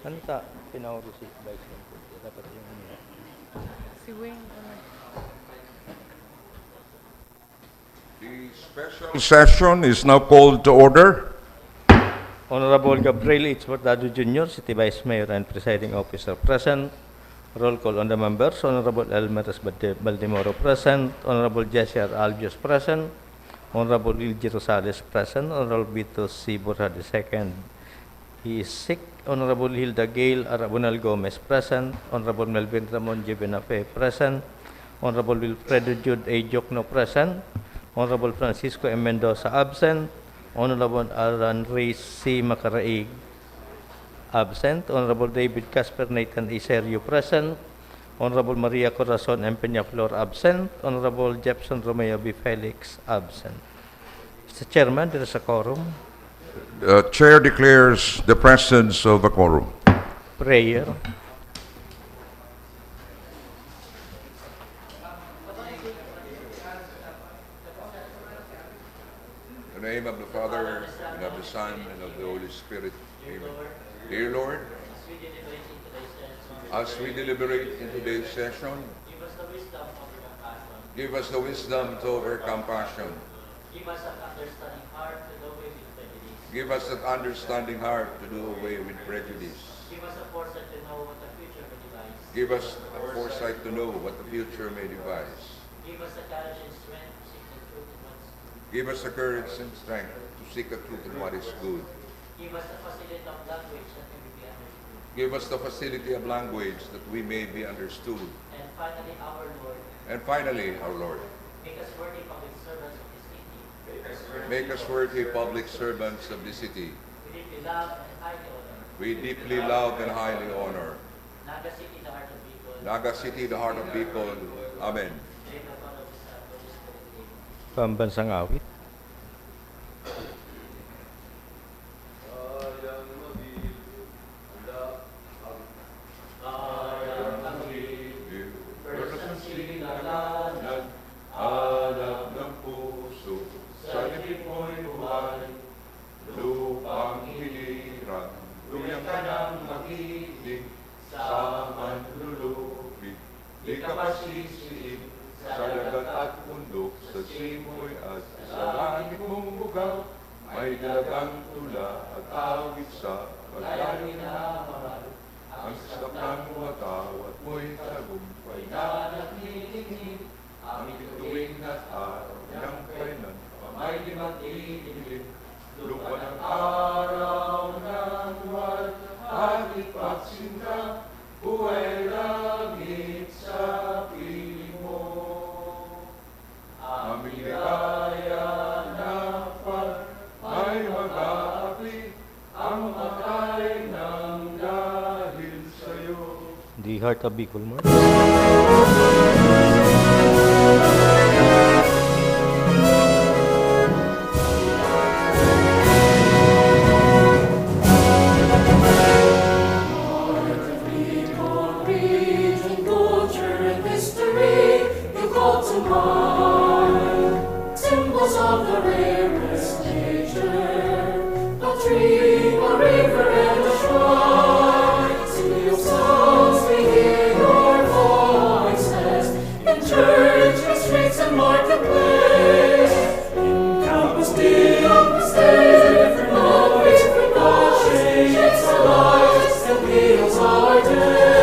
Ano ta? Pinauro si Vice Mayor. Dapat yung Si Wing. The special session is now called to order. Honorable Gabriel H. Hurtado Jr., City Vice Mayor and Presiding Officer present. Roll call on the members. Honorable Elmeres Baldemoro present. Honorable Jessica Albios present. Honorable Ilgi Rosales present. Honorable Vito C. Borja II. He is sick. Honorable Hilda Gale Arabunal Gomez present. Honorable Melvin Ramon Gibenafe present. Honorable Wilfredo Jude A. Jokno present. Honorable Francisco M. Mendoza absent. Honorable Alan Reyes C. Macaraig absent. Honorable David Casper Nathan A. Sergio present. Honorable Maria Corazon M. Peñaflor absent. Honorable Jefferson Romeo B. Felix absent. Mr. Chairman, there is a quorum. The chair declares the presence of a quorum. Prayer. In the name of the Father, and of the Son, and of the Holy Spirit. Amen. Dear Lord, as we deliberate in today's session, give us the wisdom to overcome passion. Give us an understanding heart to do away with prejudice. Give us that understanding heart to do away with prejudice. Give us a foresight to know what the future may devise. Give us a foresight to know what the future may devise. Give us the courage and strength to seek the truth in what's good. Give us the courage and strength to seek the truth in what is good. Give us the facility of language that may be understood. Give us the facility of language that we may be understood. And finally, our Lord, And finally, our Lord, make us worthy public servants of this city. make us worthy public servants of the city. We deeply love and highly honor. We deeply love and highly honor. Naga City, the heart of people. Naga City, the heart of people. Amen. Name of God of the Son, Holy Spirit. Amen. Pambansang awit. Hanap ng puso, sa lipo'y buhay, lupang hiliran, luyang ka ng makinig, sa manlulupi, di ka pasisiin, sa dagat at bundok, sa simoy at sa langit mong bugaw, may dalagang tula at awit sa paglalim na mahal, ang sakap ng watawat mo'y tagumpay na naglilingin, ang bituin at araw ng kailan, pamay di mag-iilim, lupa ng araw ng buwan, at ipagsinta, buhay langit sa piling mo. Aming ligaya na pag may mag-aapi, ang matay ng dahil sa'yo. The Heart of Bicol More. Symbols of the rarest nature, a tree, a river, and a shrine. Sing your songs, we hear your voices in church, in streets, and marketplace, in campus, different countries, God shapes our lives and heals our day.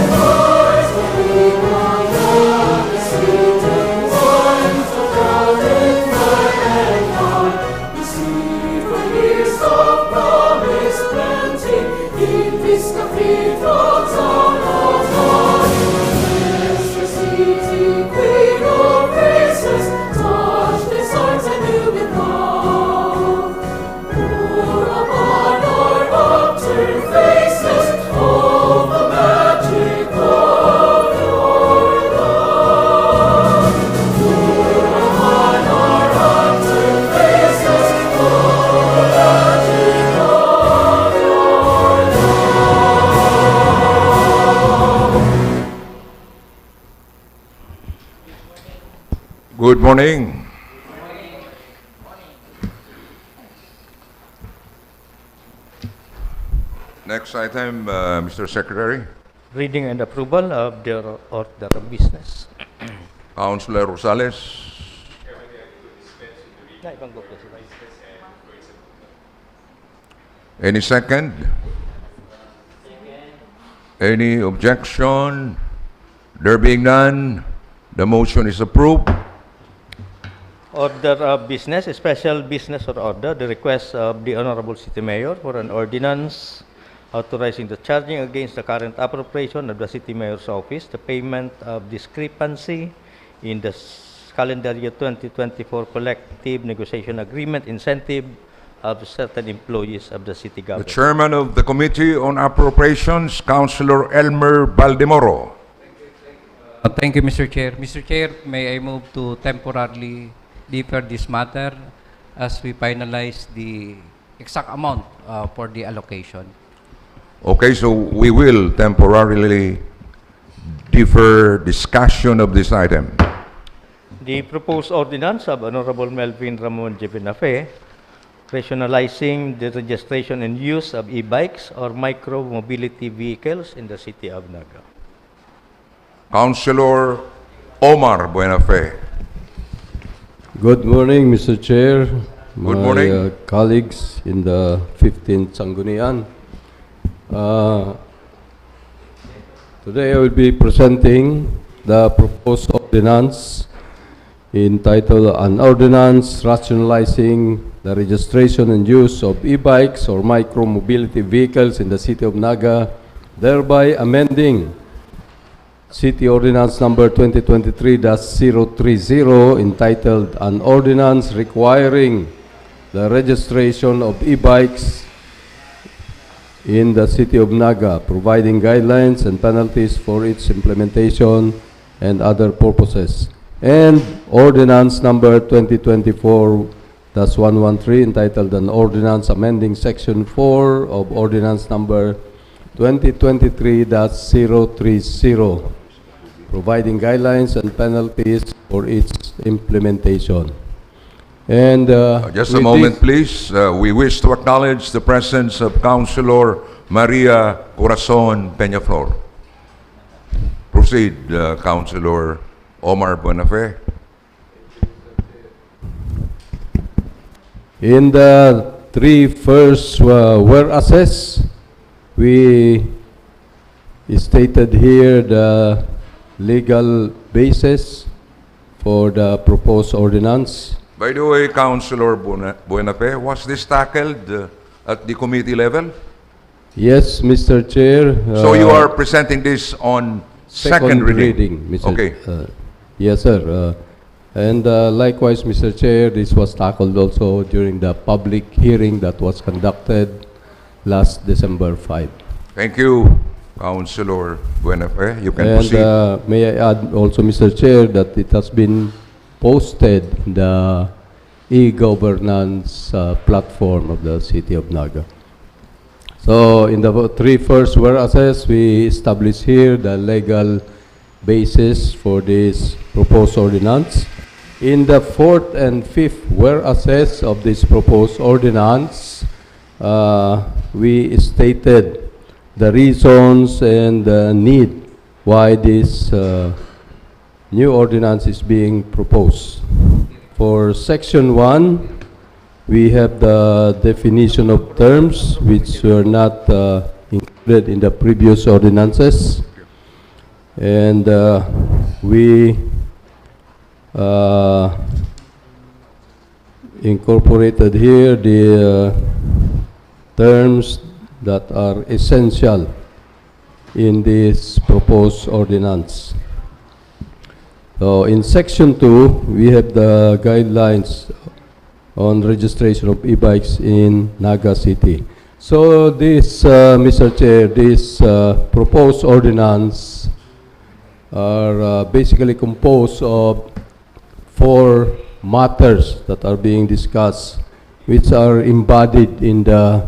Rise, the people, the seated ones, the crowded night and dawn, receive the years of promised plenty in this cathedral town of God. Bless the city, queen of graces, touch this heart anew with love. Pour upon our upturned faces all the magic of your love. Pour upon our upturned faces all the magic of your love. Good morning. Next item, Mr. Secretary. Reading and approval of the order of business. Councilor Rosales. Any second? Any objection? There being none, the motion is approved. Order of business, a special business or order, the request of the Honorable City Mayor for an ordinance authorizing the charging against the current appropriation of the City Mayor's Office, the payment of discrepancy in the calendar year 2024 collective negotiation agreement incentive of certain employees of the city The government. Chairman of the Committee on Appropriations, Councilor Elmer Baldemoro. Thank you, Mr. Chair. Mr. Chair, may I move to temporarily defer this matter as we finalize the exact amount for the allocation. Okay, so we will temporarily defer discussion of this item. The proposed ordinance of Honorable Melvin Ramon Jebinafe, rationalizing the registration and use of e-bikes or micro-mobility vehicles in the city of Naga. Councilor Omar Buenafe. Good morning, Mr. Chair. Good morning. My colleagues in the 15th Sangguniang. Today I will be presenting the proposed ordinance entitled An Ordinance Rationalizing the Registration and Use of E-Bikes or Micro-Mobility Vehicles in the City of Naga, thereby amending City Ordinance Number 2023-030 entitled An Ordinance Requiring the Registration of E-Bikes in the City of Naga, providing guidelines and penalties for its implementation and other purposes. And Ordinance Number 2024-113 entitled An Ordinance Amending Section 4 of Ordinance Number 2023-030, providing guidelines and penalties for its implementation. And Just a with moment, this- please. We wish to acknowledge the presence of Councilor Maria Corazon Peñaflor. Proceed, Councilor Omar Buenafe. In the three first whereases, we stated here the legal basis for the proposed ordinance. By the way, Councilor Buenafe, was this tackled at the committee level? Yes, Mr. Chair. So you are presenting this on second reading? Mr. Okay. Yes, sir. And likewise, Mr. Chair, this was tackled also during the public hearing that was conducted last December 5. Thank you, Councilor Buenafe. You can And proceed. may I add also, Mr. Chair, that it has been posted in the e-governance platform of the City of Naga. So in the three first whereases, we establish here the legal basis for this proposed ordinance. In the fourth and fifth whereases of this proposed ordinance, we stated the reasons and the need why this new ordinance is being proposed. For Section 1, we have the definition of terms which were not included in the previous ordinances. And we incorporated here the terms that are essential in this proposed ordinance. So in Section 2, we have the guidelines on registration of e-bikes in Naga City. So this, Mr. Chair, this proposed ordinance are basically composed of 4 matters that are being discussed, which are embodied in the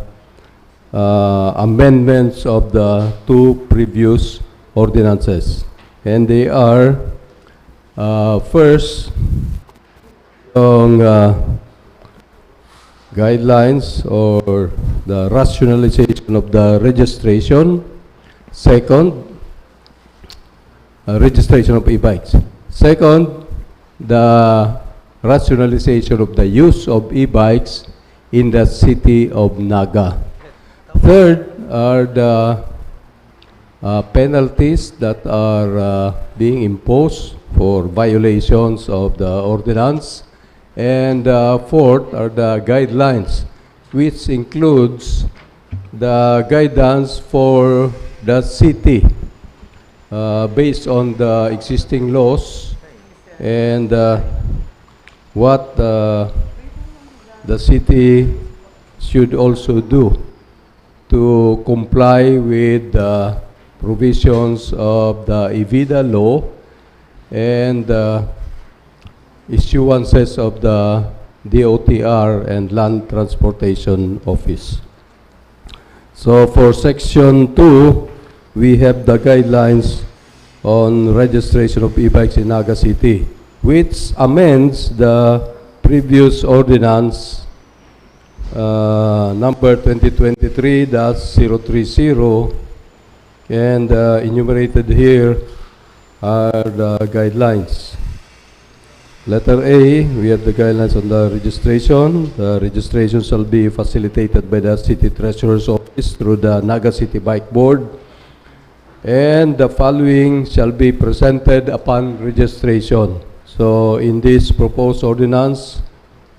amendments of the 2 previous ordinances. And they are, first, guidelines or the rationalization of the registration. Second, registration of e-bikes. Second, the rationalization of the use of e-bikes in the city of Naga. Third are the penalties that are being imposed for violations of the ordinance. And fourth are the guidelines, which includes the guidance for the city based on the existing laws and what the city should also do to comply with the provisions of the EVIDA law and issuances of the DOTR and Land Transportation Office. So for Section 2, we have the guidelines on registration of e-bikes in Naga City, which amends the previous ordinance number 2023-030, and enumerated here are the guidelines. Letter A, we have the guidelines on the registration. The registration shall be facilitated by the City Treasurer's Office through the Naga City Bike Board, and the following shall be presented upon registration. So in this proposed ordinance,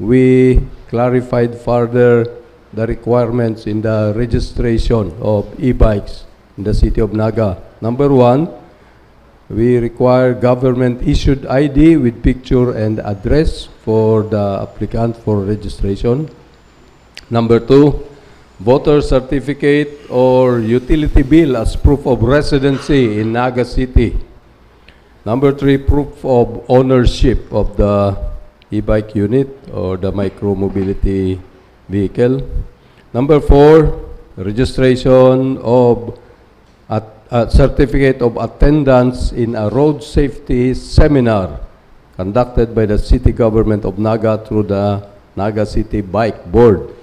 we clarified further the requirements in the registration of e-bikes in the city of Naga. Number one, we require government-issued ID with picture and address for the applicant for registration. Number two, voter certificate or utility bill as proof of residency in Naga City. Number three, proof of ownership of the e-bike unit or the micro-mobility vehicle. Number four, registration of a certificate of attendance in a road safety seminar conducted by the city government of Naga through the Naga City Bike Board.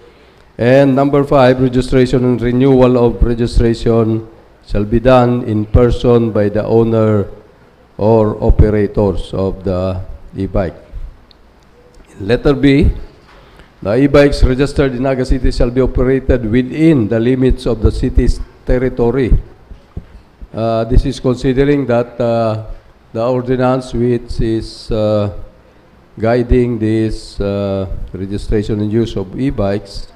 And number five, registration and renewal of registration shall be done in person by the owner or operators of the e-bike. Letter B, the e-bikes registered in Naga City shall be operated within the limits of the city's territory. This is considering that the ordinance which is guiding this registration and use of e-bikes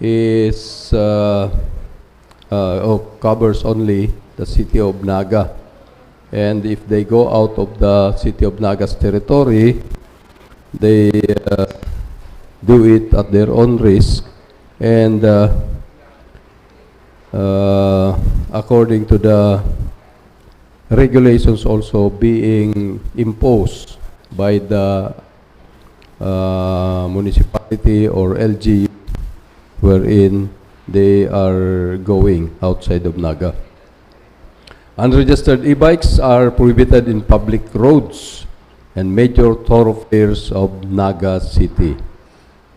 is covers only the city of Naga. And if they go out of the city of Naga's territory, they do it at their own risk and according to the regulations also being imposed by the municipality or LGU wherein they are going outside of Naga. Unregistered e-bikes are prohibited in public roads and major thoroughfares of Naga City.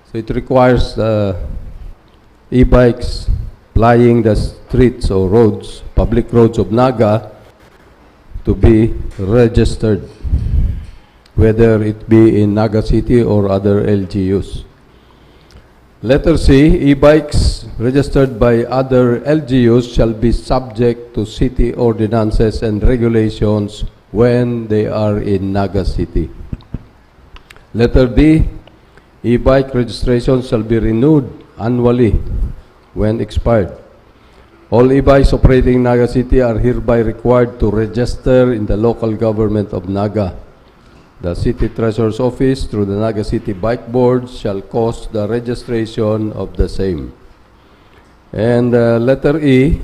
So it requires e-bikes plying the streets or roads, public roads of Naga, to be registered, whether it be in Naga City or other LGUs. Letter C, e-bikes registered by other LGUs shall be subject to city ordinances and regulations when they are in Naga City. Letter D, e-bike registration shall be renewed annually when expired. All e-bikes operating in Naga City are hereby required to register in the local government of Naga. The City Treasurer's Office through the Naga City Bike Board shall cost the registration of the same. And letter E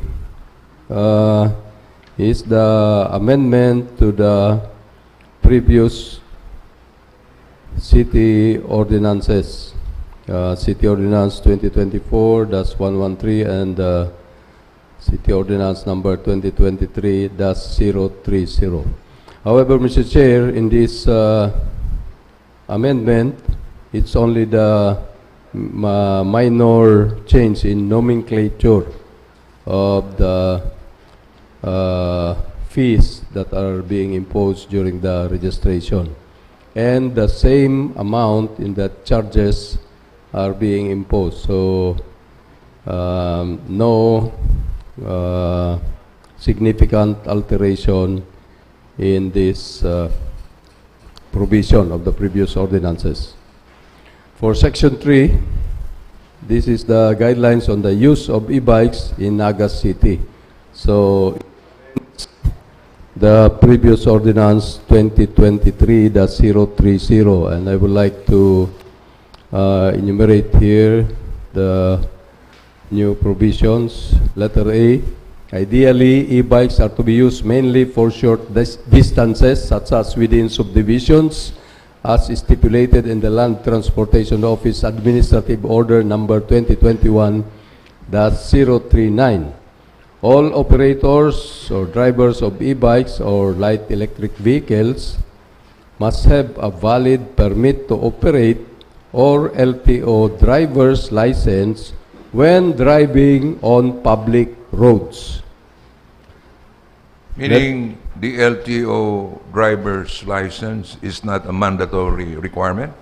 is the amendment to the previous city ordinances. City Ordinance 2024-113 and City Ordinance number 2023-030. However, Mr. Chair, in this amendment, it's only the minor change in nomenclature of the fees that are being imposed during the registration. And the same amount in the charges are being imposed. So no significant alteration in this provision of the previous ordinances. For Section 3, this is the guidelines on the use of e-bikes in Naga City. So the previous ordinance 2023-030, and I would like to enumerate here the new provisions. Letter A, ideally, e-bikes are to be used mainly for short distances, such as within subdivisions, as stipulated in the Land Transportation Office Administrative Order number 2021-039. All operators or drivers of e-bikes or light electric vehicles must have a valid permit to operate or LTO driver's license when driving on public roads. Meaning the LTO driver's license is not a mandatory requirement?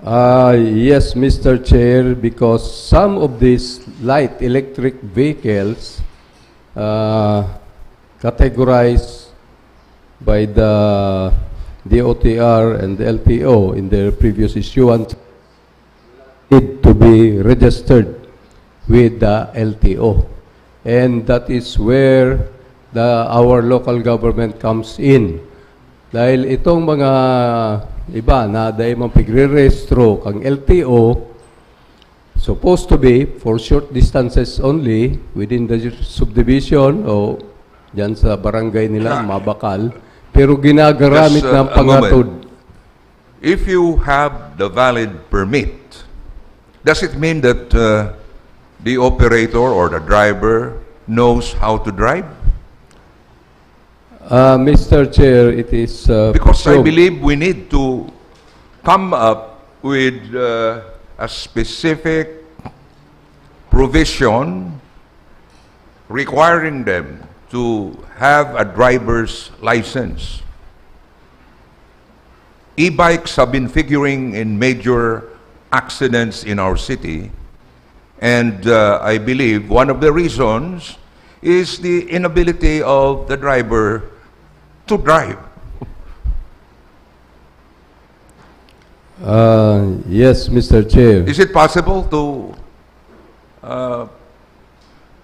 Yes, Mr. Chair, because some of these light electric vehicles categorized by the DOTR and the LTO in their previous issuance need to be registered with the LTO. And that is where our local government comes in. Dahil itong mga iba na dahil mapigre-restro kang LTO, supposed to be for short distances only within the subdivision o dyan sa barangay nila, Mabakal, pero ginagaramit Just, ng a pangatod. If you have the valid permit, does it mean that the operator or the driver knows how to drive? Mr. Chair, it is Because I presumed- believe we need to come up with a specific provision requiring them to have a driver's license. E-bikes have been figuring in major accidents in our city, and I believe one of the reasons is the inability of the driver to drive. Yes, Mr. Chair. Is it possible to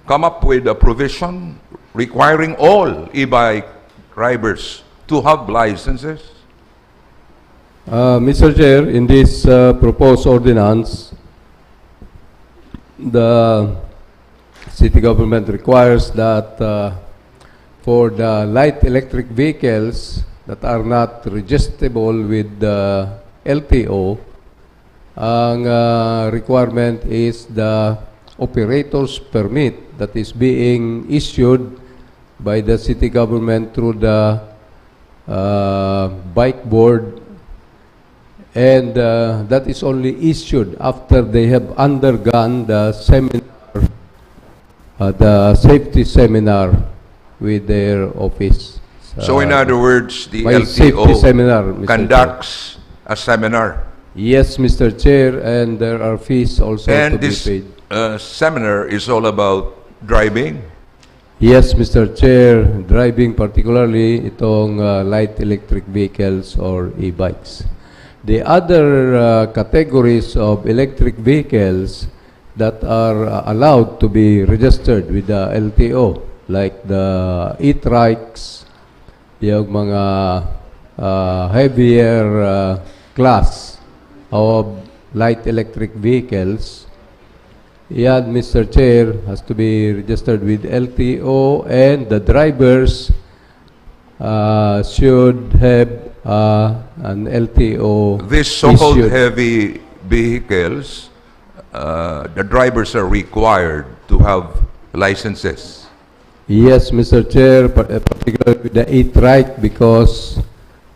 come up with a provision requiring all e-bike drivers to have licenses? Mr. Chair, in this proposed ordinance, the city government requires that for the light electric vehicles that are not registrable with the LTO, ang requirement is the operator's permit that is being issued by the city government through the bike board, and that is only issued after they have undergone the seminar, the safety seminar with their office. So in other words, the By safety LTO seminar, Mr. conducts a seminar. Yes, Mr. Chair, and there are fees also And to be this paid. seminar is all about driving. Yes, Mr. Chair, driving particularly itong light electric vehicles or e-bikes. The other categories of electric vehicles that are allowed to be registered with the LTO, like the e-trikes, yung mga heavier class of light electric vehicles, yan, Mr. Chair, has to be registered with LTO, and the drivers should have an LTO These so-called issued. heavy vehicles, the drivers are required to have licenses. Yes, Mr. Chair, particularly with the e-trike, because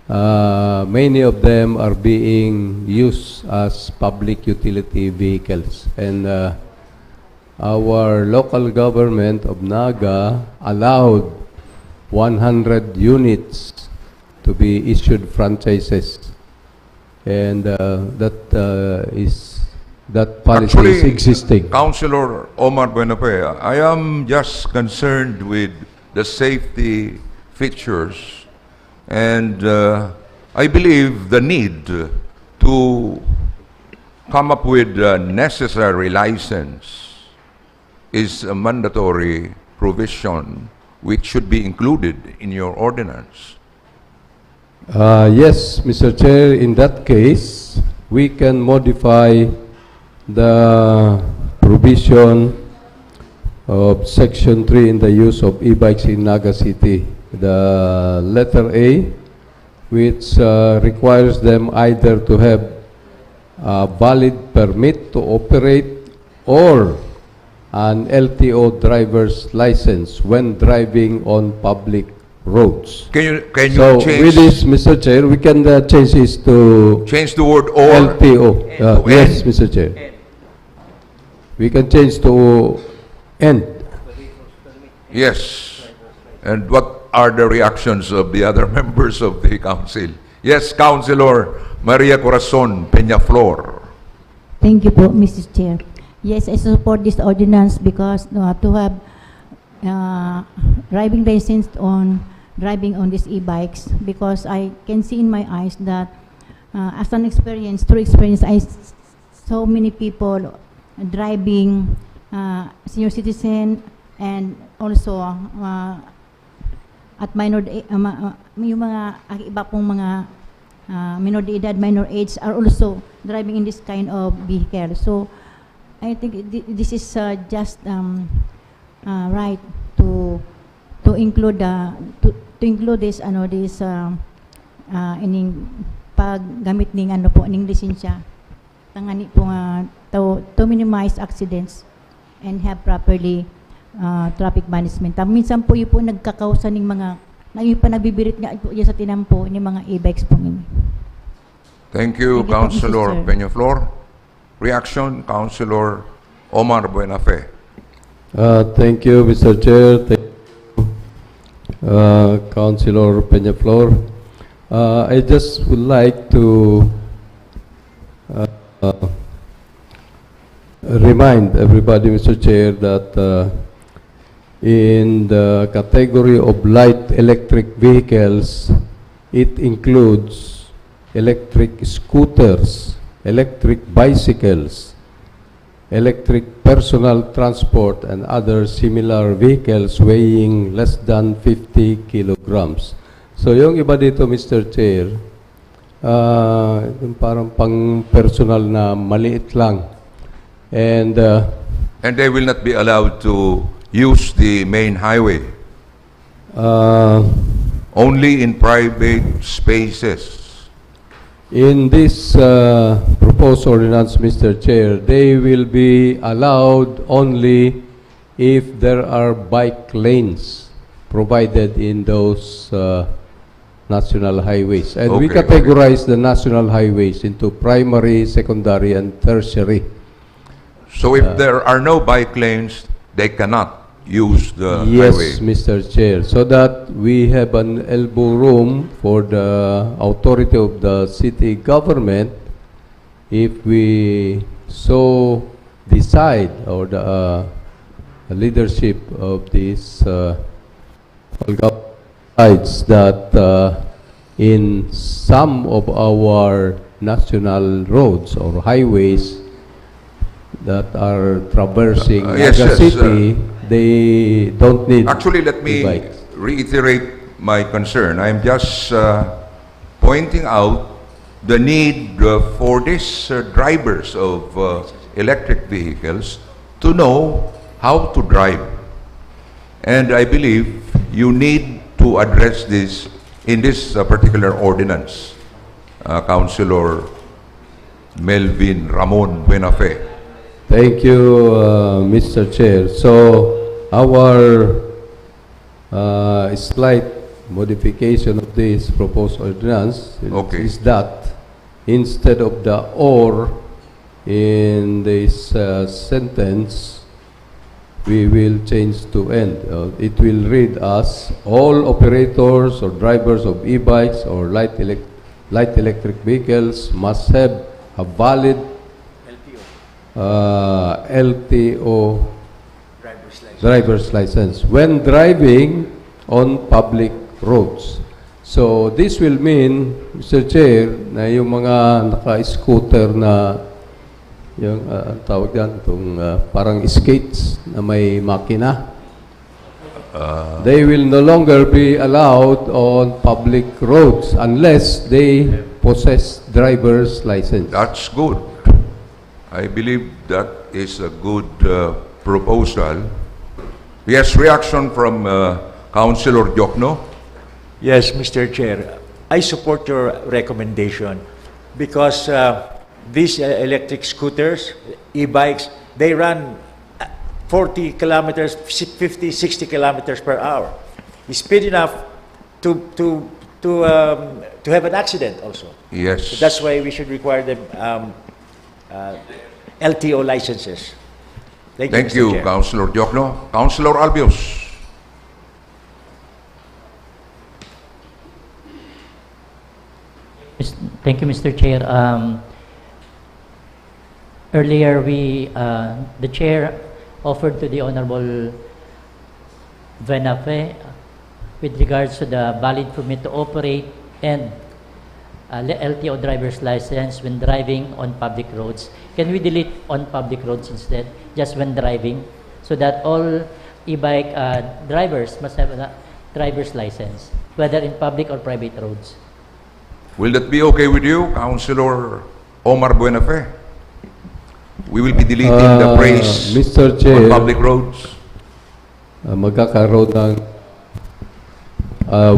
many of them are being used as public utility vehicles. And our local government of Naga allowed 100 units to be issued franchises. And that policy is existing. Councilor Omar Buenafe, I am just concerned with the safety features, and I believe the need to come up with a necessary license is a mandatory provision which should be included in your ordinance. Yes, Mr. Chair, in that case, we can modify the provision of Section 3 in the use of e-bikes in Naga City. The letter A, which requires them either to have a valid permit to operate or an LTO driver's license when driving on public roads. Can you So change, with this, Mr. Chair, we can change this to change the word or? LTO. To Yes, N. Mr. Chair. We can change to end. Yes. And what are the reactions of the other members of the council? Yes, Councilor Maria Corazon Peñaflor. Thank you po, Mrs. Chair. Yes, I support this ordinance because to have driving license on driving on these e-bikes, because I can see in my eyes that as an experience, through experience, so many people driving senior citizen and also at minor yung mga iba pong mga minor de edad, minor age are also driving in this kind of vehicle. So I think this is just right to include to include this this ining paggamit ning ning lisensya tangani po to minimize accidents and have properly traffic management. Minsan po yun po nagkakausa ning mga yung pa nabibirit nga po sa tinampo ni mga e-bikes po ini. Thank you, Thank you po, Councilor Mr. Chair. Peñaflor. Reaction, Councilor Omar Buenafe. Thank you, Mr. Chair. Thank you, Councilor Peñaflor. I just would like to remind everybody, Mr. Chair, that in the category of light electric vehicles, it includes electric scooters, electric bicycles, electric personal transport, and other similar vehicles weighing less than 50 kilograms. So yung iba dito, Mr. Chair, yung parang pang personal na maliit lang. And And they will not be allowed to use the main highway, only in private spaces. in this proposed ordinance, Mr. Chair, they will be allowed only if there are bike lanes provided in those national highways. And we Okay, categorize the national highways into primary, secondary, and tertiary. So if there are no bike lanes, they cannot use the Yes, highway. Mr. Chair, so that we have an elbow room for the authority of the city government, if we so decide, or the leadership of this decides that in some of our national roads or highways that are traversing Yes, Naga yes, City, they don't need Actually, let me e-bikes. reiterate my concern. I'm just pointing out the need for these drivers of electric vehicles to know how to drive. And I believe you need to address this in this particular ordinance, Councilor Melvin Ramon Buenafe. Thank you, Mr. Chair. So our slight modification of this proposed ordinance Okay. is that instead of the "or" in this sentence, we will change to "and." It will read as all operators or drivers of e-bikes or light electric vehicles must have a valid LTO driver's license when driving on public roads. So this will mean, Mr. Chair, na yung mga naka-scooter na yung ang tawag yan, itong parang skates na may makina, they will no longer be allowed on public roads unless they possess driver's license. That's good. I believe that is a good proposal. Yes, reaction from Councilor Diokno. Yes, Mr. Chair. I support your recommendation because these electric scooters, e-bikes, they run 40 kilometers, 50, 60 kilometers per hour. It's speed enough to have an accident also. Yes. So that's why we should require them LTO licenses. Thank Mr. you, Chair. Councilor Diokno. Councilor Albios. Thank you, Mr. Chair. Earlier, the chair offered to the Honorable Venafe with regards to the valid permit to operate and LTO driver's license when driving on public roads. Can we delete on public roads instead, just when driving, so that all e-bike drivers must have a driver's license, whether in public or private roads? Will that be okay with you, Councilor Omar Buenafe? We will be deleting the phrase Mr. on Chair, public roads. magkakaroon ng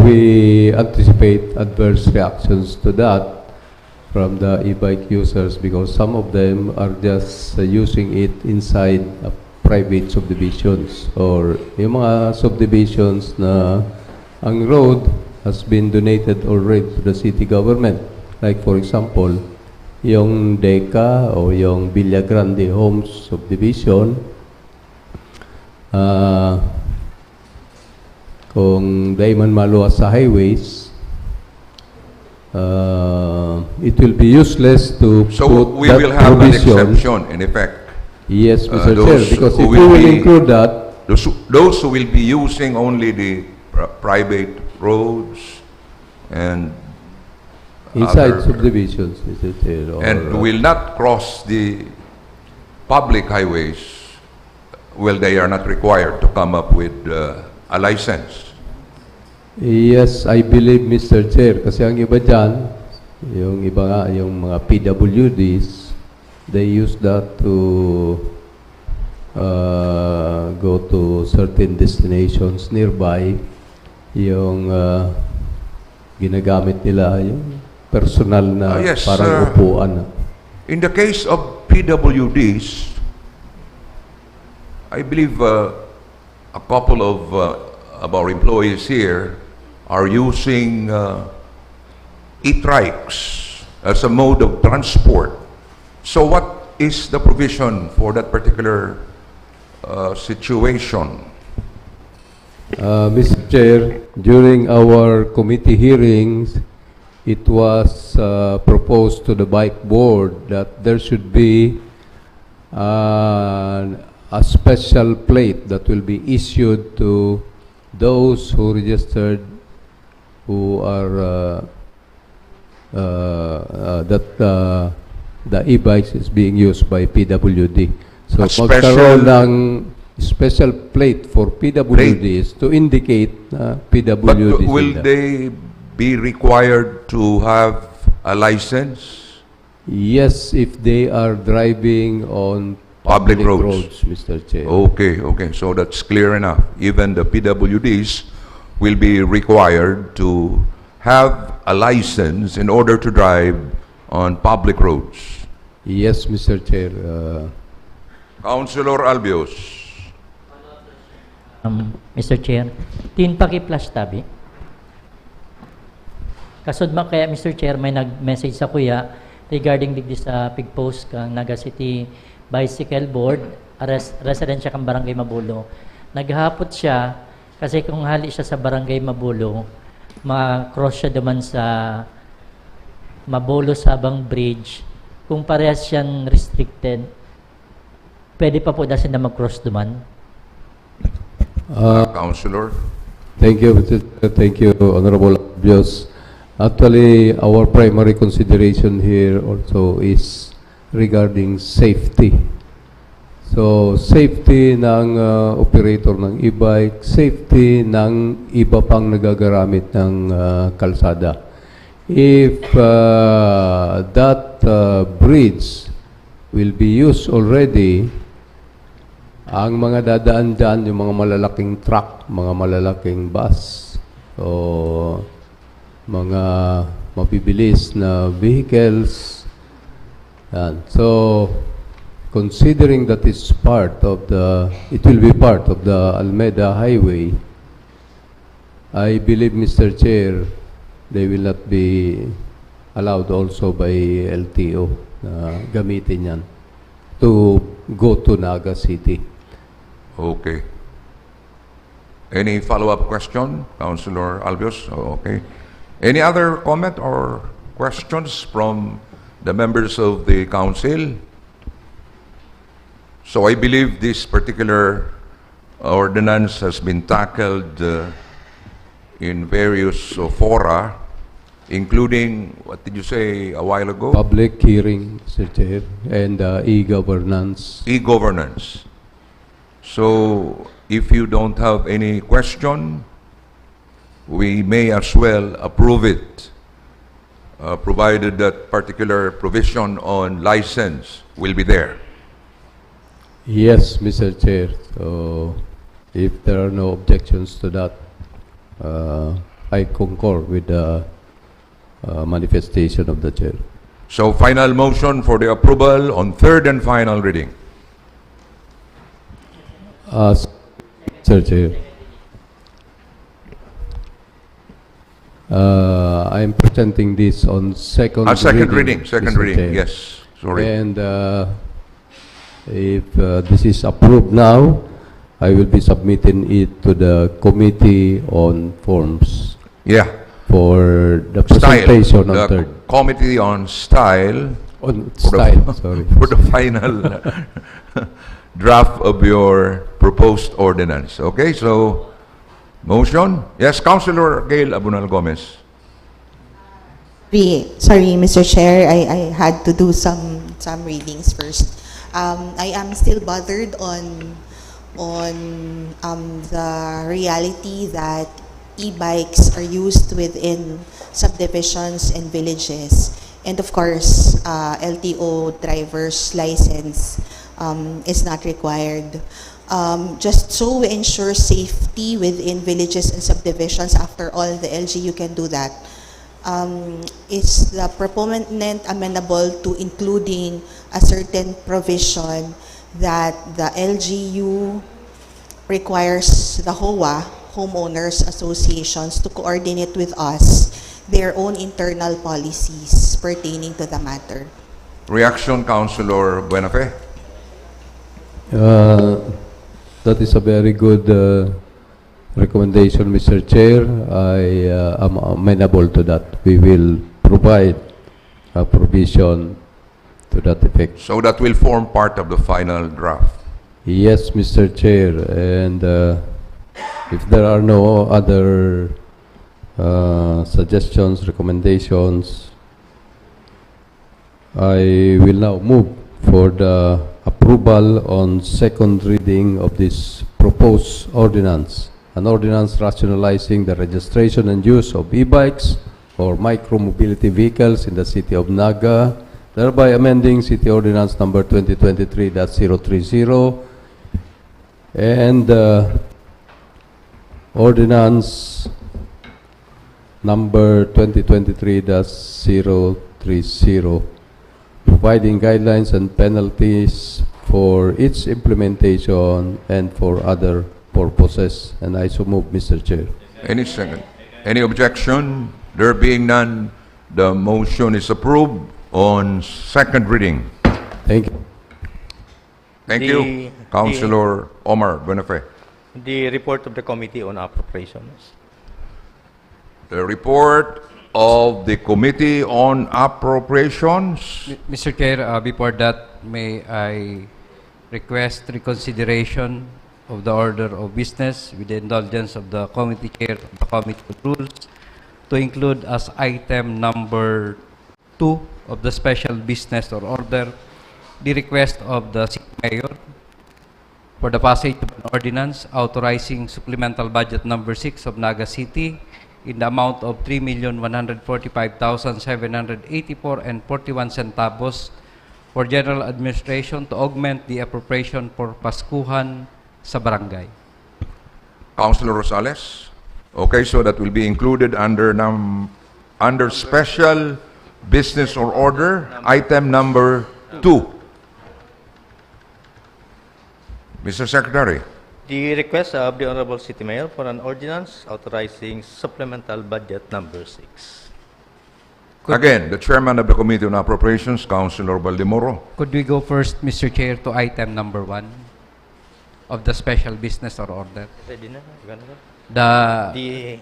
we anticipate adverse reactions to that from the e-bike users because some of them are just using it inside private subdivisions or yung mga subdivisions na ang road has been donated already to the city government. Like for example, yung DECA o yung Villa Grande Homes subdivision, kung di man maluwas sa highways, it will be useless to So put we that will have an provision. exception in effect. Yes, Mr. Chair, Those because who if we will will be- include that, Those who will be using only the private roads and inside other- subdivisions, Mr. Chair, or, and will not cross the public highways, well, they are not required to come up with a license. yes, I believe, Mr. Chair, kasi ang iba dyan, yung iba nga, yung mga PWDs, they use that to go to certain destinations nearby. Yung ginagamit nila, yung personal na Yes, parang upuan. In the case of PWDs, I believe a couple of our employees here are using e-trikes as a mode of transport. So what is the provision for that particular situation? Mr. Chair, during our committee hearings, it was proposed to the bike board that there should be a special plate that will be issued to those who registered who are that the e-bikes is being used by PWD. So A magkaroon special- ng special plate for PWDs to indicate na But PWDs. will sila. they be required to have a license? Yes, if they are driving on Public public roads. Mr. Chair. Okay, okay. So that's clear enough. Even the PWDs will be required to have a license in order to drive on public roads. Yes, Mr. Chair. Councilor Albios. Mr. Chair, tin paki plus tabi. Kasod man kaya, Mr. Chair, may nag-message sa kuya regarding digdi sa pig-post kang Naga City Bicycle Board, residensya kang Barangay Mabulo. Naghapot siya kasi kung hali siya sa Barangay Mabulo, ma-cross siya duman sa Mabulo Sabang Bridge. Kung parehas siyang restricted, pwede pa po dasin na mag-cross duman. Councilor. Thank you, thank you, Honorable Abios. Actually, our primary consideration here also is regarding safety. So, safety ng operator ng e-bike, safety ng iba pang nagagamit ng kalsada. If that bridge will be used already, ang mga dadaan dyan, yung mga malalaking truck, mga malalaking bus, o mga mabibilis na vehicles. Yan. So, considering that it's part of it will be part of the Almeda Highway, I believe, Mr. Chair, they will not be allowed also by LTO na gamitin yan to go to Naga City. Okay. Any follow-up question, Councilor Albios? Oh, okay. Any other comment or questions from the members of the council? So I believe this particular ordinance has been tackled in various fora, including, what did you say a while ago? Public hearing, Mr. Chair, and e-governance. E-governance. So, if you don't have any question, we may as well approve it, provided that particular provision on license will be there. Yes, Mr. Chair. So, if there are no objections to that, I concur with the manifestation of the Chair. So, final motion for the approval on third and final reading. Mr. Chair, I am presenting this on second reading. Second Mr. reading, Chair. yes. Sorry. And if this is approved now, I will be submitting it to the Committee on Forms Yeah. for the Style. presentation on The third. Committee on Style On for style, the, sorry. for the final draft of your proposed ordinance. Okay, so motion? Yes, Councilor Gail Abunal Gomez. Sorry, Mr. Chair, I had to do some readings first. I am still bothered on the reality that e-bikes are used within subdivisions and villages. And of course, LTO driver's license is not required. Just so we ensure safety within villages and subdivisions, after all, the LGU can do that. Is the proponent amenable to including a certain provision that the LGU requires the HOA, homeowners associations, to coordinate with us their own internal policies pertaining to the matter? Reaction, Councilor Buenafe? That is a very good recommendation, Mr. Chair. I am amenable to that. We will provide a provision to that effect. So that will form part of the final draft. Yes, Mr. Chair. And if there are no other suggestions, recommendations, I will now move for the approval on second reading of this proposed ordinance. An ordinance rationalizing the registration and use of e-bikes or micro-mobility vehicles in the city of Naga, thereby amending City Ordinance number 2023-030 and Ordinance number 2023-030, providing guidelines and penalties for its implementation and for other purposes. And I so move, Mr. Chair. Any second? Any objection? There being none, the motion is approved on second reading. Thank you. Thank The- you, Councilor Omar Buenafe. The report of the Committee on Appropriations. The report of the Committee on Appropriations. Mr. Chair, before that, may I request reconsideration of the order of business with the indulgence of the committee chair of the Committee of Rules to include as item number 2 of the special business or order the request of the City Mayor for the passage of an ordinance authorizing supplemental budget number 6 of Naga City in the amount of 3,145,784 and 41 centavos for general administration to augment the appropriation for Paskuhan sa barangay. Councilor Rosales. Okay, so that will be included under under special business or order, item number 2. Mr. Secretary. The request of the Honorable City Mayor for an ordinance authorizing supplemental budget number 6. Again, the chairman of the Committee on Appropriations, Councilor Baldemoro. Could we go first, Mr. Chair, to item number 1 of the special business or order? Ready na? Gano ba? The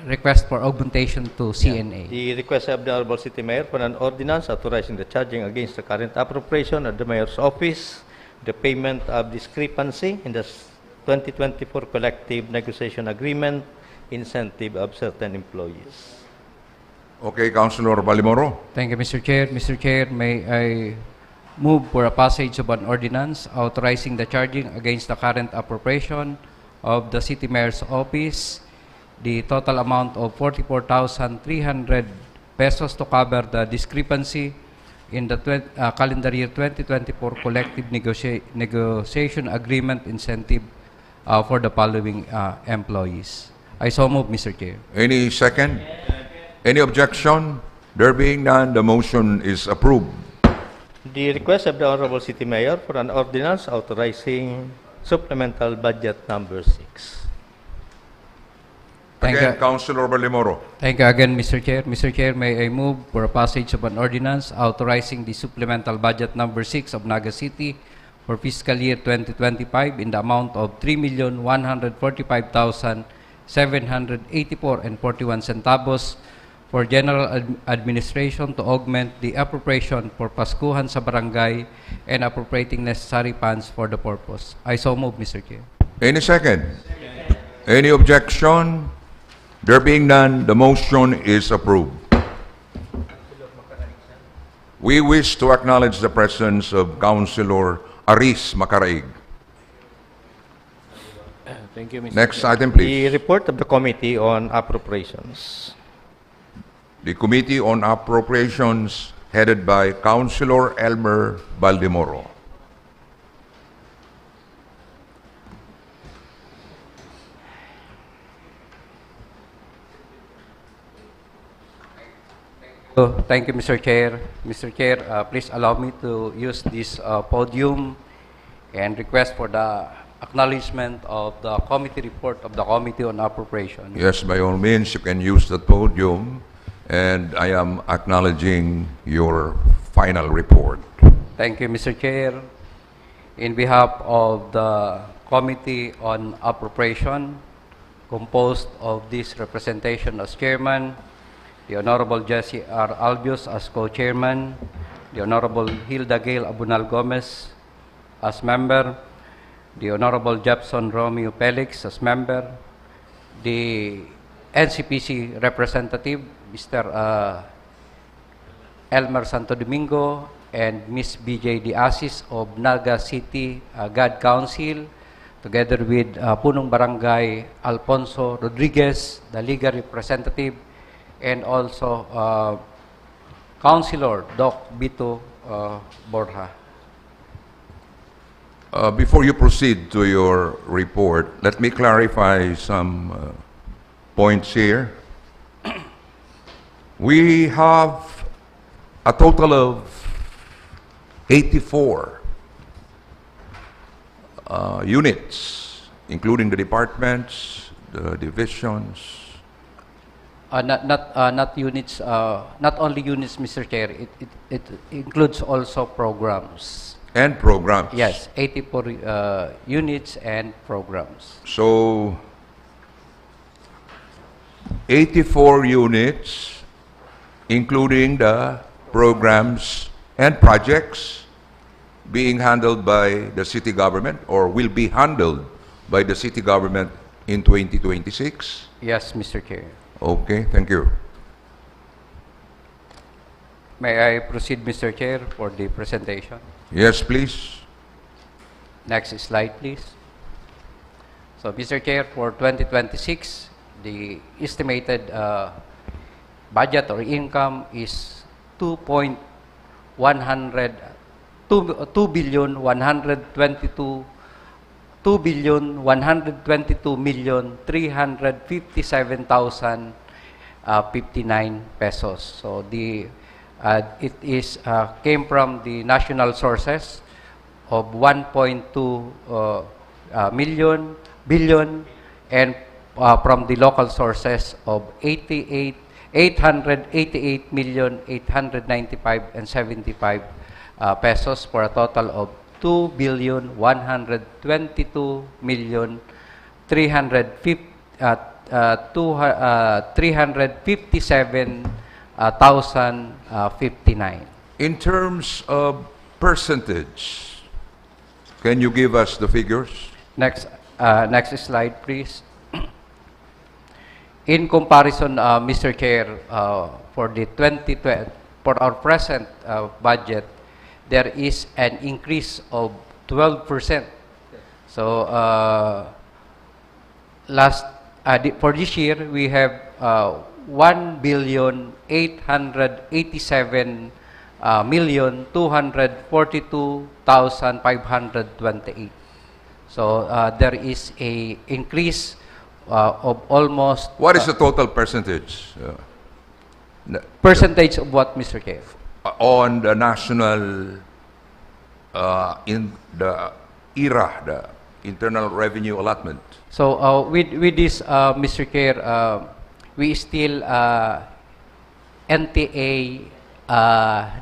request for augmentation to CNA. The request of the Honorable City Mayor for an ordinance authorizing the charging against the current appropriation of the Mayor's office, the payment of discrepancy in the 2024 collective negotiation agreement, incentive of certain employees. Okay, Councilor Baldemoro. Thank you, Mr. Chair. Mr. Chair, may I move for a passage of an ordinance authorizing the charging against the current appropriation of the City Mayor's office, the total amount of 44,300 pesos to cover the discrepancy in the calendar year 2024 collective negotiation agreement incentive for the following employees. I so move, Mr. Chair. Any second? Any objection? There being none, the motion is approved. The request of the Honorable City Mayor for an ordinance authorizing supplemental budget number 6. Thank Again, you. Councilor Baldemoro. Thank you again, Mr. Chair. Mr. Chair, may I move for a passage of an ordinance authorizing the supplemental budget number 6 of Naga City for fiscal year 2025 in the amount of 3,145,784 and 41 centavos for general administration to augment the appropriation for Paskuhan sa barangay and appropriating necessary funds for the purpose. I so move, Mr. Chair. Any second? Any objection? There being none, the motion is approved. We wish to acknowledge the presence of Councilor Aris Macaraig. Thank you, Mr. Next Chair. item, The please. report of the Committee on Appropriations. The Committee on Appropriations, headed by Councilor Elmer Baldemoro. Thank you, Mr. Chair. Mr. Chair, please allow me to use this podium and request for the acknowledgement of the committee report of the Committee on Appropriations. Yes, by all means, you can use the podium, and I am acknowledging your final report. Thank you, Mr. Chair. In behalf of the Committee on Appropriation, composed of this representation as chairman, the Honorable Jesse R. Albios as co-chairman, the Honorable Hilda Gail Abunal Gomez as member, the Honorable Jepson Romeo Felix as member, the NCPC representative, Mr. Elmer Santo Domingo, and Ms. BJ De Asis of Naga City God Council, together with Punong Barangay Alfonso Rodriguez, the legal representative, and also Councilor Doc Bito Borja. Before you proceed to your report, let me clarify some points here. We have a total of 84 units, including the departments, the divisions, Not units, not only units, Mr. Chair. It includes also programs. And programs. Yes, 84 units and programs. So, 84 units, including the programs and projects being handled by the city government or will be handled by the city government in 2026? Yes, Mr. Chair. Okay, thank you. May I proceed, Mr. Chair, for the presentation? Yes, please. Next slide, please. So, Mr. Chair, for 2026, the estimated budget or income is 2 billion 122,357,059 pesos. So it is came from the national sources of 1.2 billion and from the local sources of 888,895,075 pesos for a total of 2,357,059. In terms of percentage, can you give us the figures? Next slide, please. In comparison, Mr. Chair, for the 2020, for our present budget, there is an increase of 12%. So for this year, we have 1,887,242,528. So there is a increase of almost. What is the total percentage? Percentage of what, Mr. Chair? On the national, in the IRA, the Internal Revenue Allotment. So with this, Mr. Chair, we still NTA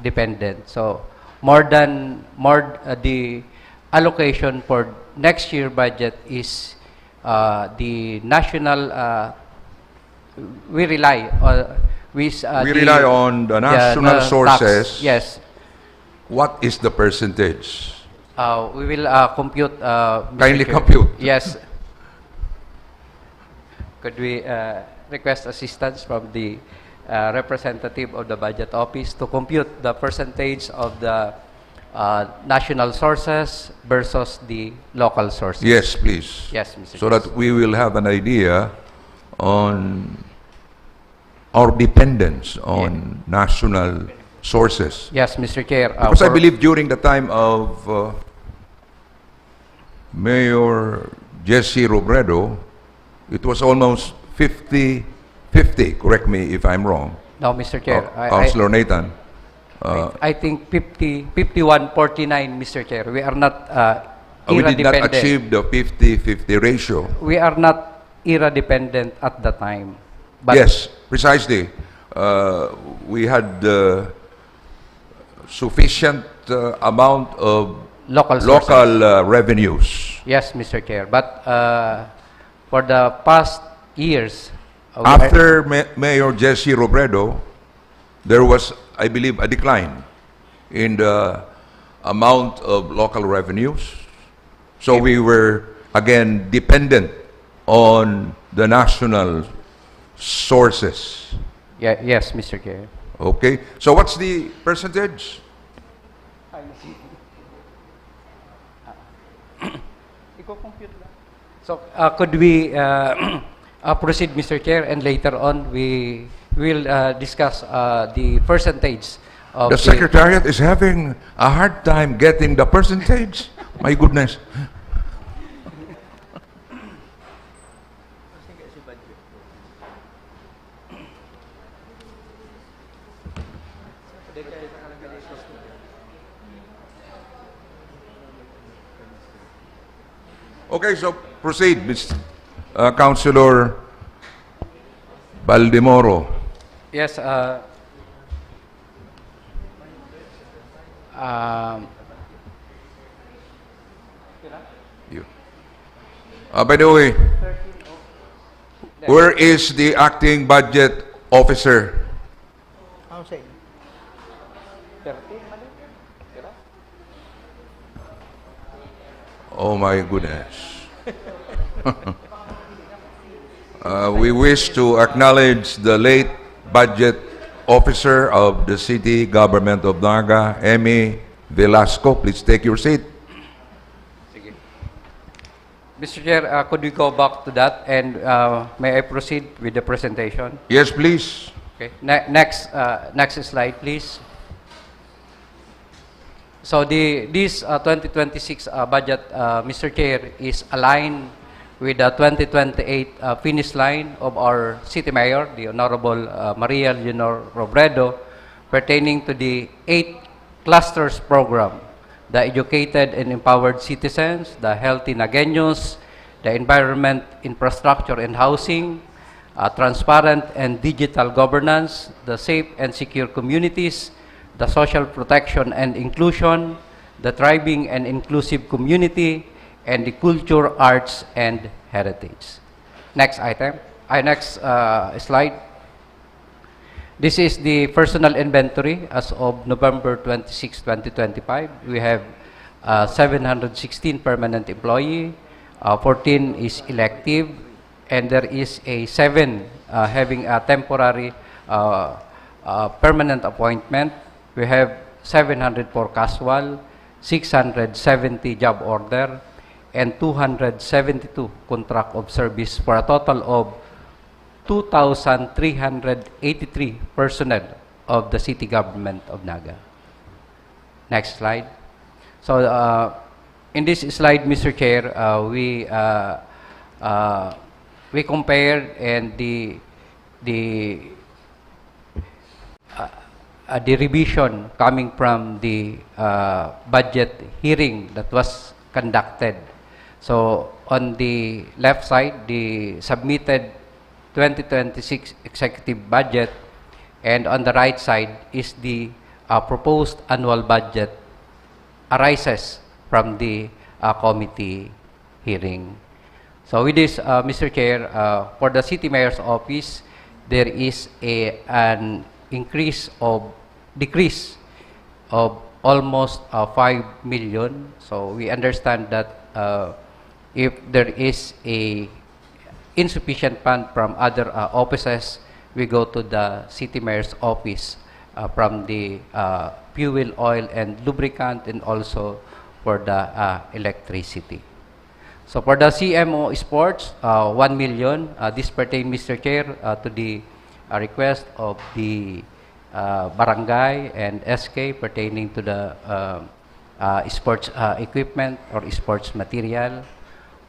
dependent. So the allocation for next year budget is the national. We rely on. We rely on the national sources. Tax, yes. What is the percentage? We will compute. Kindly Chair. compute. Yes. Could we request assistance from the representative of the budget office to compute the percentage of the national sources versus the local sources? Yes, please. Yes, Mr. So Chair. that we will have an idea on our dependence on national sources. Yes, Mr. Chair. Because I believe during the time of Mayor Jesse Robredo, it was almost 50-50. Correct me if I'm wrong. No, Mr. Chair. Councilor Nathan. I think 51-49, Mr. Chair. We are not We did not dependent. achieve the 50-50 ratio. We are not era dependent at the time. But Yes, precisely. We had sufficient amount of local sources. revenues. Yes, Mr. Chair. But for the past years, After Mayor Jesse Robredo, there was, I believe, a decline in the amount of local revenues. So we were, again, dependent on the national sources. yes, Mr. Chair. Okay? So what's the percentage? So could we proceed, Mr. Chair, and later on we will discuss the percentage of The Secretariat is having a hard time getting the percentage. My goodness. Okay, so proceed, Councilor Baldemoro. Yes. You. By the way, where is the acting budget officer? Oh my goodness. We wish to acknowledge the late budget officer of the city government of Naga, Emmy Velasco. Please take your seat. Mr. Chair, could we go back to that and may I proceed with the presentation? Yes, please. Okay. Next slide, please. So this 2026 budget, Mr. Chair, is aligned with the 2028 finish line of our City Mayor, the Honorable Maria Leonor Robredo, pertaining to the 8 clusters program: the educated and empowered citizens, the healthy Nagueños, the environment, infrastructure and housing, transparent and digital governance, the safe and secure communities, the social protection and inclusion, the thriving and inclusive community, and the culture, arts, and heritage. Next item. Next slide. This is the personal inventory as of November 26, 2025. We have 716 permanent employee, 14 is elective, and there is a 7 having a temporary permanent appointment. We have 704 casual, 670 job order, and 272 contract of service for a total of 2,383 personnel of the city government of Naga. Next slide. So, in this slide, Mr. Chair, we compared and the revision coming from the budget hearing that was conducted. So, on the left side, the submitted 2026 executive budget, and on the right side is the proposed annual budget arises from the committee hearing. So with this, Mr. Chair, for the City Mayor's Office, there is an decrease of almost 5 million. So we understand that if there is a insufficient fund from other offices, we go to the City Mayor's Office from the fuel, oil, and lubricant, and also for the electricity. So for the CMO Sports, 1 million. This pertains, Mr. Chair, to the request of the barangay and SK pertaining to the sports equipment or sports material.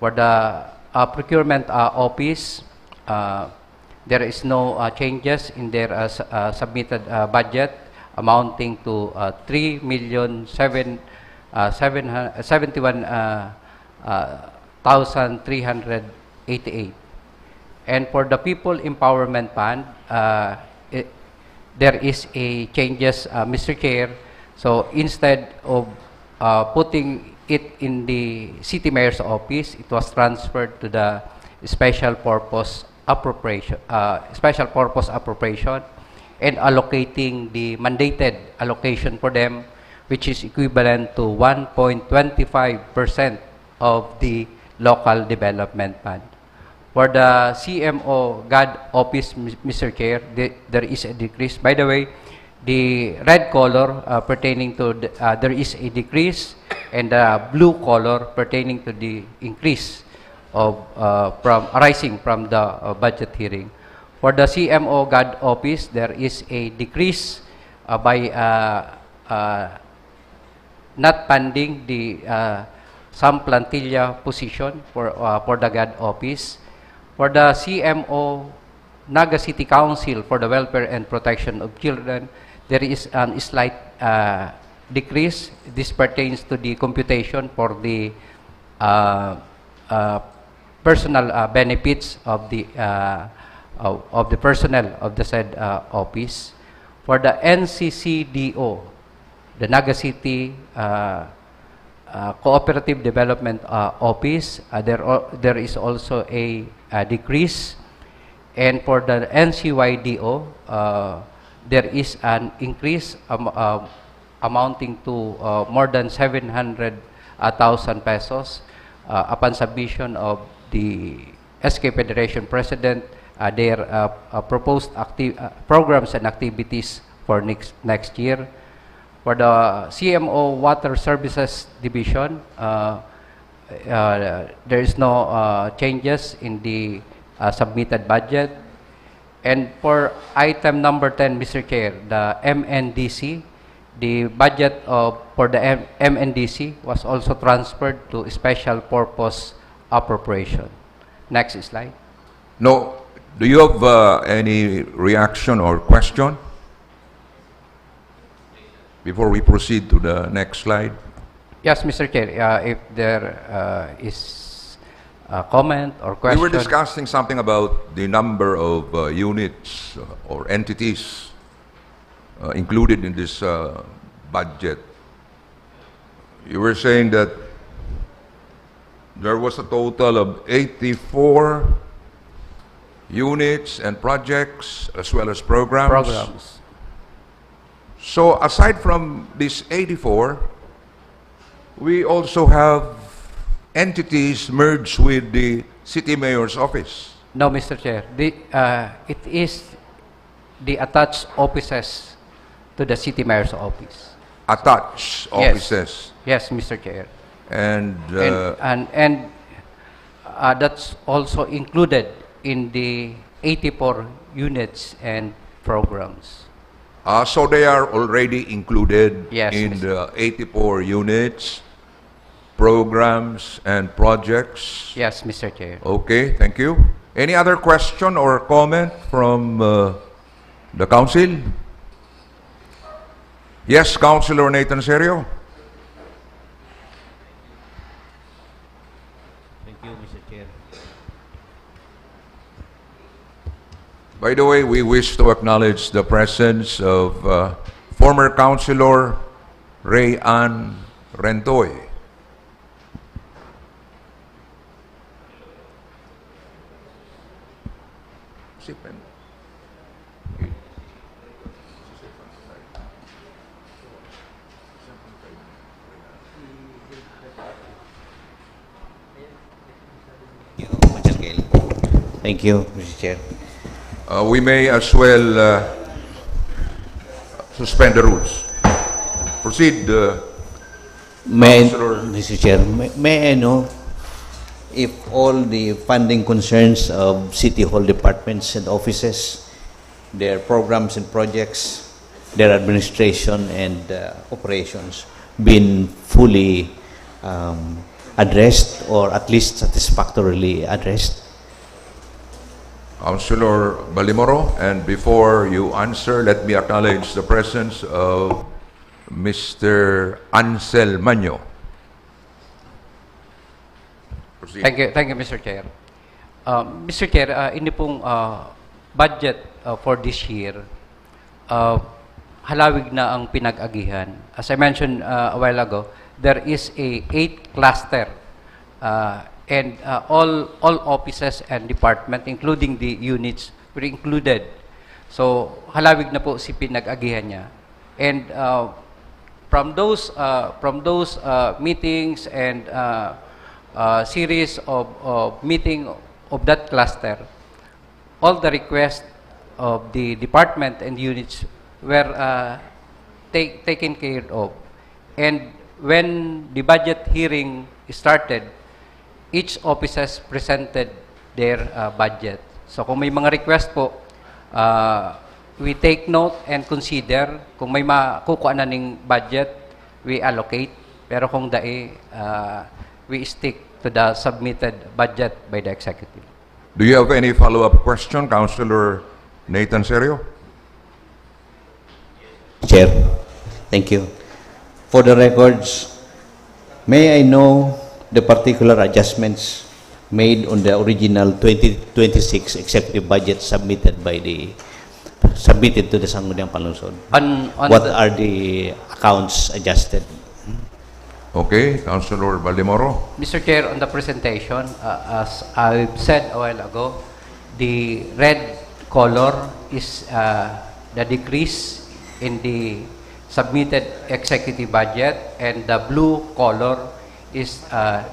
For the procurement office, there is no changes in their submitted budget amounting to 3,071,388. And for the People Empowerment Fund, there is a changes, Mr. Chair. So instead of putting it in the City Mayor's Office, it was transferred to the special purpose appropriation, and allocating the mandated allocation for them, which is equivalent to 1.25% of the local development fund. For the CMO GAD office, Mr. Chair, there is a decrease. By the way, the red color pertaining to there is a decrease, and the blue color pertaining to the increase of arising from the budget hearing. For the CMO GAD office, there is a decrease by not funding the some plantilla position for the GAD office. For the CMO Naga City Council for the Welfare and Protection of Children, there is a slight decrease. This pertains to the computation for the personal benefits of the of the personnel of the said office. For the NCCDO, the Naga City Cooperative Development Office, there is also a decrease. And for the NCYDO, there is an increase amounting to more than 700,000 pesos upon submission of the SK Federation President their proposed programs and activities for next year. For the CMO Water Services Division, there is no changes in the submitted budget. And for item number 10, Mr. Chair, the MNDC, the budget for the MNDC was also transferred to special purpose appropriation. Next slide. No, do you have any reaction or question before we proceed to the next slide? Yes, Mr. Chair, if there is a comment or question. We were discussing something about the number of units or entities included in this budget. You were saying that there was a total of 84 units and projects as well as programs. So aside from these 84, we also have entities merged with the city mayor's office. No, Mr. Chair. It is the attached offices to the city mayor's office. Attached offices. Yes, Mr. Chair. And that's also included in the 84 units and programs. so they are already included Yes, in Mr. the 84 units, programs, and projects. Yes, Mr. Chair. Okay, thank you. Any other question or comment from the council? Yes, Councilor Nathan Serio. Thank you, Mr. Chair. By the way, we wish to acknowledge the presence of former Councilor Ray Ann Rentoy. Thank you, Mr. Chair. We may as well suspend the rules. Proceed, Councilor. Mr. Chair, may I know if all the funding concerns of City Hall departments and offices, their programs and projects, their administration and operations been fully addressed or at least satisfactorily addressed? Councilor Balimoro, and before you answer, let me acknowledge the presence of Mr. Ansel Manyo. Proceed. Thank you, Mr. Chair. Mr. Chair, ini pong budget for this year, halawig na ang pinag-agihan. As I mentioned a while ago, there is a 8 cluster and all offices and department, including the units, were included. So halawig na po si pinag-agihan niya. And from those meetings and series of meeting of that cluster, all the requests of the department and units were taken care of. And when the budget hearing started, each offices presented their budget. So kung may mga request po, we take note and consider. Kung may makukuha na ning budget, we allocate. Pero kung dai, we stick to the submitted budget by the executive. Do you have any follow-up question, Councilor Nathan Serio? Chair, thank you. For the records, may I know the particular adjustments made on the original 2026 executive budget submitted to the Sangguniang Panlungsod? On What the- are the accounts adjusted? Okay, Councilor Baldemoro. Mr. Chair, on the presentation, as I said a while ago, the red color is the decrease in the submitted executive budget, and the blue color is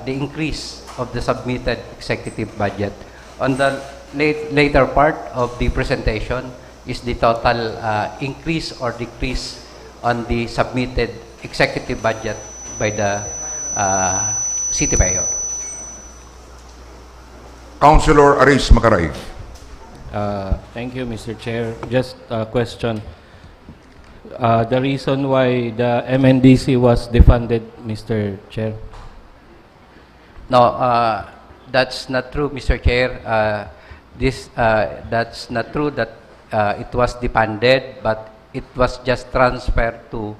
the increase of the submitted executive budget. On the later part of the presentation is the total increase or decrease on the submitted executive budget by the city mayor. Councilor Aris Macaraig. Thank you, Mr. Chair. Just a question. The reason why the MNDC was defunded, Mr. Chair? No, that's not true, Mr. Chair. That's not true that it was defunded, but it was just transferred to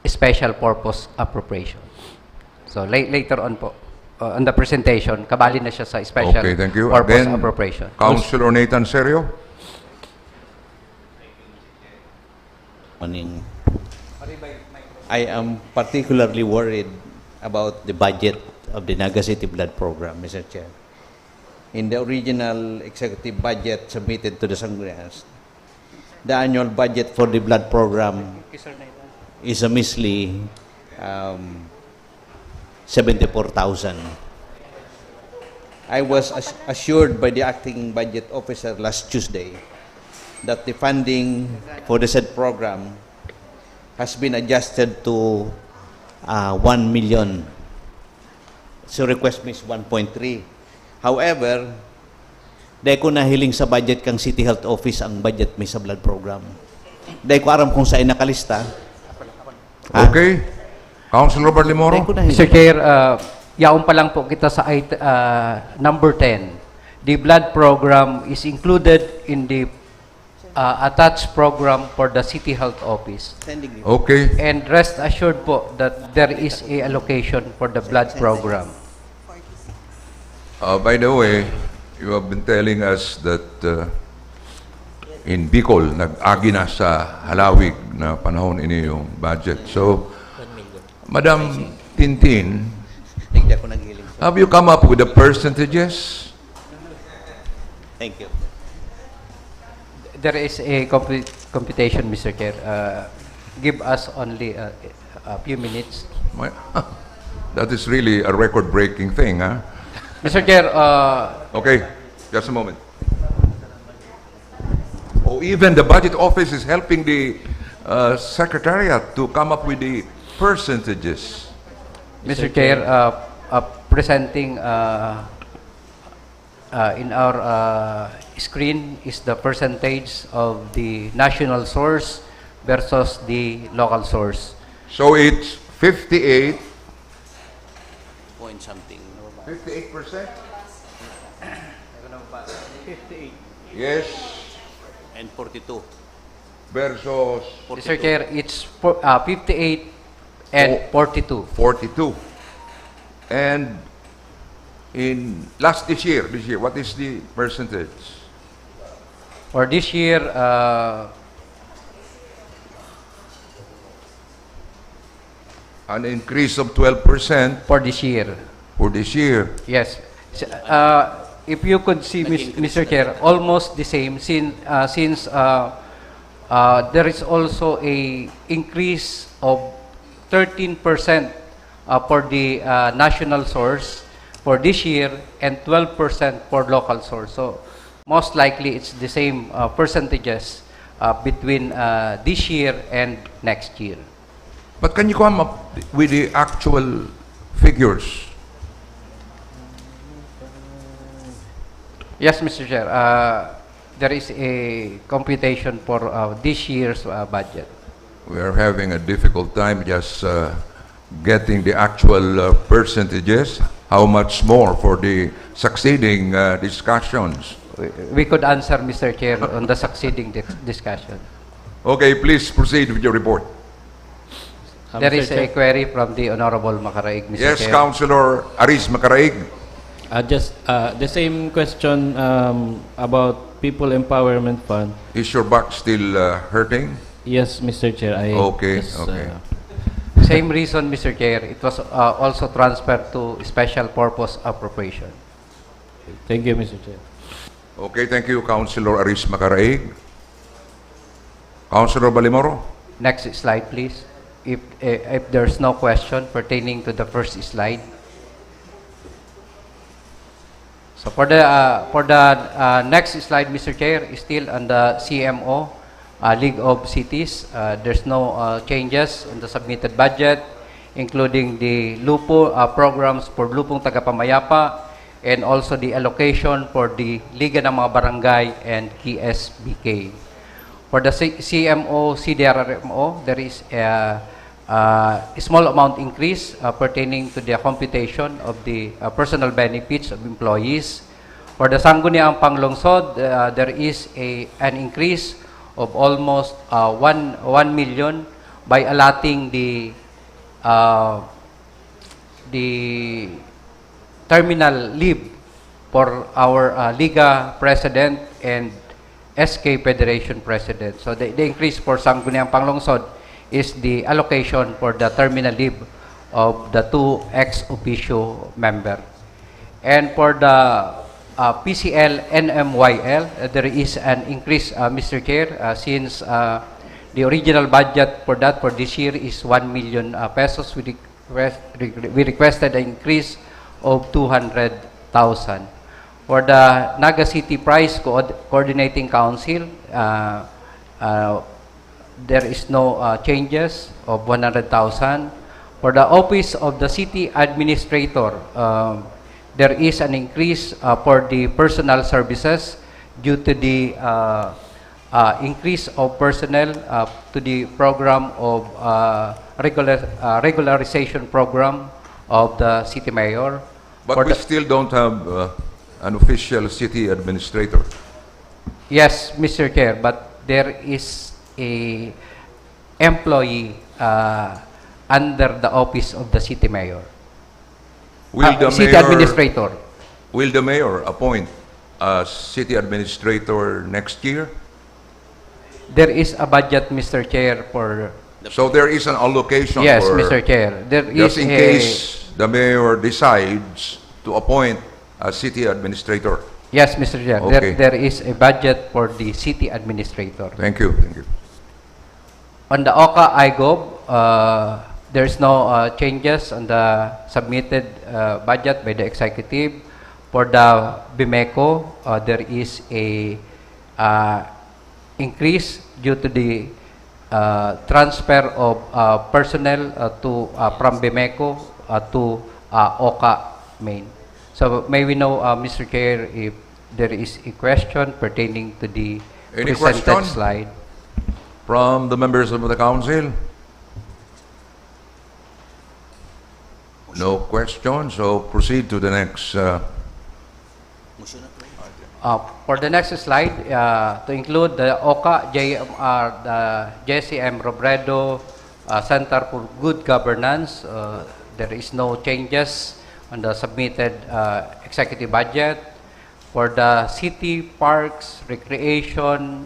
special purpose appropriation. So later on po, on the presentation, kabali na siya sa special Okay, thank you. purpose Again, appropriation. Councilor Nathan Serio. Morning. I am particularly worried about the budget of the Naga City Blood Program, Mr. Chair. In the original executive budget submitted to the Sangguniang, the annual budget for the blood program is a measly 74,000. I was assured by the acting budget officer last Tuesday that the funding for the said program has been adjusted to 1 million. So request me is 1.3. However, dahil ko nahiling sa budget kang City Health Office ang budget may sa blood program. Dahil ko aram kung saan nakalista. Okay. Councilor Baldemoro. Dahil ko nahiling. Mr. Chair, yaon pa lang po kita sa number 10. The blood program is included in the attached program for the City Health Office. Okay. And rest assured po that there is a allocation for the blood program. By the way, you have been telling us that in Bicol, nag-agi na sa halawig na panahon ini yung budget. So, Madam Tintin, Hindi ako naghiling. have you come up with the percentages? Thank you. There is a computation, Mr. Chair. Give us only a few minutes. That is really a record-breaking thing, huh? Mr. Chair, Okay, just a moment. Oh, even the budget office is helping the secretariat to come up with the percentages. Mr. Chair, presenting in our screen is the percentage of the national source versus the local source. So it's 58. Point something. 58%? 58. Yes. And 42. Versus Mr. Chair, it's 58 and 42. 42. And in this year, what is the percentage? For this year, An increase of 12% for this year, for this year. yes. If you could see, Mr. Chair, almost the same since there is also a increase of 13% for the national source for this year and 12% for local source. So most likely it's the same percentages between this year and next year. But can you come up with the actual figures? Yes, Mr. Chair. There is a computation for this year's budget. We are having a difficult time just getting the actual percentages. How much more for the succeeding discussions? We could answer, Mr. Chair, on the succeeding discussion. Okay, please proceed with your report. There Mr. is a Chair. query from the Honorable Macaraig, Mr. Yes, Chair. Councilor Aris Macaraig. Just the same question about People Empowerment Fund. Is your back still hurting? Yes, Mr. Chair. Okay, okay. Same reason, Mr. Chair. It was also transferred to special purpose appropriation. Thank you, Mr. Chair. Okay, thank you, Councilor Aris Macaraig. Councilor Balimoro? Next slide, please. If there's no question pertaining to the first slide. So for the next slide, Mr. Chair, is still on the CMO, League of Cities. There's no changes on the submitted budget, including the Lupo programs for Lupong Tagapamayapa, and also the allocation for the Liga ng mga Barangay and KSBK. For the CMO, CDRMO, there is a small amount increase pertaining to the computation of the personal benefits of employees. For the Sangguniang Panlungsod, there is an increase of almost 1 million by allotting the terminal leave for our Liga President and SK Federation President. So the increase for Sangguniang Panlungsod is the allocation for the terminal leave of the 2 ex-officio member. And for the PCL NMYL, there is an increase, Mr. Chair, since the original budget for that for this year is 1 million pesos. We requested an increase of 200,000. For the Naga City Price Coordinating Council, there is no changes of 100,000. For the Office of the City Administrator, there is an increase for the personal services due to the increase of personnel to the program of regularization program of the city mayor. But we still don't have an official city administrator. Yes, Mr. Chair, but there is a employee under the office of the city mayor. Will the City mayor, administrator. Will the mayor appoint a city administrator next year? There is a budget, Mr. Chair, for... So there is an allocation Yes, for... Mr. Chair. There Just is in case the mayor decides to appoint a city administrator. Yes, Mr. Chair. Okay. There is a budget for the city administrator. Thank you, thank you. On the OCA IGOB, there's no changes on the submitted budget by the executive. For the BIMECO, there is a increase due to the transfer of personnel from BIMECO to OCA main. So may we know, Mr. Chair, if there is a question pertaining to the Any presented question? slide. From the members of the council? No question, so proceed to the next. For the next slide, to include the OCA, JMR, the JCM Robredo Center for Good Governance, there is no changes on the submitted executive budget. For the city, parks, recreation,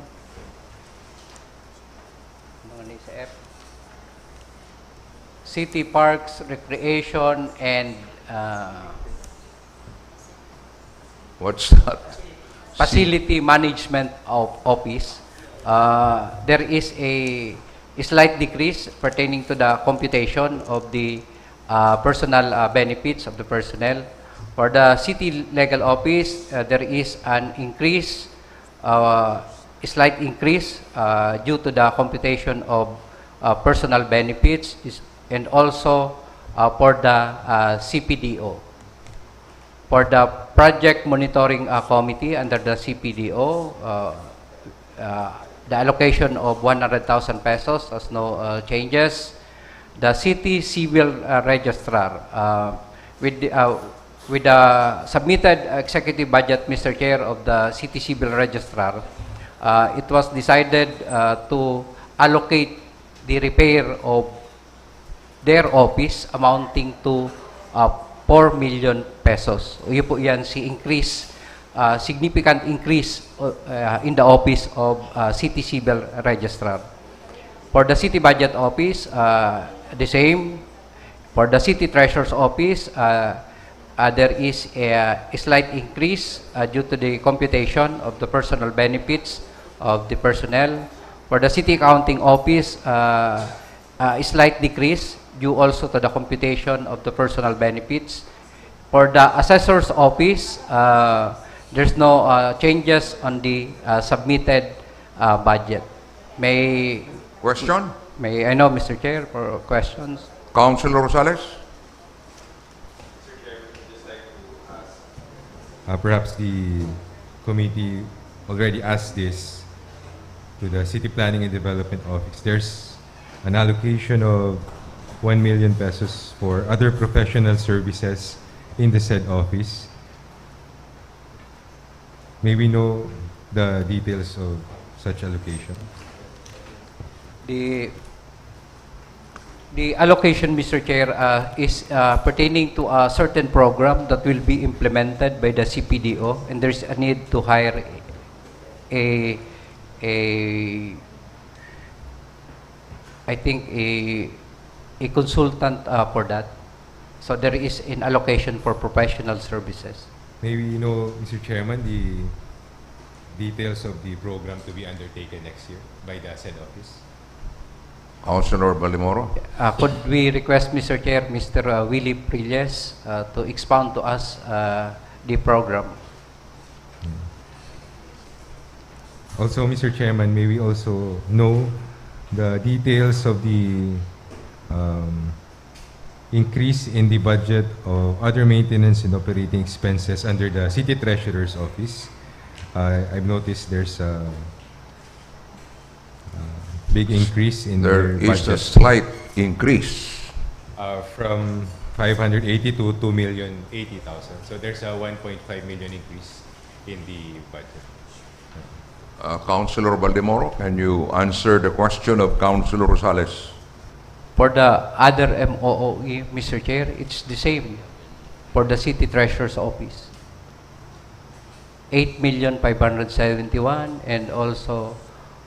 city parks, recreation, and What's that? facility management office, there is a slight decrease pertaining to the computation of the personal benefits of the personnel. For the city legal office, there is an increase, slight increase due to the computation of personal benefits, and also for the CPDO. For the project monitoring committee under the CPDO, the allocation of 100,000 pesos has no changes. The city civil registrar, with the submitted executive budget, Mr. Chair, of the city civil registrar, it was decided to allocate the repair of their office amounting to 4 million pesos. Yun po yan si increase, significant increase in the office of City Civil Registrar. For the City Budget Office, the same. For the City Treasurer's Office, there is a slight increase due to the computation of the personal benefits of the personnel. For the City Accounting Office, a slight decrease due also to the computation of the personal benefits. For the Assessor's Office, there's no changes on the submitted budget. Question? May I know, Mr. Chair, for questions? Councilor Rosales? Perhaps the committee already asked this to the City Planning and Development Office. There's an allocation of 1 million pesos for other professional services in the said office. May we know the details of such allocation? The allocation, Mr. Chair, is pertaining to a certain program that will be implemented by the CPDO, and there's a need to hire a consultant for that. So there is an allocation for professional services. May we know, Mr. Chairman, the details of the program to be undertaken next year by the said office? Councilor Baltimoro? Could we request, Mr. Chair, Mr. Willie Priles to expound to us the program? Also, Mr. Chairman, may we also know the details of the increase in the budget of other maintenance and operating expenses under the City Treasurer's Office? I've noticed there's a big increase in their budget. There is a slight increase. From 580 to 2,080,000. So there's a 1.5 million increase in the budget. Councilor Baltimoro, can you answer the question of Councilor Rosales? For the other MOOE, Mr. Chair, it's the same for the City Treasurer's Office. 8,571,000, and also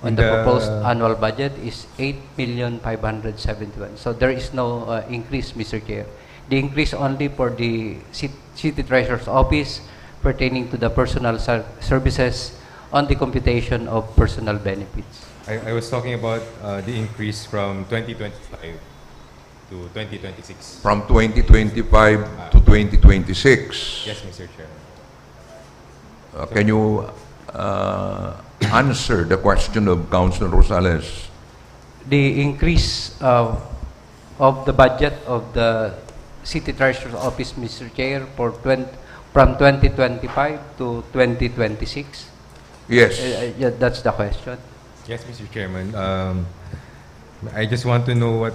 on the proposed annual budget is 8,571,000. So there is no increase, Mr. Chair. The increase only for the City Treasurer's Office pertaining to the personal services on the computation of personal benefits. I was talking about the increase from 2025 to 2026. From 2025 to 2026. Yes, Mr. Chairman. Can you answer the question of Councilor Rosales? The increase of the budget of the City Treasurer's Office, Mr. Chair, for from 2025 to 2026? Yes. Yeah, that's the question. Yes, Mr. Chairman. I just want to know what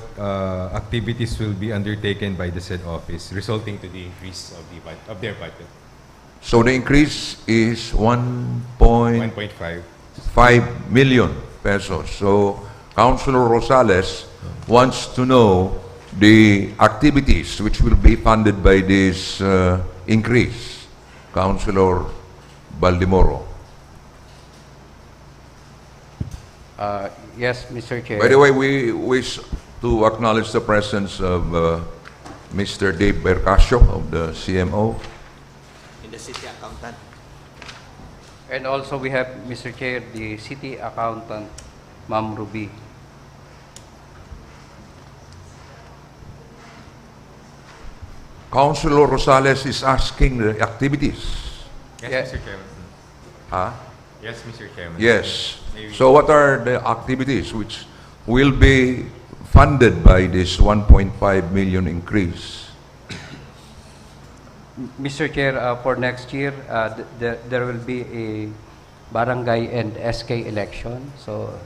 activities will be undertaken by the said office resulting to the increase of their budget. So the increase is 1.5 million pesos. So Councilor Rosales wants to know the activities which will be funded by this increase. Councilor Baltimoro. Yes, Mr. Chair. By the way, we wish to acknowledge the presence of Mr. Dave Bercasio of the CMO. In the city accountant. And also we have, Mr. Chair, the City Accountant, Ma'am Ruby. Councilor Rosales is asking the activities. Yes, Mr. Chairman. Huh? Yes, Mr. Chairman. Yes. So what are the activities which will be funded by this 1.5 million increase? Mr. Chair, for next year, there will be a barangay and SK election. So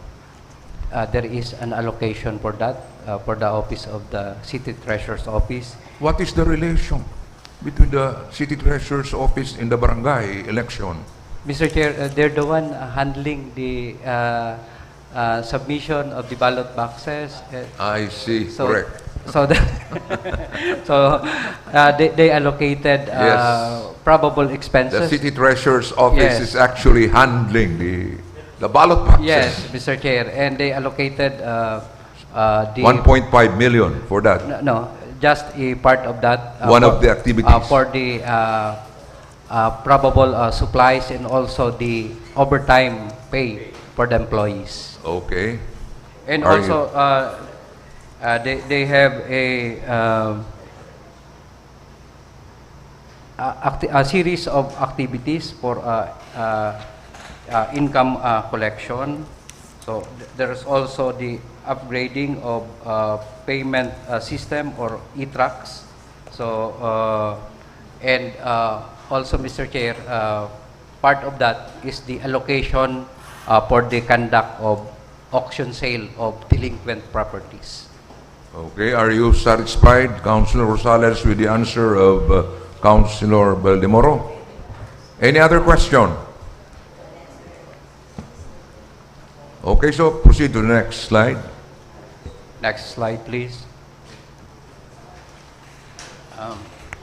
there is an allocation for that, for the office of the City Treasurer's Office. What is the relation between the City Treasurer's Office and the barangay election? Mr. Chair, they're the one handling the submission of the ballot boxes. I see, So correct. So, they allocated Yes. probable The expenses. city treasurer's office Yes. is actually handling the ballot boxes. Yes, Mr. Chair, and they allocated the 1.5 million for that. no, just a part of that. One of for- the activities. For the probable supplies and also the overtime pay for the employees. Okay. And Are also, they have a series of activities for income collection. So there's also the upgrading of payment system or e-tracks. So and also, Mr. Chair, part of that is the allocation for the conduct of auction sale of delinquent properties. Okay, are you satisfied, Councilor Rosales, with the answer of Councilor Baldemoro? Any other question? Okay, so proceed to the next slide. Next slide, please.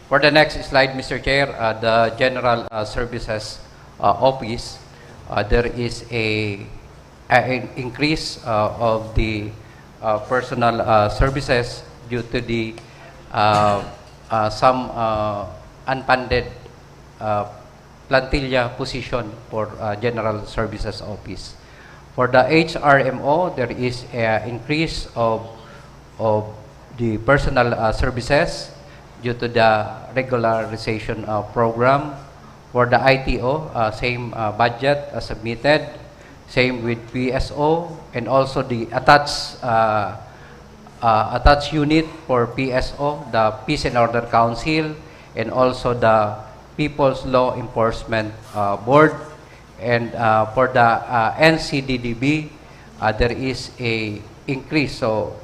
For the next slide, Mr. Chair, the General Services Office, there is an increase of the personal services due to the some unfunded plantilla position for General Services Office. For the HRMO, there is an increase of the personal services due to the regularization program. For the ITO, same budget submitted, same with PSO, and also the attached unit for PSO, the Peace and Order Council, and also the People's Law Enforcement Board. And for the NCDDB, there is a increase. So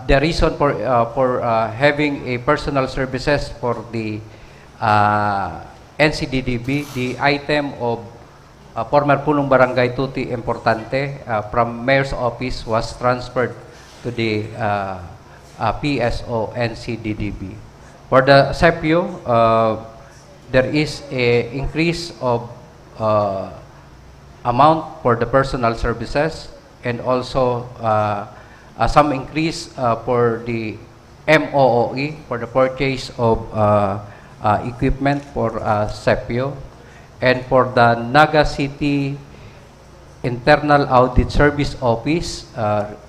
the reason for having a personal services for the NCDDB, the item of former Punong Barangay Tuti Importante from Mayor's Office was transferred to the PSO NCDDB. For the SEPIO, there is a increase of amount for the personal services, and also some increase for the MOOE for the purchase of equipment for SEPIO. And for the Naga City Internal Audit Service Office,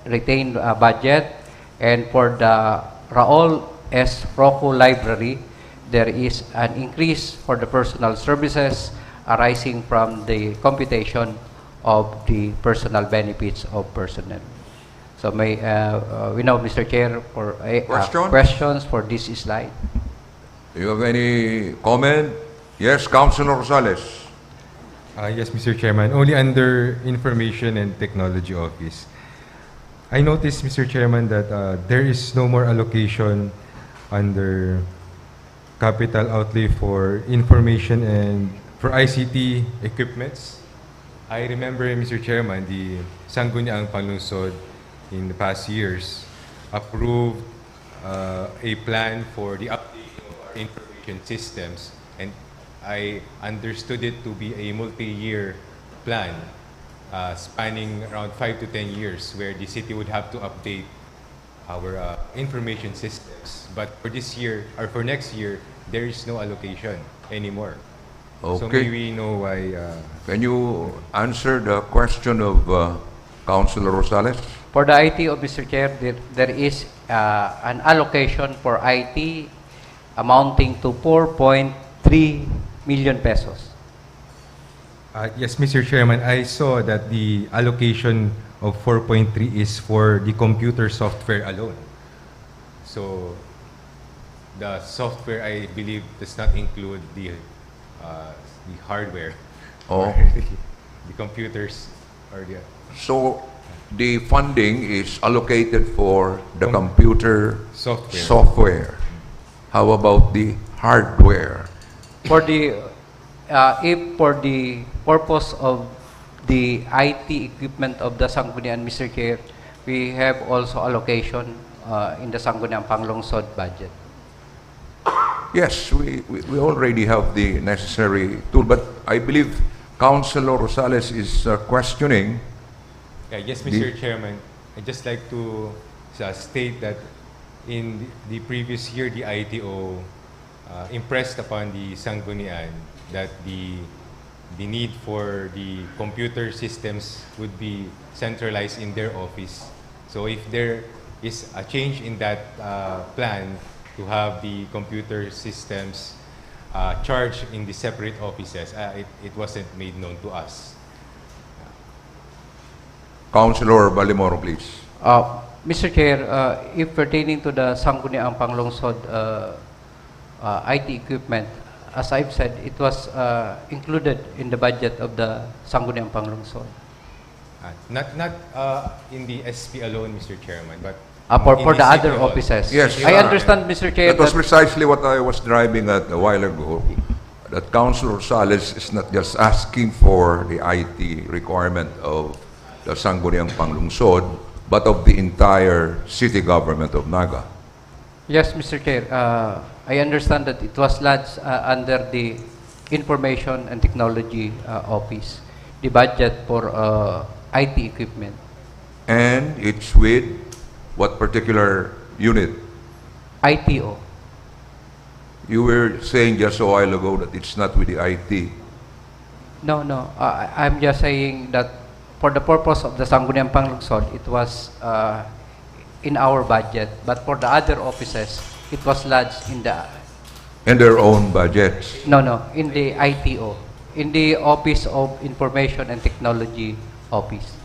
retained budget. And for the Raul S. Rocco Library, there is an increase for the personal services arising from the computation of the personal benefits of personnel. So may we know, Mr. Chair, for questions for this slide. Do you have any comment? Yes, Councilor Rosales. Yes, Mr. Chairman. Only under Information and Technology Office. I noticed, Mr. Chairman, that there is no more allocation under capital outlay for information and for ICT equipments. I remember, Mr. Chairman, the Sangguniang Panlungsod in the past years approved a plan for the update of our information systems, and I understood it to be a multi-year plan spanning around 5 to 10 years, where the city would have to update our information systems. But for this year, or for next year, there is no allocation anymore. So Okay. may we know why? Can you answer the question of Councilor Rosales? For the IT, Mr. Chair, there is an allocation for IT amounting to 4.3 million pesos. Yes, Mr. Chairman, I saw that the allocation of 4.3 is for the computer software alone. So the software, I believe, does not include the hardware. Oh. Or the computers or the... So the funding is allocated for the computer Software. How about the hardware? For the if for the purpose of the IT equipment of the Sangguniang, Mr. Chair, we have also allocation in the Sangguniang Panlungsod budget? Yes, we already have the necessary tool, but I believe Councilor Rosales is questioning. Yes, Mr. Chairman, I'd just like to state that in the previous year, the ITO impressed upon the Sanggunian that the need for the computer systems would be centralized in their office. So if there is a change in that plan to have the computer systems charged in the separate offices, it wasn't made known to us. Councilor Baltimoro, please. Mr. Chair, if pertaining to the Sangguniang Panlungsod IT equipment, as I've said, it was included in the budget of the Sangguniang Panlungsod. Not in the SP alone, Mr. Chairman, but For in the other city hall. offices. Yes, I understand, Mr. Chair, That was precisely what I was driving at a while ago. That Councilor Rosales is not just asking for the IT requirement of the Sangguniang Panlungsod, but of the entire city government of Naga. Yes, Mr. Chair. I understand that it was lodged under the Information and Technology Office, the budget for IT equipment. And it's with what particular unit? ITO. You were saying just a while ago that it's not with the IT. No. I'm just saying that for the purpose of the Sangguniang Panlungsod, it was in our budget. But for the other offices, it was lodged in the... And their own budgets. No, in the ITO. In the Office of Information and Technology Office.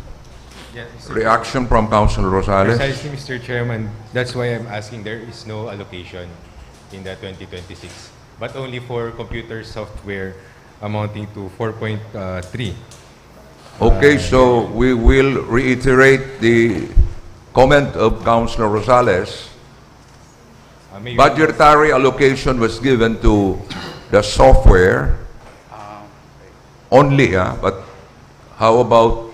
Yeah, Mr. Reaction from Councilor Rosales? Precisely, Mr. Chairman. That's why I'm asking there is no allocation in the 2026, but only for computer software amounting to 4.3. Okay, so we will reiterate the comment of Councilor Rosales. Budgetary allocation was given to the software only, but how about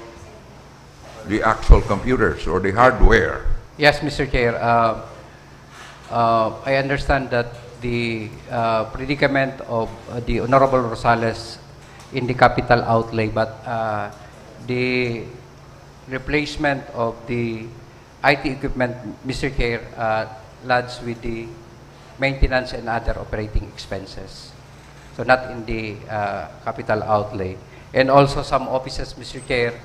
the actual computers or the hardware? Yes, Mr. Chair. I understand that the predicament of the Honorable Rosales in the capital outlay, but the replacement of the IT equipment, Mr. Chair, lodged with the maintenance and other operating expenses. So not in the capital outlay. And also some offices, Mr. Chair,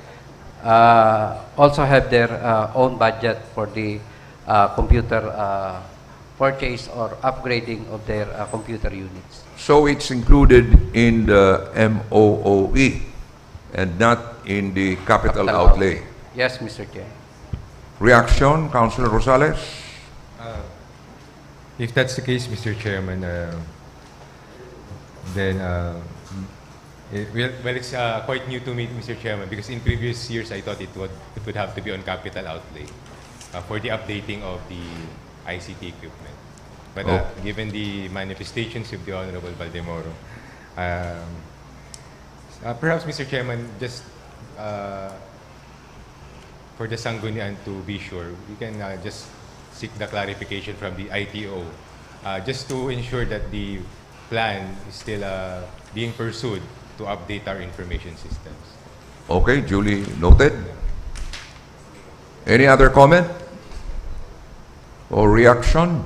also have their own budget for the computer purchase or upgrading of their computer units. So it's included in the MOOE and not in the capital outlay. Yes, Mr. Chair. Reaction, Councilor Rosales? If that's the case, Mr. Chairman, then it's quite new to me, Mr. Chairman, because in previous years I thought it would have to be on capital outlay for the updating of the ICT equipment. But given the manifestations of the Honorable Baldemoro, perhaps, Mr. Chairman, just for the Sangguniang to be sure, we can just seek the clarification from the ITO, just to ensure that the plan is still being pursued to update our information systems. Okay, duly noted. Any other comment or reaction?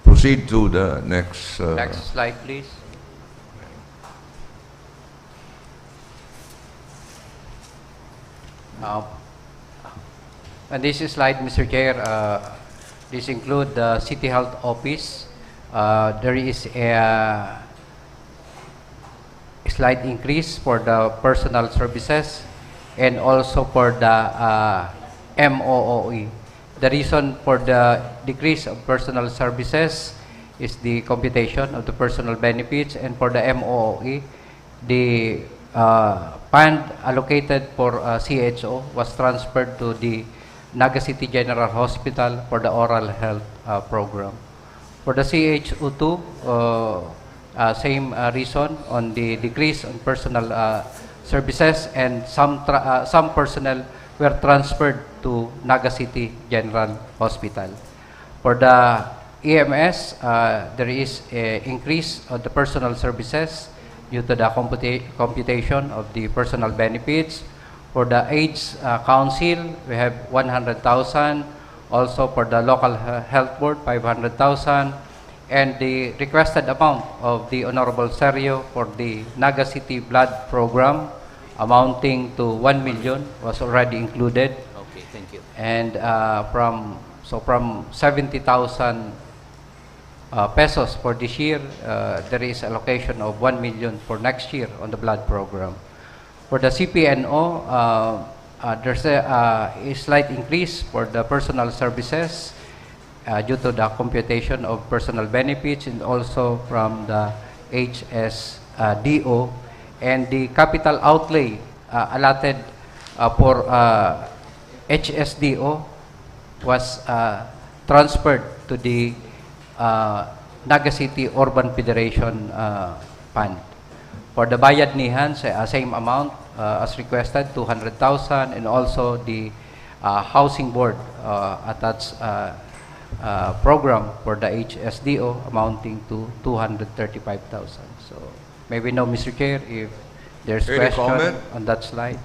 Proceed to the next. Next slide, please. And this is slide, Mr. Chair. This include the City Health Office. There is a slight increase for the personal services and also for the MOOE. The reason for the decrease of personal services is the computation of the personal benefits, and for the MOOE, the fund allocated for CHO was transferred to the Naga City General Hospital for the oral health program. For the CHO2, same reason on the decrease on personal services, and some personnel were transferred to Naga City General Hospital. For the EMS, there is an increase of the personal services due to the computation of the personal benefits. For the AIDS Council, we have 100,000. Also for the local health board, 500,000. And the requested amount of the Honorable Serio for the Naga City Blood Program amounting to 1 million was already included. Okay, thank you. And from 70,000 pesos for this year, there is allocation of 1 million for next year on the blood program. For the CPNO, there's a slight increase for the personal services due to the computation of personal benefits and also from the HSDO. And the capital outlay allotted for HSDO was transferred to the Naga City Urban Federation Fund. For the Bayad Nihan, same amount as requested, 200,000, and also the Housing Board attached program for the HSDO amounting to 235,000. So maybe know, Mr. Chair, if there's Any question comment? on that slide.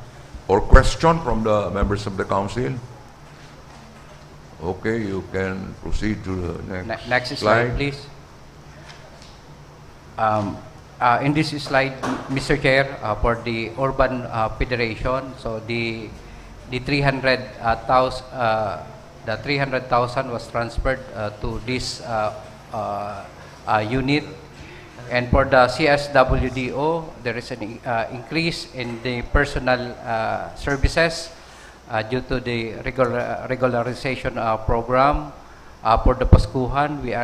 Or question from the members of the council? Okay, you can proceed to the Next slide, please. In this slide, Mr. Chair, for the Urban Federation, so the 300,000 was transferred to this unit. And for the CSWDO, there is an increase in the personal services due to the regularization program. For the Paskuhan, we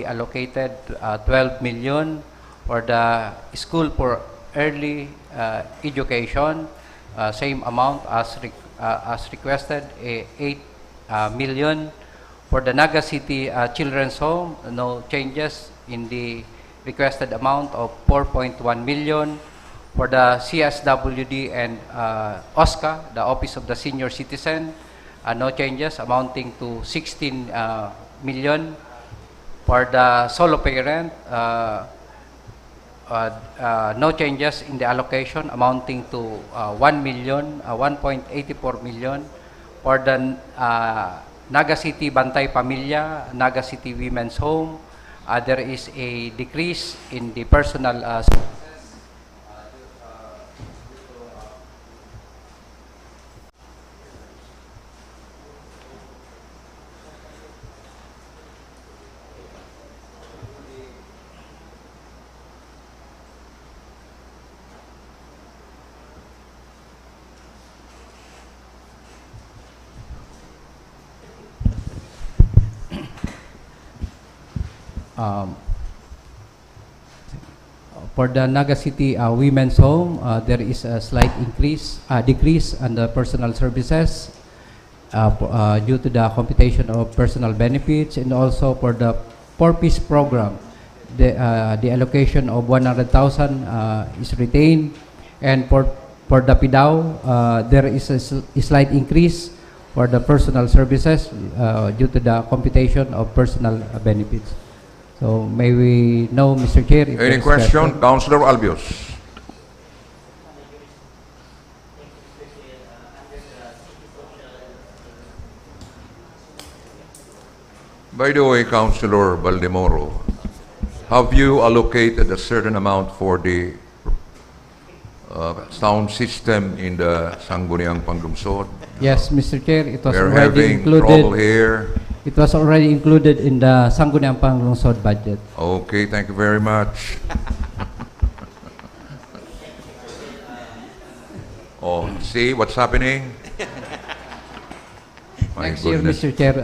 allocated 12 million. For the school for early education, same amount as requested, 8 million. For the Naga City Children's Home, no changes in the requested amount of 4.1 million. For the CSWD and OSCA, the Office of the Senior Citizen, no changes, amounting to 16 million. For the solo parent, no changes in the allocation, amounting to 1 million, 1.84 million. For the Naga City Bantay Pamilya, Naga City Women's Home, there is a decrease in the personal services. For the Naga City Women's Home, there is a slight decrease in the personal services due to the computation of personal benefits, and also for the 4-piece program, the allocation of 100,000 is retained, and for the PIDAW, there is a slight increase for the personal services due to the computation of personal benefits. So may we know, Mr. Chair, if Any there's question? Councilor Albios. By the way, Councilor Baldemoro, have you allocated a certain amount for the sound system in the Sangguniang Panlungsod? Yes, Mr. Chair, it was We're already having trouble included. here. It was already included in the Sangguniang Panlungsod budget. Okay, thank you very much. Oh, see what's happening? My Next year, goodness. Mr. Chair,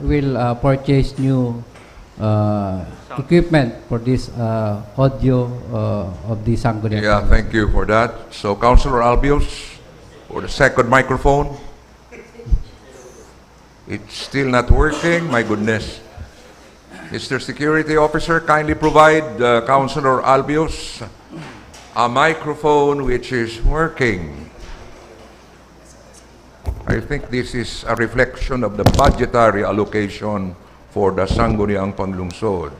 we'll purchase new equipment for this audio of the Sangguniang. Yeah, thank you for that. So, Councilor Albios, for the second microphone. It's still not working. My goodness. Mr. Security Officer, kindly provide Councilor Albios a microphone which is working. I think this is a reflection of the budgetary allocation for the Sangguniang Panlungsod.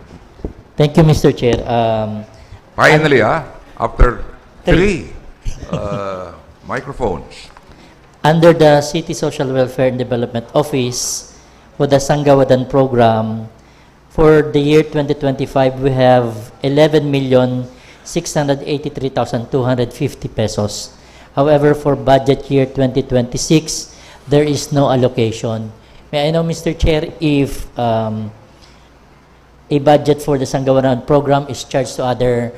Thank you, Mr. Chair. Finally, after three microphones. Under the City Social Welfare and Development Office, for the Sanggawadan program, for the year 2025, we have 11,683,250 pesos. However, for budget year 2026, there is no allocation. May I know, Mr. Chair, if a budget for the Sanggawadan program is charged to other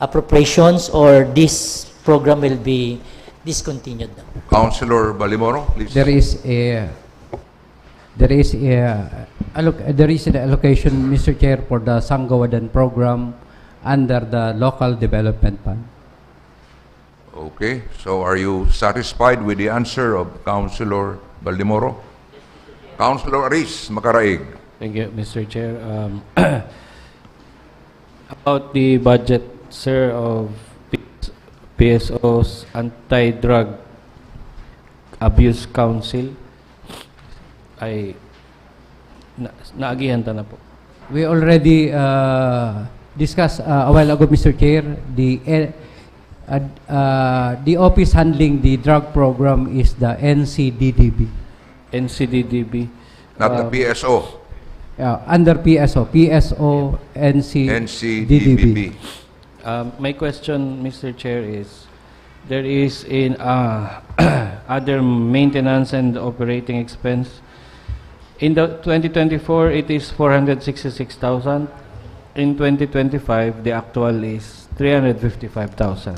appropriations, or this program will be discontinued? Councilor Balimoro, please. There is an allocation, Mr. Chair, for the Sanggawadan program under the local development fund. Okay, so are you satisfied with the answer of Councilor Balimoro? Councilor Aris Macaraig. Thank you, Mr. Chair. About the budget, sir, of PSO's Anti-Drug Abuse Council, ay naagihan ta na po. We already discussed a while ago, Mr. Chair, the office handling the drug program is the NCDDB. NCDDB. Not the PSO. Under PSO, NCDDB. My question, Mr. Chair, is there is in other maintenance and operating expense. In the 2024, it is 466,000. In 2025, the actual is 355,000.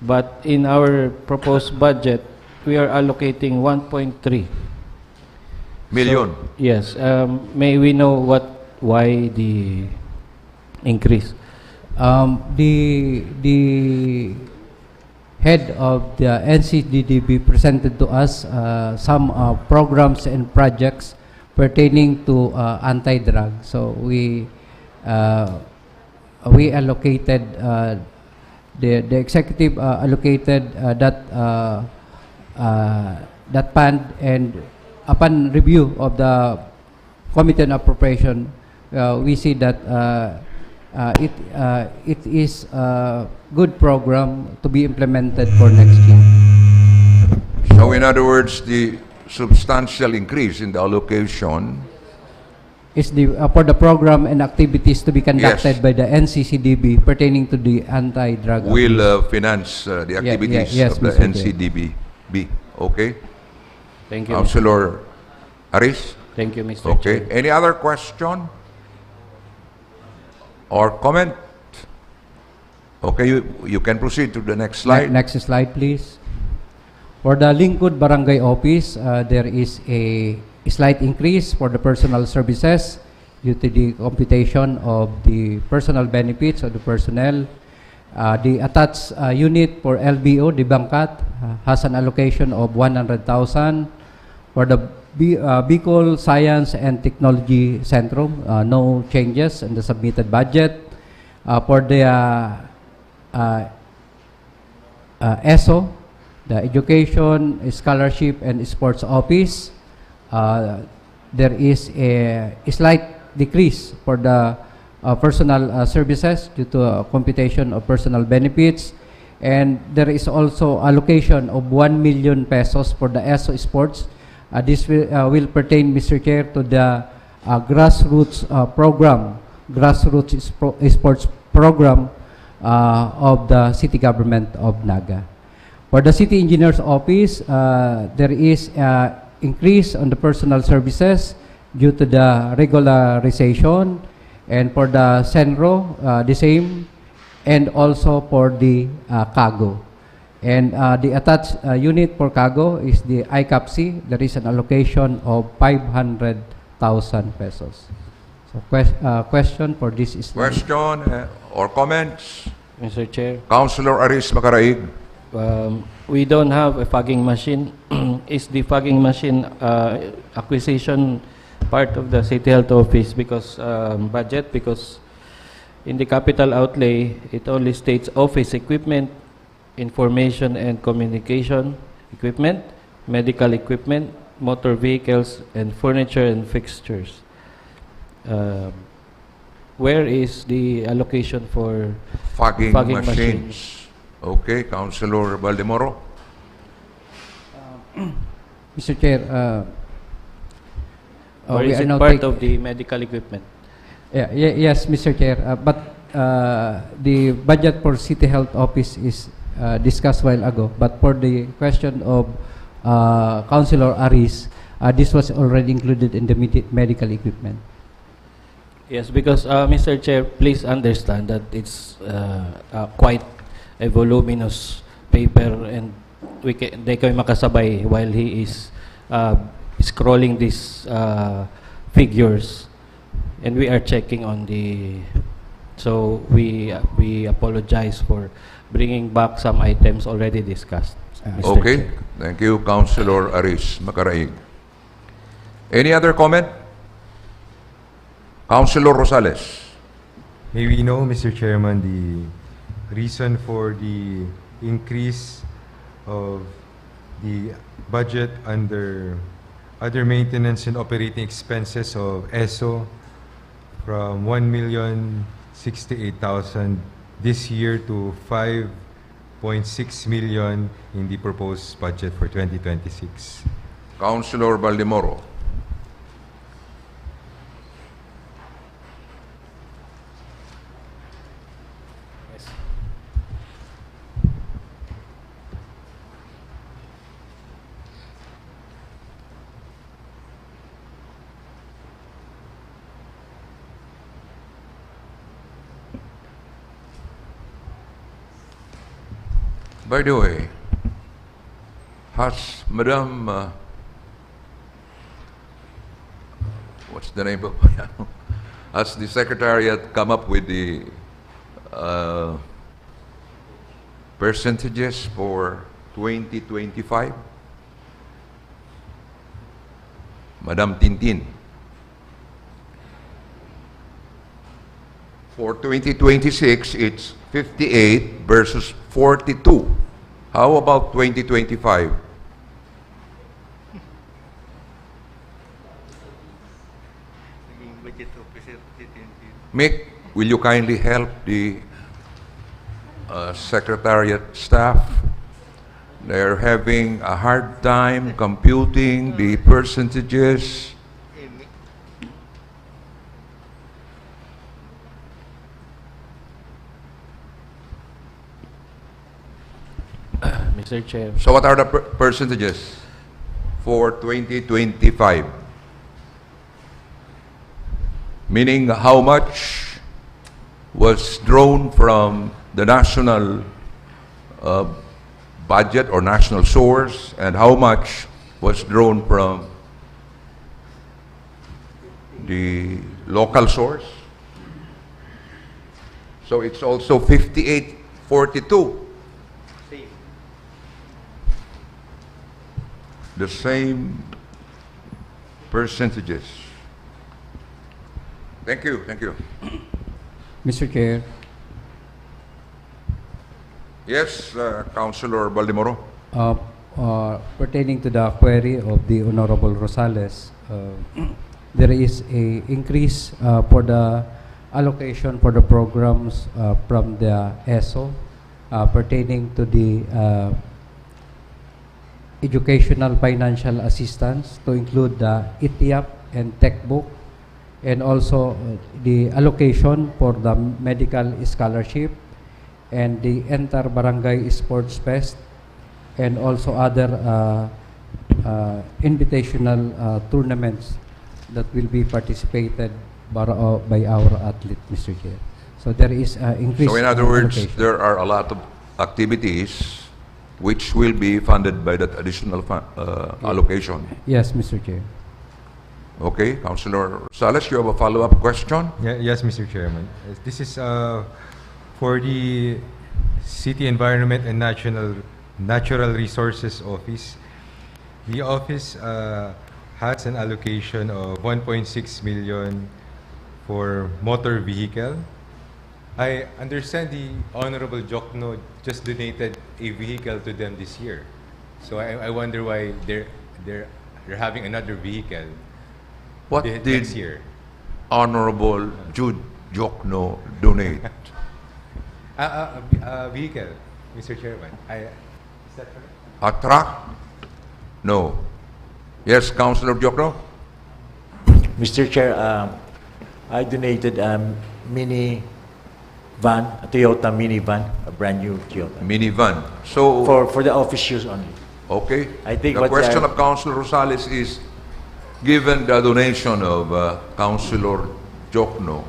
But in our proposed budget, we are allocating 1.3 million. So, yes. May we know why the increase? The head of the NCDDB presented to us some programs and projects pertaining to anti-drug. So we allocated the executive allocated that fund, and upon review of the committee on appropriation, we see that it is a good program to be implemented for next year. So in other words, the substantial increase in the allocation is for the program and activities to be conducted Yes. by the NCCDB pertaining to the anti-drug will abuse. finance the activities yes, of the Mr. Chair. NCDB. Okay? Thank you. Councilor Aris? Thank you, Mr. Okay. Chair. Any other question or comment? Okay, you can proceed to the next slide. Next slide, please. For the Lingkod Barangay Office, there is a slight increase for the personal services due to the computation of the personal benefits of the personnel. The attached unit for LBO, the Bangkat, has an allocation of 100,000. For the Bicol Science and Technology Centrum, no changes in the submitted budget. For the ESO, the Education, Scholarship, and Sports Office, there is a slight decrease for the personal services due to computation of personal benefits, and there is also allocation of 1 million pesos for the ESO Sports. This will pertain, Mr. Chair, to the grassroots program, sports program of the city government of Naga. For the city engineer's office, there is increase on the personal services due to the regularization, and for the Senro, the same, and also for the cargo. And the attached unit for cargo is the ICAPC. There is an allocation of 500,000 pesos. So question for this is Question or comments? Mr. Chair. Councilor Aris Macaraig. We don't have a fogging machine. Is the fogging machine acquisition part of the City Health Office because budget? Because in the capital outlay, it only states office equipment, information and communication, equipment, medical equipment, motor vehicles, and furniture and fixtures. Where is the allocation for Fogging fogging machines. Okay, Councilor Baldemoro. Mr. Chair, or we is are it now part take- of the medical equipment? Yes, Mr. Chair, but the budget for City Health Office is discussed while ago, but for the question of Councilor Aris, this was already included in the medical equipment. Yes, because Mr. Chair, please understand that it's quite a voluminous paper, and they kayo makasabay while he is scrolling these figures, and we are checking on the. So we apologize for bringing back some items already discussed. Mr. Okay, Chair. thank you, Councilor Aris Macaraig. Any other comment? Councilor Rosales. May we know, Mr. Chairman, the reason for the increase of the budget under other maintenance and operating expenses of ESO from 1,068,000 this year to 5.6 million in the proposed budget for 2026? Councilor Baldemoro. By the way, has Madam, what's the name of, has the Secretariat come up with the percentages for 2025? Madam Tintin. For 2026, it's 58 versus 42. How about 2025? Mick, will you kindly help the Secretariat staff? They're having a hard time computing the percentages. Mr. Chair. So what are the percentages for 2025? Meaning how much was drawn from the national budget or national source, and how much was drawn from the local source? So it's also 58-42. The same percentages. Thank you, thank you. Mr. Chair, Yes, Councilor Baldemoro. pertaining to the query of the Honorable Rosales, there is a increase for the allocation for the programs from the ESO pertaining to the educational financial assistance, to include the ITIAP and TechBook, and also the allocation for the medical scholarship and the Enter Barangay Sports Fest, and also other invitational tournaments that will be participated by our athlete, Mr. Chair. So there is increase. So in other words, allocation. there are a lot of activities which will be funded by that additional allocation. Yes, Mr. Chair. Okay, Councilor Salas, you have a follow-up question? Yes, Mr. Chairman. This is for the City Environment and Natural Resources Office. The office has an allocation of 1.6 million for motor vehicle. I understand the Honorable Jokno just donated a vehicle to them this year. So I wonder why they're having another vehicle What next did year. Honorable Jude Jokno donate? A vehicle, Mr. Chairman. Is that correct? A truck? No. Yes, Councilor Jokno? Mr. Chair, I donated a mini van, a Toyota minivan, a brand new Toyota, Minivan. So, for the office use only. okay. I think the what question they are- of Councilor Rosales is, given the donation of Councilor Jokno,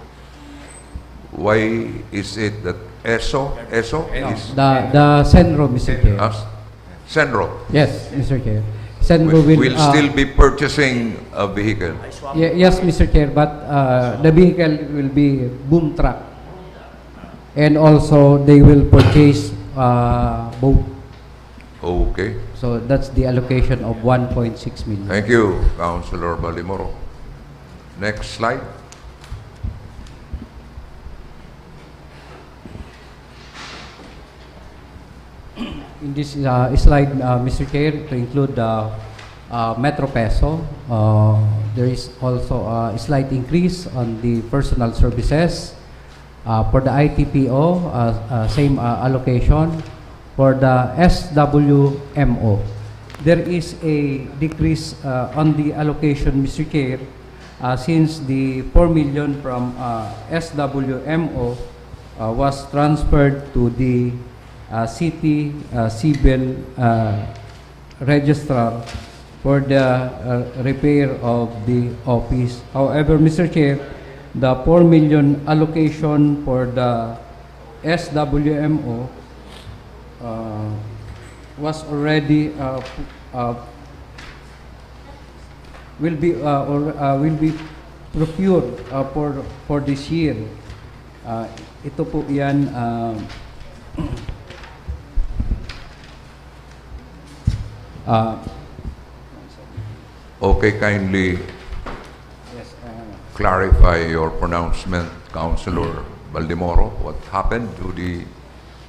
why is it that ESO is The Senro, Mr. Chair. Senro Yes, Mr. Chair. Senro will still be purchasing a vehicle? Yes, Mr. Chair, but the vehicle will be boom truck. And also, they will purchase boat. Okay. So that's the allocation of 1.6 million. Thank you, Councilor Balimoro. Next slide. In this slide, Mr. Chair, to include the Metro Peso, there is also a slight increase on the personal services. For the ITPO, same allocation. For the SWMO, there is a decrease on the allocation, Mr. Chair, since the 4 million from SWMO was transferred to the city civil registrar for the repair of the office. However, Mr. Chair, the 4 million allocation for the SWMO was already will be procured for this year. Ito po yan Okay, kindly clarify your pronouncement, Councilor Baldemoro. What happened to the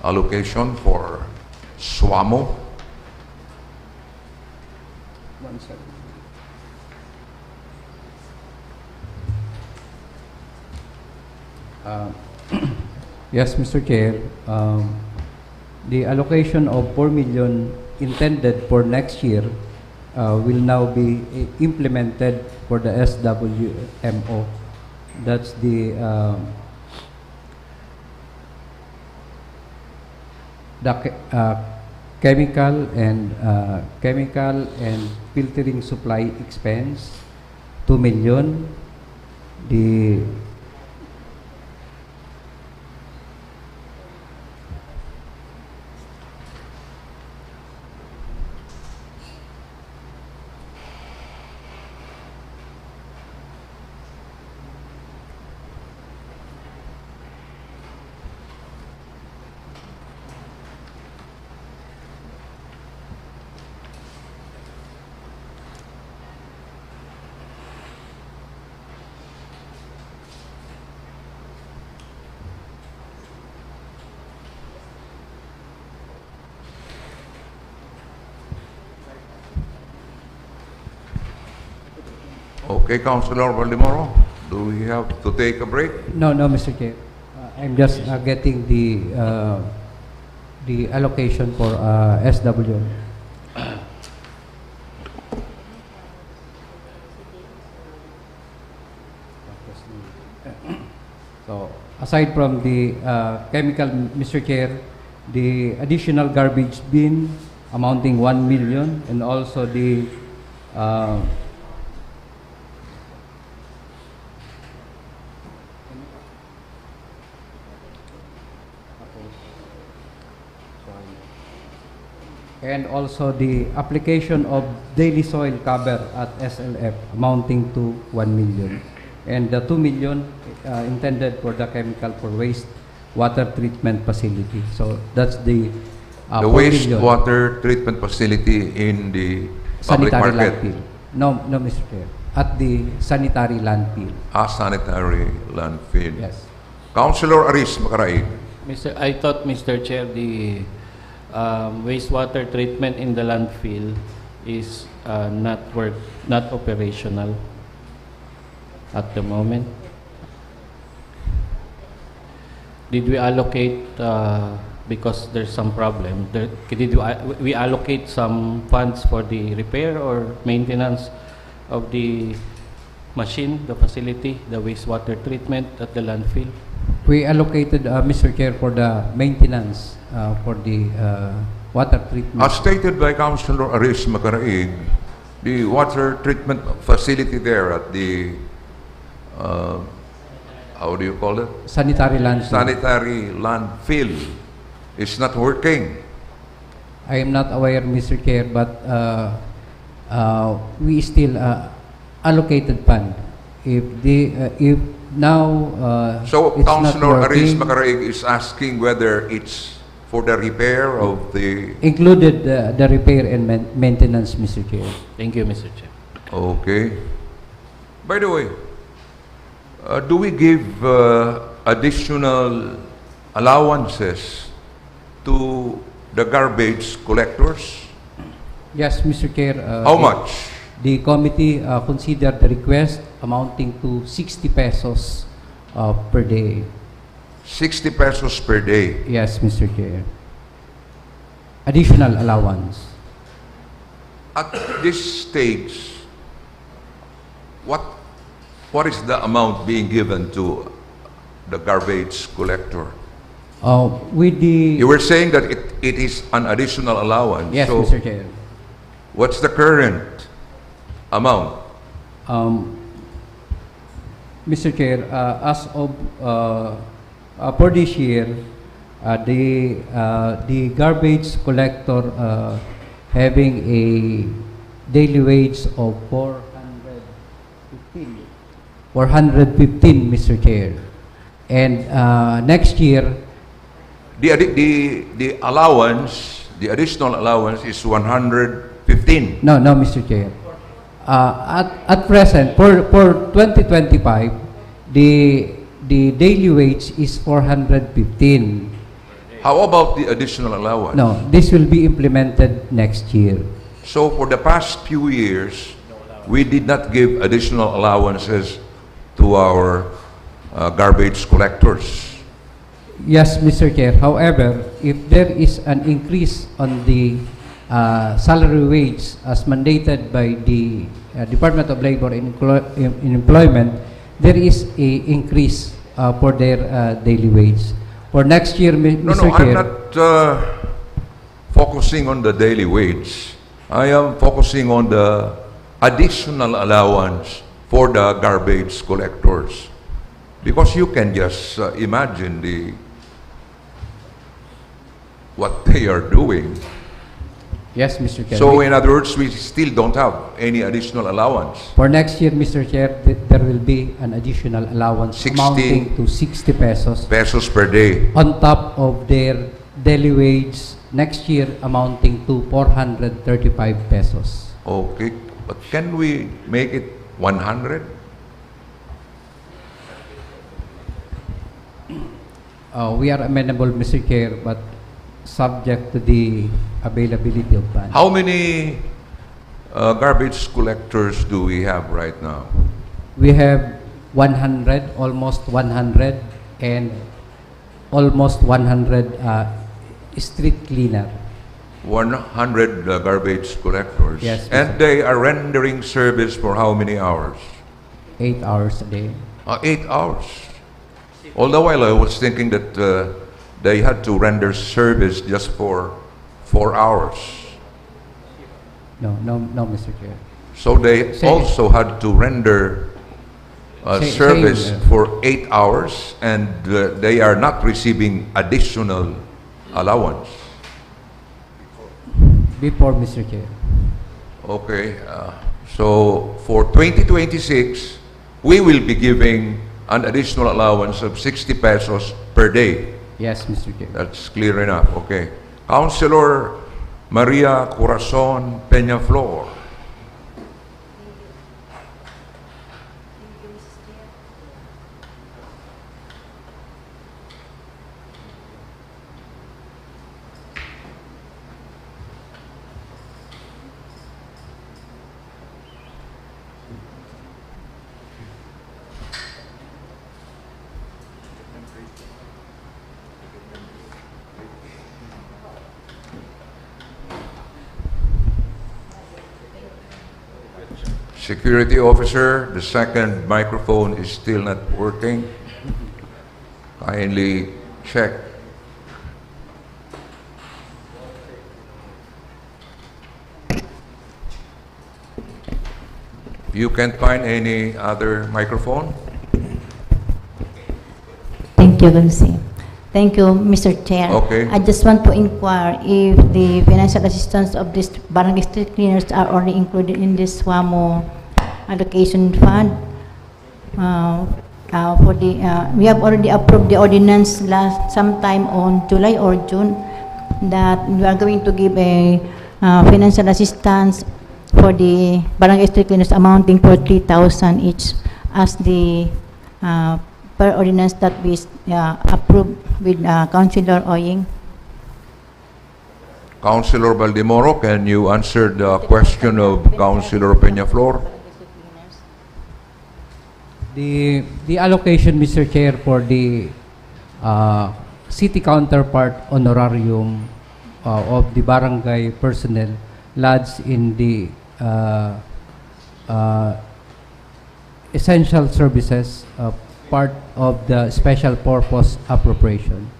allocation for SWAMO? One second. Yes, Mr. Chair. The allocation of 4 million intended for next year will now be implemented for the SWMO. That's the chemical and filtering supply expense, 2 million. The Okay, Councilor Baldemoro, do we have to take a break? No, Mr. Chair. I'm just getting the allocation for SWM. So, aside from the chemical, Mr. Chair, the additional garbage bin amounting 1 million, and also the application of daily soil cover at SLF amounting to 1 million. And the 2 million intended for the chemical for waste water treatment facility. So that's the 4 million. Wastewater treatment facility in the public Sanitary market. landfill. No, Mr. Chair. At the sanitary landfill. Sanitary landfill. Yes. Councilor Aris Macaraig. I thought, Mr. Chair, the wastewater treatment in the landfill is not operational at the moment. Did we allocate, because there's some problem, we allocate some funds for the repair or maintenance of the machine, the facility, the wastewater treatment at the landfill? We allocated, Mr. Chair, for the maintenance for the water treatment. As stated by Councilor Aris Macaraig, the water treatment facility there at the, how do you call it? Sanitary landfill. Sanitary landfill is not working. I am not aware, Mr. Chair, but we still allocated fund. If now So it's not Councilor Aris working, Macaraig is asking whether it's for the repair of the... included the repair and maintenance, Mr. Chair. Thank you, Mr. Chair. Okay. By the way, do we give additional allowances to the garbage collectors? Yes, Mr. Chair. How much? The committee considered the request amounting to 60 pesos per day. 60 pesos per day. Yes, Mr. Chair. Additional allowance. At this stage, what is the amount being given to the garbage collector? With the... You were saying that it is an additional allowance. Yes, so Mr. Chair. what's the current amount? Mr. Chair, as of for this year, the garbage collector having a daily wage of 415, Mr. Chair. And next year, The allowance, the additional allowance is 115. no, Mr. Chair. At present, for 2025, the daily wage is 415. How about the additional allowance? No, this will be implemented next year. So for the past few years, we did not give additional allowances to our garbage collectors. Yes, Mr. Chair. However, if there is an increase on the salary wage as mandated by the Department of Labor and Employment, there is a increase for their daily wage. For next year, Mr. Chair. I'm not focusing on the daily wage. I am focusing on the additional allowance for the garbage collectors. Because you can just imagine what they are doing. Yes, Mr. Chair. So in other words, we still don't have any additional allowance. For next year, Mr. Chair, there will be an additional allowance 60 amounting to 60 pesos pesos per day. on top of their daily wage next year amounting to 435 pesos. Okay, but can we make it 100? We are amenable, Mr. Chair, but subject to the availability of funds. How many garbage collectors do we have right now? We have 100, almost 100, and almost 100 street cleaner. 100 garbage collectors. Yes, And they are rendering service for how many hours? 8 hours a day. 8 hours. All the while I was thinking that they had to render service just for 4 hours. No, Mr. Chair. So they Same. also had to render service same. for 8 hours, and they are not receiving additional allowance. Before, Mr. Chair. Okay, so for 2026, we will be giving an additional allowance of 60 pesos per day. Yes, Mr. Chair. That's clear enough, okay. Councilor Maria Corazon Peñaflor. Security officer, the second microphone is still not working. Kindly check. You can't find any other microphone? Thank you, Lucy. Thank you, Mr. Chair. Okay. I just want to inquire if the financial assistance of these barangay street cleaners are already included in this SWAMO allocation fund. We have already approved the ordinance sometime on July or June that we are going to give a financial assistance for the barangay street cleaners amounting for 3,000 each as the per ordinance that we approved with Councilor Oying. Councilor Baldemoro, can you answer the question of Councilor Peñaflor? The allocation, Mr. Chair, for the city counterpart honorarium of the barangay personnel lodged in the essential services part of the special purpose appropriation.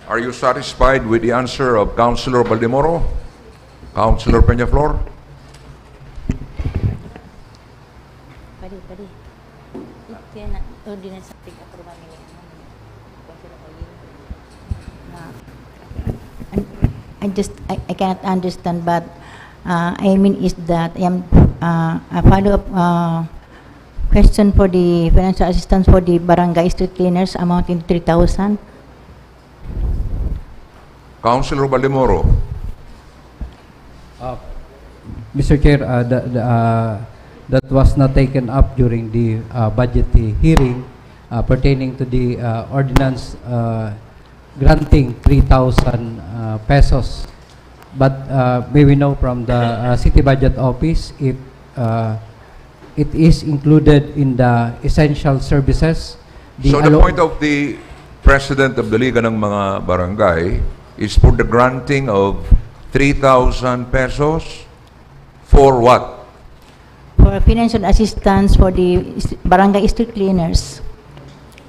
Are you satisfied with the answer of Councilor Baldemoro? Councilor Peñaflor? I cannot understand, but I mean is that I am a follow-up question for the financial assistance for the barangay street cleaners amounting to 3,000. Councilor Baldemoro? Mr. Chair, that was not taken up during the budget hearing pertaining to the ordinance granting 3,000 pesos. But may we know from the City Budget Office if it is included in the essential services? So the point of the President of the Liga ng mga Barangay is for the granting of 3,000 pesos for what? For financial assistance for the barangay street cleaners.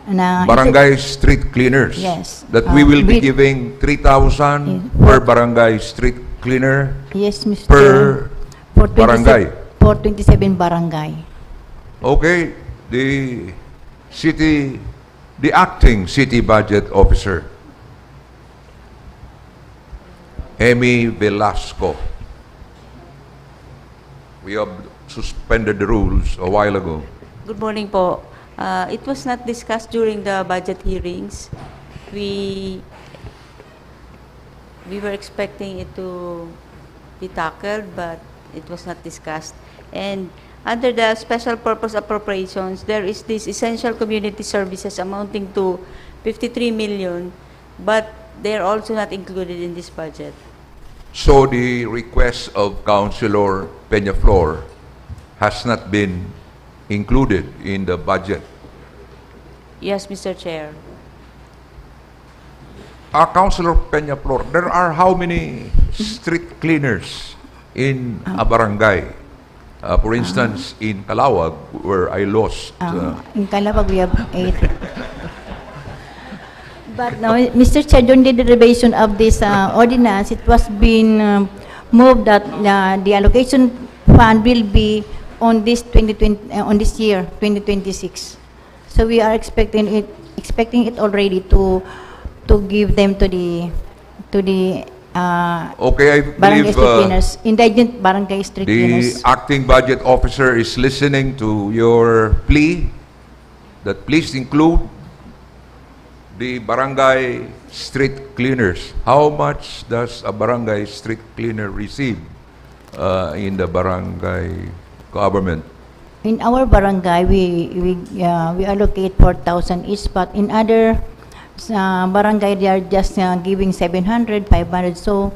Barangay street cleaners? Yes. That we will be giving 3,000 per barangay street cleaner? Yes, Mr. Per Chair. For 27 barangay? For 27 barangay. Okay, the acting city budget officer, Amy Velasco. We have suspended the rules a while ago. Good morning po. It was not discussed during the budget hearings. We were expecting it to be tackled, but it was not discussed. And under the special purpose appropriations, there is this essential community services amounting to 53 million, but they're also not included in this budget. So the request of Councilor Peñaflor has not been included in the budget. Yes, Mr. Chair. Councilor Peñaflor, there are how many street cleaners in a barangay? For instance, in Calawag, where I lost... in Calawag, we have 8. But now, Mr. Chair, during the deliberation of this ordinance, it was being moved that the allocation fund will be on this 2020 on this year 2026. So we are expecting it already to give them to the okay, I barangay believe street cleaners, indigent barangay street cleaners. the acting budget officer is listening to your plea that please include the barangay street cleaners. How much does a barangay street cleaner receive in the barangay government? In our barangay, we allocate 4,000 each, but in other barangay, they are just giving 700, 500. So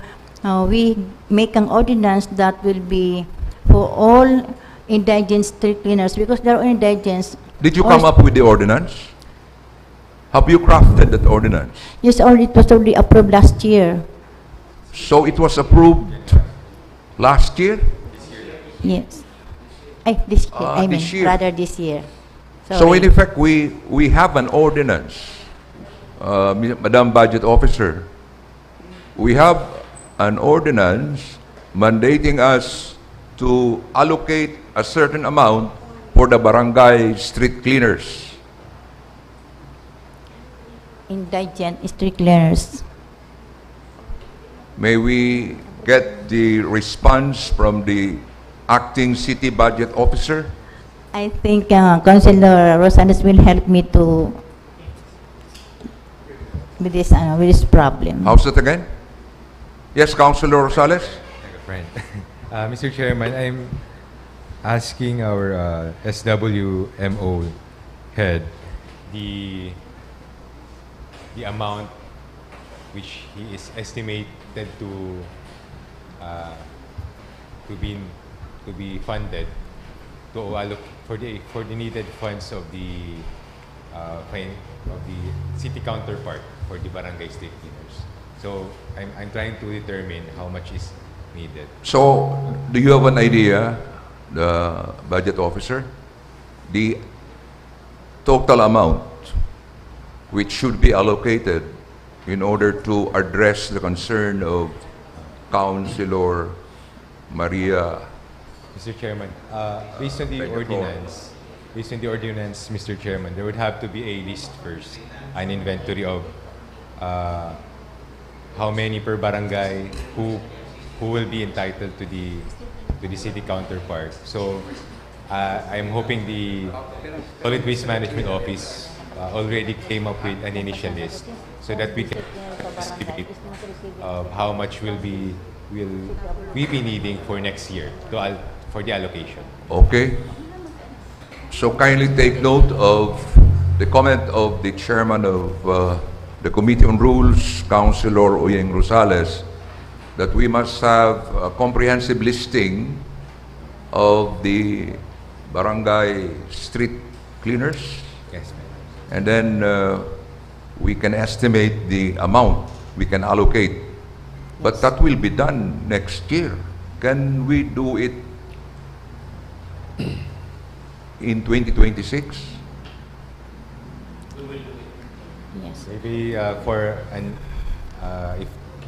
we make an ordinance that will be for all indigent street cleaners because they are indigents. Did you come up with the ordinance? Have you crafted that ordinance? Yes, it was already approved last year. So it was approved last year? Yes. This year, I mean, this year. rather this year. So Sorry. in effect, we have an ordinance, Madam Budget Officer. We have an ordinance mandating us to allocate a certain amount for the barangay street cleaners. Indigent street cleaners. May we get the response from the acting city budget officer? I think Councilor Rosales will help me to with this problem. How's that again? Yes, Councilor Rosales? Friend. Mr. Chairman, I'm asking our SWMO head the amount which he is estimated to be funded to for the needed funds of the city counterpart for the barangay street cleaners. So I'm trying to determine how much is needed. So, do you have an idea, the budget officer, the total amount which should be allocated in order to address the concern of Councilor Maria? Mr. Chairman, based on the ordinance, Mr. Chairman, there would have to be a list first, an inventory of how many per barangay, who will be entitled to the city counterpart. So I'm hoping the Solid Waste Management Office already came up with an initial list so that we can estimate how much we be needing for next year for the allocation. Okay. So kindly take note of the comment of the chairman of the Committee on Rules, Councilor Oyeng Rosales, that we must have a comprehensive listing of the barangay street cleaners. Yes, ma'am. And then we can estimate the amount we can allocate. But that will be done next year. Can we do it in 2026? Yes. Maybe if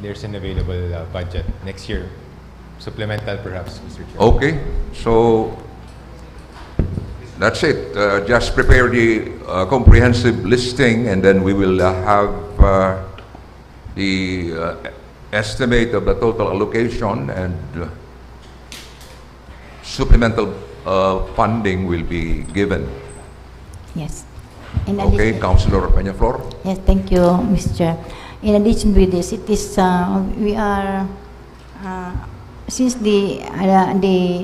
there's an available budget next year, supplemental perhaps, Mr. Chair. Okay. So that's it. Just prepare the comprehensive listing, and then we will have the estimate of the total allocation, and supplemental funding will be given. Yes. In Okay, addition- Councilor Peñaflor? Yes, thank you, Mr. Chair. In addition with this, it is we are since the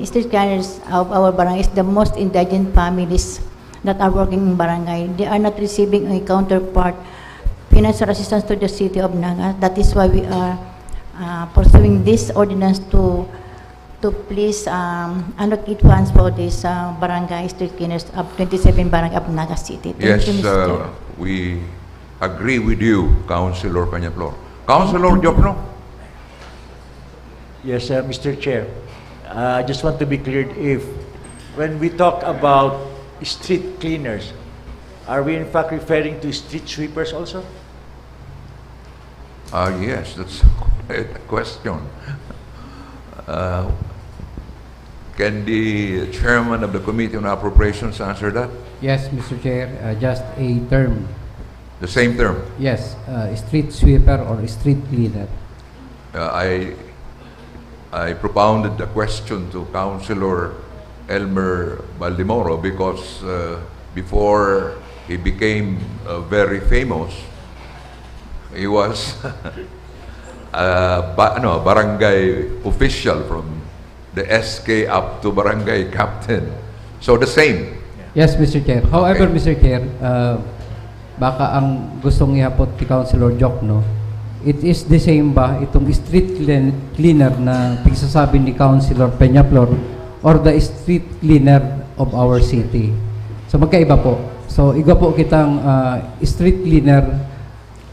street cleaners of our barangay is the most indigent families that are working in barangay. They are not receiving a counterpart financial assistance to the city of Naga. That is why we are pursuing this ordinance to please allocate funds for this barangay street cleaners of 27 barangay of Naga City. Thank Yes, you, Mr. Chair. we agree with you, Councilor Peñaflor. Councilor Jokno? Yes, Mr. Chair. I just want to be clear if when we talk about street cleaners, are we in fact referring to street sweepers also? Yes, that's a question. Can the chairman of the Committee on Appropriations answer that? Yes, Mr. Chair, just a term. The same term. Yes, street sweeper or street cleaner. I propounded the question to Councilor Elmer Baldimoro because before he became very famous, he was a barangay official from the SK up to barangay captain. So the same. Yes, Mr. Chair. However, Okay. Mr. Chair, baka ang gustong ihapot ni Councilor Jokno, it is the same ba itong street cleaner na pagsasabi ni Councilor Peñaflor or the street cleaner of our city? So magkaiba po. So iga po kitang street cleaner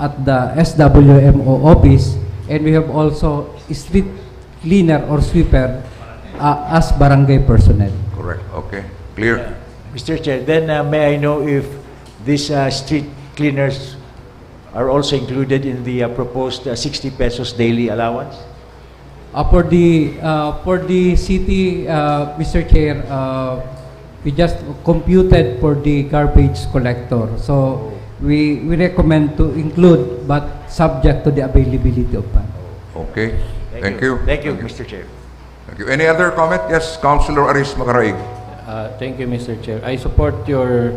at the SWMO office, and we have also street cleaner or sweeper as barangay personnel. Correct. Okay. Clear. Mr. Chair, then may I know if these street cleaners are also included in the proposed 60 pesos daily allowance? For the city, Mr. Chair, we just computed for the garbage collector. So we recommend to include, but subject to the availability of funds. Okay. Thank you. Thank you, Mr. Chair. Thank you. Any other comment? Yes, Councilor Aris Macaraig. Thank you, Mr. Chair. I support your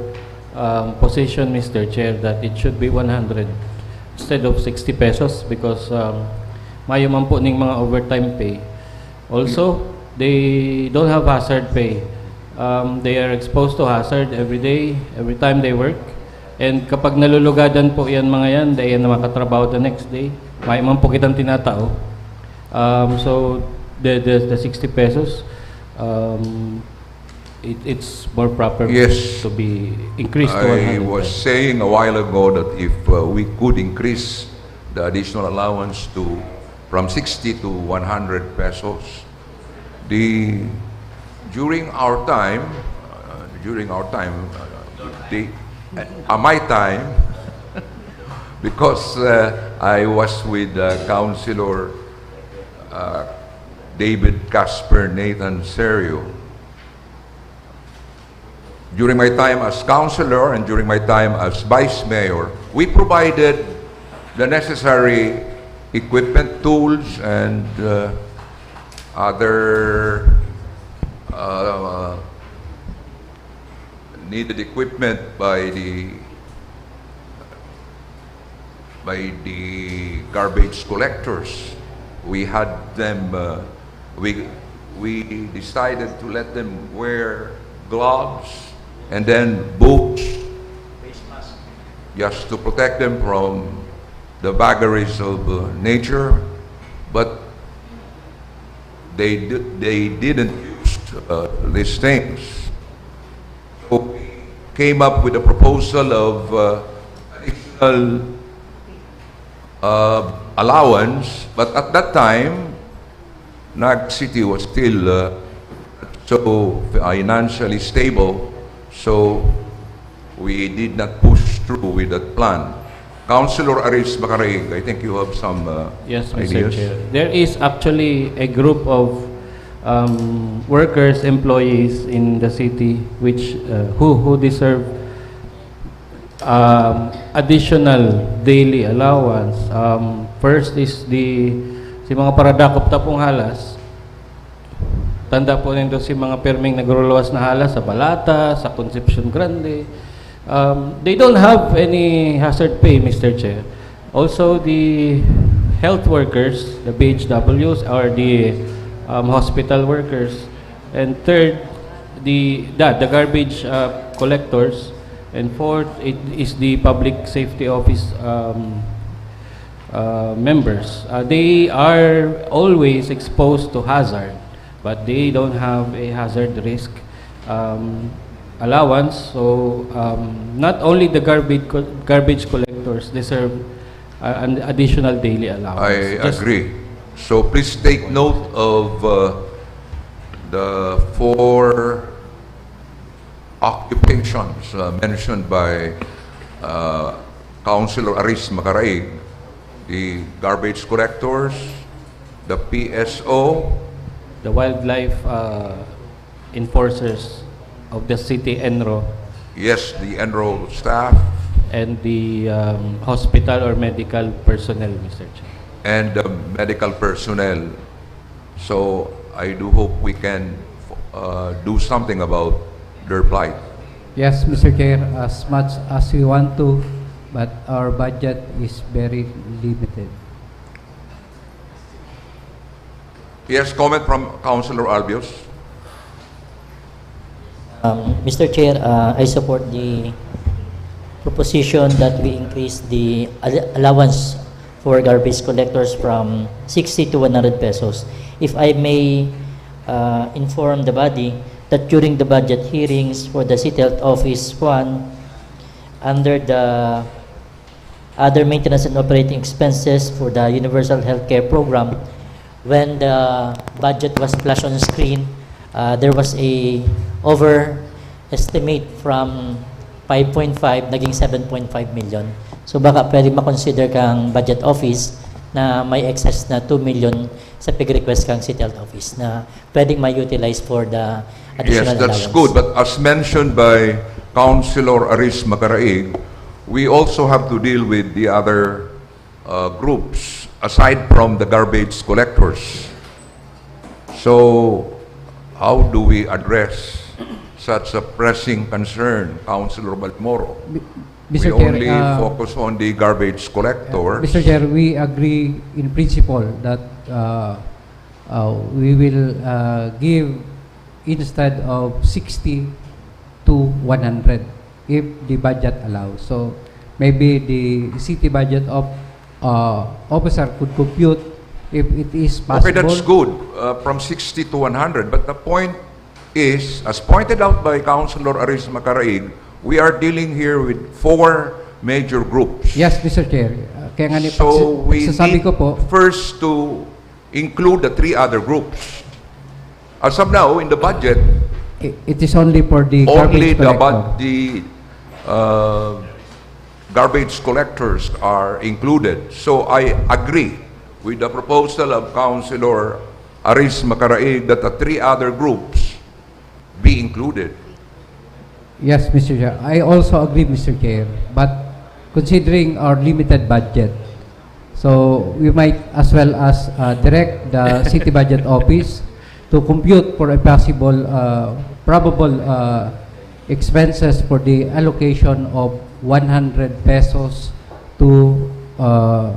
position, Mr. Chair, that it should be 100 instead of 60 pesos because mayo man po ning mga overtime pay. Also, they don't have hazard pay. They are exposed to hazard every day, every time they work. And kapag nalulugadan po yan mga yan, dahil yan na makatrabaho the next day, mayo man po kitang tinatao. So, the 60 pesos, it's more proper Yes. to be increased to I 100 was pesos. saying a while ago that if we could increase the additional allowance to from 60 to 100 pesos, during our time, my time, because I was with Councilor David Casper Nathan Serio. During my time as councilor and during my time as vice mayor, we provided the necessary equipment, tools, and other needed equipment by the garbage collectors. We had them. We decided to let them wear gloves and then boots, just to protect them from the vagaries of nature, but they didn't use these things. So we came up with a proposal of additional allowance, but at that time, Naga City was still so financially stable, so we did not push through with that plan. Councilor Aris Macaraig, I think you have some Yes, Mr. ideas. Chair. There is actually a group of workers, employees in the city which who deserve additional daily allowance. First is si mga paradakop tapong halas. Tanda po nito si mga perming nagruluwas na halas sa Balata, sa Concepcion Grande. They don't have any hazard pay, Mr. Chair. Also, the health workers, the BHWs, or the hospital workers. And third, the garbage collectors. And fourth, it is the public safety office members. They are always exposed to hazard, but they don't have a hazard risk allowance. So not only the garbage collectors deserve an additional daily allowance. I agree. So please take note of the 4 occupations mentioned by Councilor Aris Macaraig: the garbage collectors, the PSO, The wildlife enforcers of the city ENRO, yes, the enrolled staff, and the hospital or medical personnel, Mr. Chair. and the medical personnel. So I do hope we can do something about their plight. Yes, Mr. Chair, as much as we want to, but our budget is very limited. Yes, comment from Councilor Albios. Mr. Chair, I support the proposition that we increase the allowance for garbage collectors from 60 to 100 pesos. If I may inform the body that during the budget hearings for the City Health Office 1, under the other maintenance and operating expenses for the Universal Healthcare Program, when the budget was flashed on screen, there was a overestimate from 5.5 naging 7.5 million. So baka pwede makonsider kang budget office na may excess na 2 million sa pig-request kang City Health Office na pwedeng ma-utilize for the additional Yes, that's allowance. good. But as mentioned by Councilor Aris Macaraig, we also have to deal with the other groups aside from the garbage collectors. So, how do we address such a pressing concern, Councilor Balmoro? We Mr. Chair, only focus on the garbage collectors. Mr. Chair, we agree in principle that we will give instead of 60 to 100 if the budget allows. So maybe the city budget of officer could compute if it is possible. Okay, that's good, from 60 to 100. But the point is, as pointed out by Councilor Aris Macaraig, we are dealing here with 4 major groups. Yes, Mr. Chair. Kaya nga So we pagsasabi need ko po, first to include the 3 other groups. As of now, in the budget, it is only for the only garbage collector. the garbage collectors are included. So I agree with the proposal of Councilor Aris Macaraig that the 3 other groups be included. Yes, Mr. Chair. I also agree, Mr. Chair. But considering our limited budget, so we might as well as direct the city budget office to compute for a possible, probable expenses for the allocation of 100 pesos to a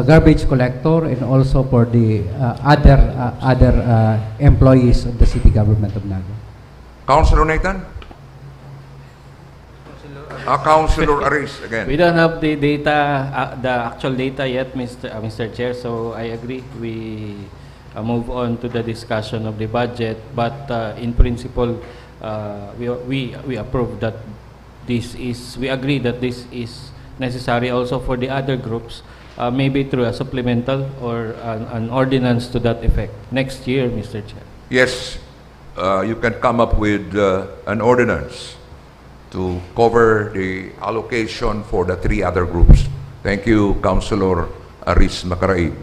garbage collector and also for the other employees of the city government of Naga. Councilor Nathan? Councilor Aris again. We don't have the data, the actual data yet, Mr. Chair, so I agree. We move on to the discussion of the budget, but in principle, we approve that this is, we agree that this is necessary also for the other groups, maybe through a supplemental or an ordinance to that effect next year, Mr. Chair. Yes, you can come up with an ordinance to cover the allocation for the 3 other groups. Thank you, Councilor Aris Macaraig.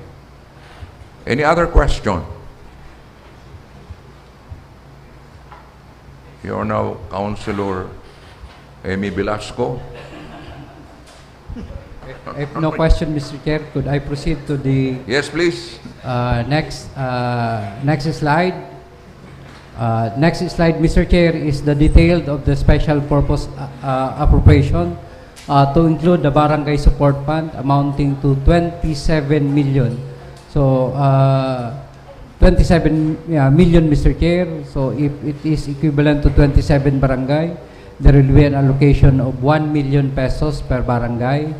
Any other question? You are now Councilor Amy Velasco. If no question, Mr. Chair, could I proceed to the Yes, please. next slide? Next slide, Mr. Chair, is the detail of the special purpose appropriation to include the barangay support fund amounting to 27 million. So, 27 million, Mr. Chair. So, if it is equivalent to 27 barangay, there will be an allocation of 1 million pesos per barangay.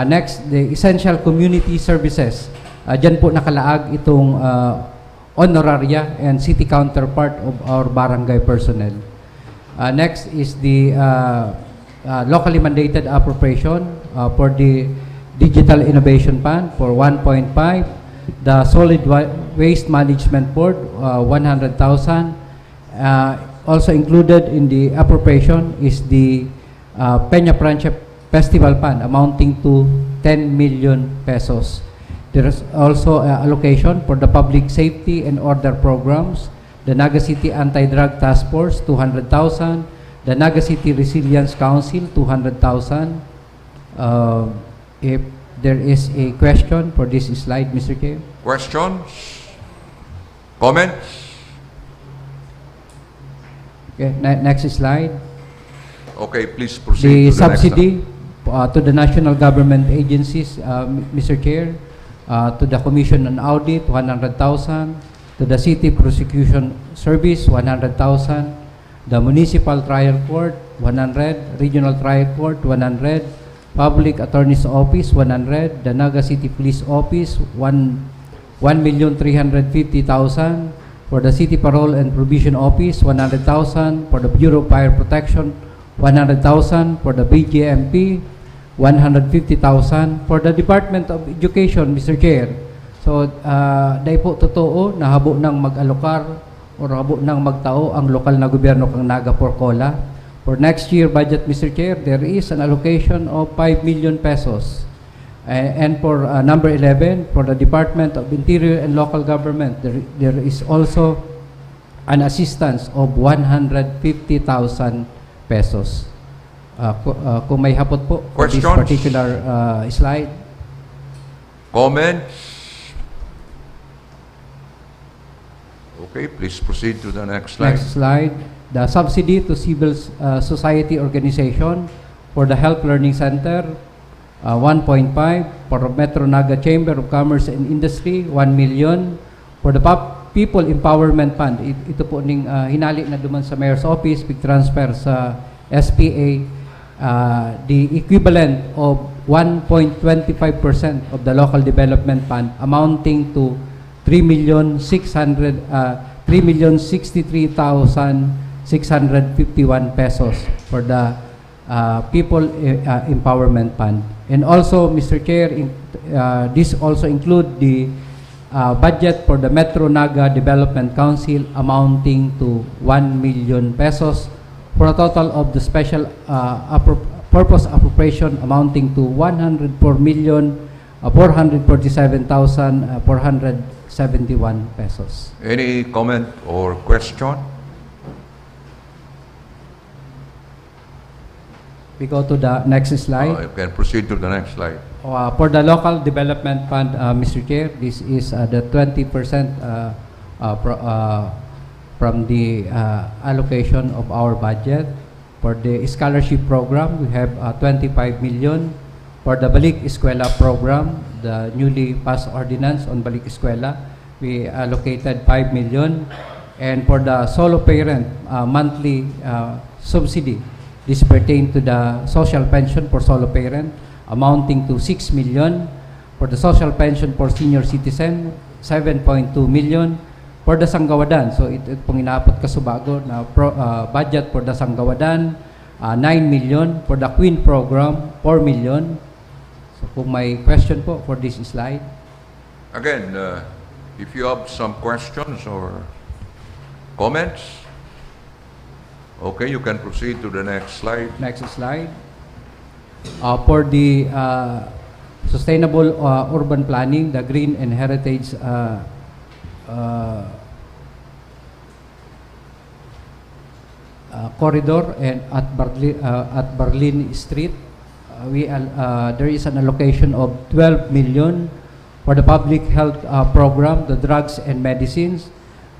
Next, the essential community services. Diyan po nakalaag itong honoraria and city counterpart of our barangay personnel. Next is the locally mandated appropriation for the Digital Innovation Fund for 1.5, the Solid Waste Management Board 100,000. Also included in the appropriation is the Peña Prancha Festival Fund amounting to 10 million pesos. There is also allocation for the public safety and order programs, the Naga City Anti-Drug Task Force, 200,000, the Naga City Resilience Council, 200,000. If there is a question for this slide, Mr. Chair. Questions? Comments? Okay, next slide. Okay, please proceed The to the next subsidy to the national government agencies, Mr. Chair, to the Commission on Audit, 100,000, to the City Prosecution Service, 100,000, the Municipal Trial Court, 100, Regional Trial Court, 100, Public Attorney's Office, 100, the Naga City Police Office, 1,350,000, for the City Parole and Provision Office, 100,000, for the Bureau of Fire Protection, 100,000, for the BGMP, 150,000, for the Department of Education, Mr. Chair. So, dahil po totoo na habo nang mag-alokar o habo nang magtao ang lokal na gobyerno kang Naga Porcola. For next year budget, Mr. Chair, there is an allocation of 5 million pesos. And for number 11, for the Department of Interior and Local Government, there is also an assistance of 150,000 pesos. Kung may hapot po for this Questions? particular slide. Comments? Okay, please proceed to the next slide. Next slide. The subsidy to civil society organization for the Health Learning Center, 1.5. For the Metro Naga Chamber of Commerce and Industry, 1 million. For the People Empowerment Fund, ito po ning hinali na duman sa Mayor's Office, big transfer sa SPA, the equivalent of 1.25% of the local development fund amounting to 3,063,651 pesos for the People Empowerment Fund. And also, Mr. Chair, this also include the budget for the Metro Naga Development Council amounting to 1 million pesos for a total of the special purpose appropriation amounting to 104,447,471 pesos. Any comment or question? We go to the next slide. You can proceed to the next slide. For the local development fund, Mr. Chair, this is the 20% from the allocation of our budget. For the scholarship program, we have 25 million. For the Balik Eskwela program, the newly passed ordinance on Balik Eskwela, we allocated 5 million. And for the solo parent monthly subsidy, this pertain to the social pension for solo parent amounting to 6 million. For the social pension for senior citizen, 7.2 million. For the Sanggawadan, so ito pong inaapot kasubago na budget for the Sanggawadan, 9 million. For the Queen program, 4 million. So kung may question po for this slide. Again, if you have some questions or comments, okay, you can proceed to the next slide. Next slide. For the sustainable urban planning, the green and heritage corridor and at Berlin Street, there is an allocation of 12 million for the public health program, the drugs and medicines.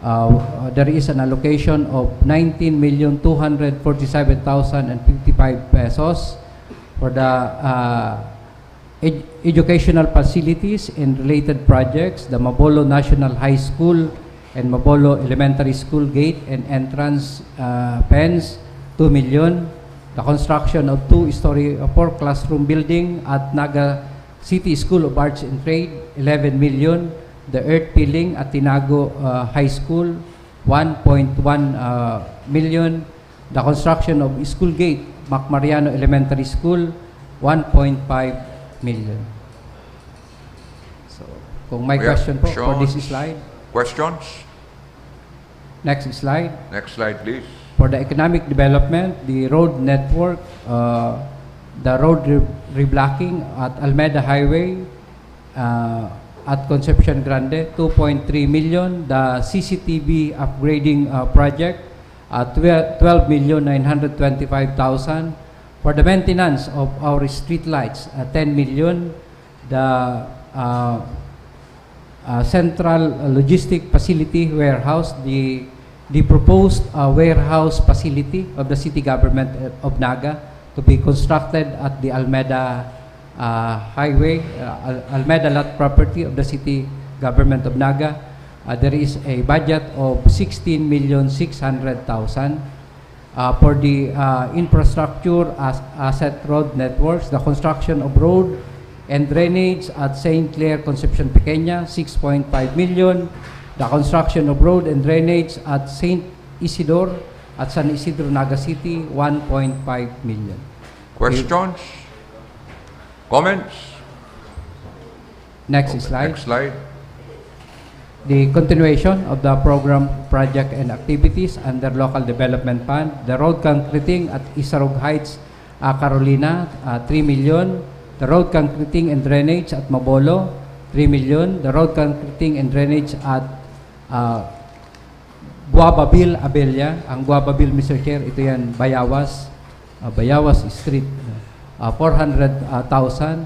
There is an allocation of 19,247,055 pesos for the educational facilities and related projects, the Mabolo National High School and Mabolo Elementary School gate and entrance fence, 2 million. The construction of 2-story 4-classroom building at Naga City School of Arts and Trade, 11 million. The earth peeling at Tinago High School, 1.1 million. The construction of school gate, Macmariano Elementary School, 1.5 million. So, kung may question po for this slide. Questions? Next slide. Next slide, please. For the economic development, the road network, the road reblocking at Almeda Highway, at Concepcion Grande, 2.3 million. The CCTV upgrading project, 12,925,000. For the maintenance of our street lights, 10 million. The central logistic facility warehouse, the proposed warehouse facility of the city government of Naga to be constructed at the Almeda Highway, Almeda lot property of the city government of Naga. There is a budget of 16,600,000. For the infrastructure asset road networks, the construction of road and drainage at St. Clair Concepcion Pequeña, 6.5 million. The construction of road and drainage at St. Isidore at San Isidro, Naga City, 1.5 million. Questions? Comments? Next slide. Next slide. the continuation of the program, project, and activities under Local Development Fund. The road concreting at Isarog Heights, Carolina, 3 million. The road concreting and drainage at Mabolo, 3 million. The road concreting and drainage at Guababil, Abella. Ang Guababil, Mr. Chair, ito yan, Bayawas. Bayawas Street, 400,000.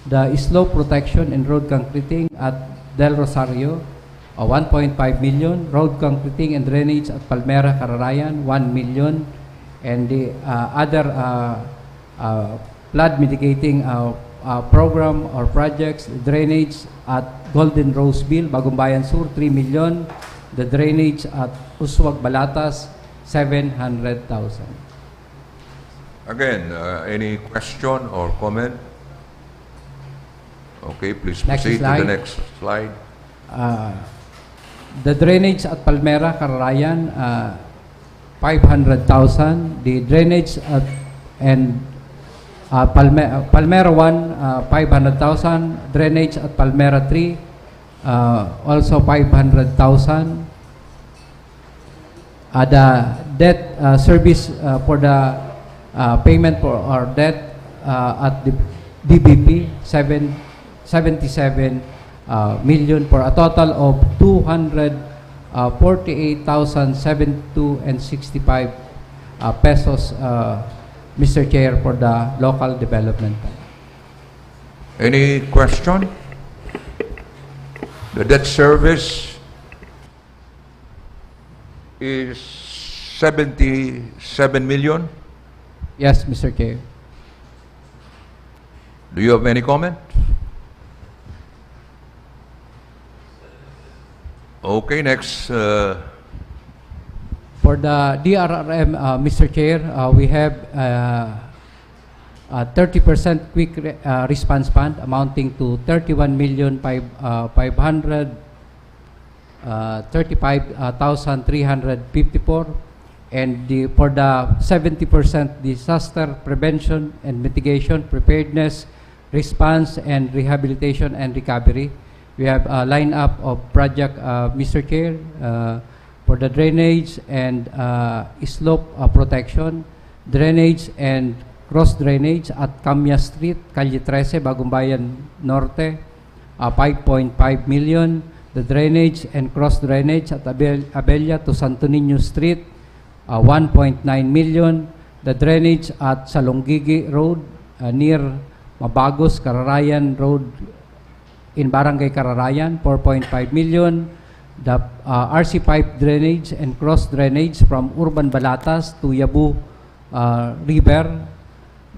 The slope protection and road concreting at Del Rosario, 1.5 million. Road concreting and drainage at Palmera, Cararayan, 1 million. And the other flood mitigating program or projects, drainage at Golden Roseville, Bagumbayan Sur, 3 million. The drainage at Uswag, Balatas, 700,000. Again, any question or comment? Okay, please Next proceed to slide. the next slide. The drainage at Palmera, Cararayan, 500,000. The drainage at Palmera 1, 500,000. Drainage at Palmera 3, also 500,000. The debt service for the payment for our debt at the DBP, 77 million, for a total of 248,072.65 pesos, Mr. Chair, for the local development. Any question? The debt service is 77 million. Yes, Mr. Chair. Do you have any comment? Okay, next. For the DRRM, Mr. Chair, we have 30% quick response fund amounting to 31,535,354, and for the 70% disaster prevention and mitigation, preparedness, response, and rehabilitation and recovery, we have a lineup of project, Mr. Chair, for the drainage and slope protection, drainage and cross drainage at Camya Street, Calle 13, Bagumbayan Norte, 5.5 million. The drainage and cross drainage at Abella to Santo Niño Street, 1.9 million. The drainage at Salongigi Road, near Mabagos, Cararayan Road, in Barangay Cararayan, 4.5 million. The RC pipe drainage and cross drainage from Urban Balatas to Yabu River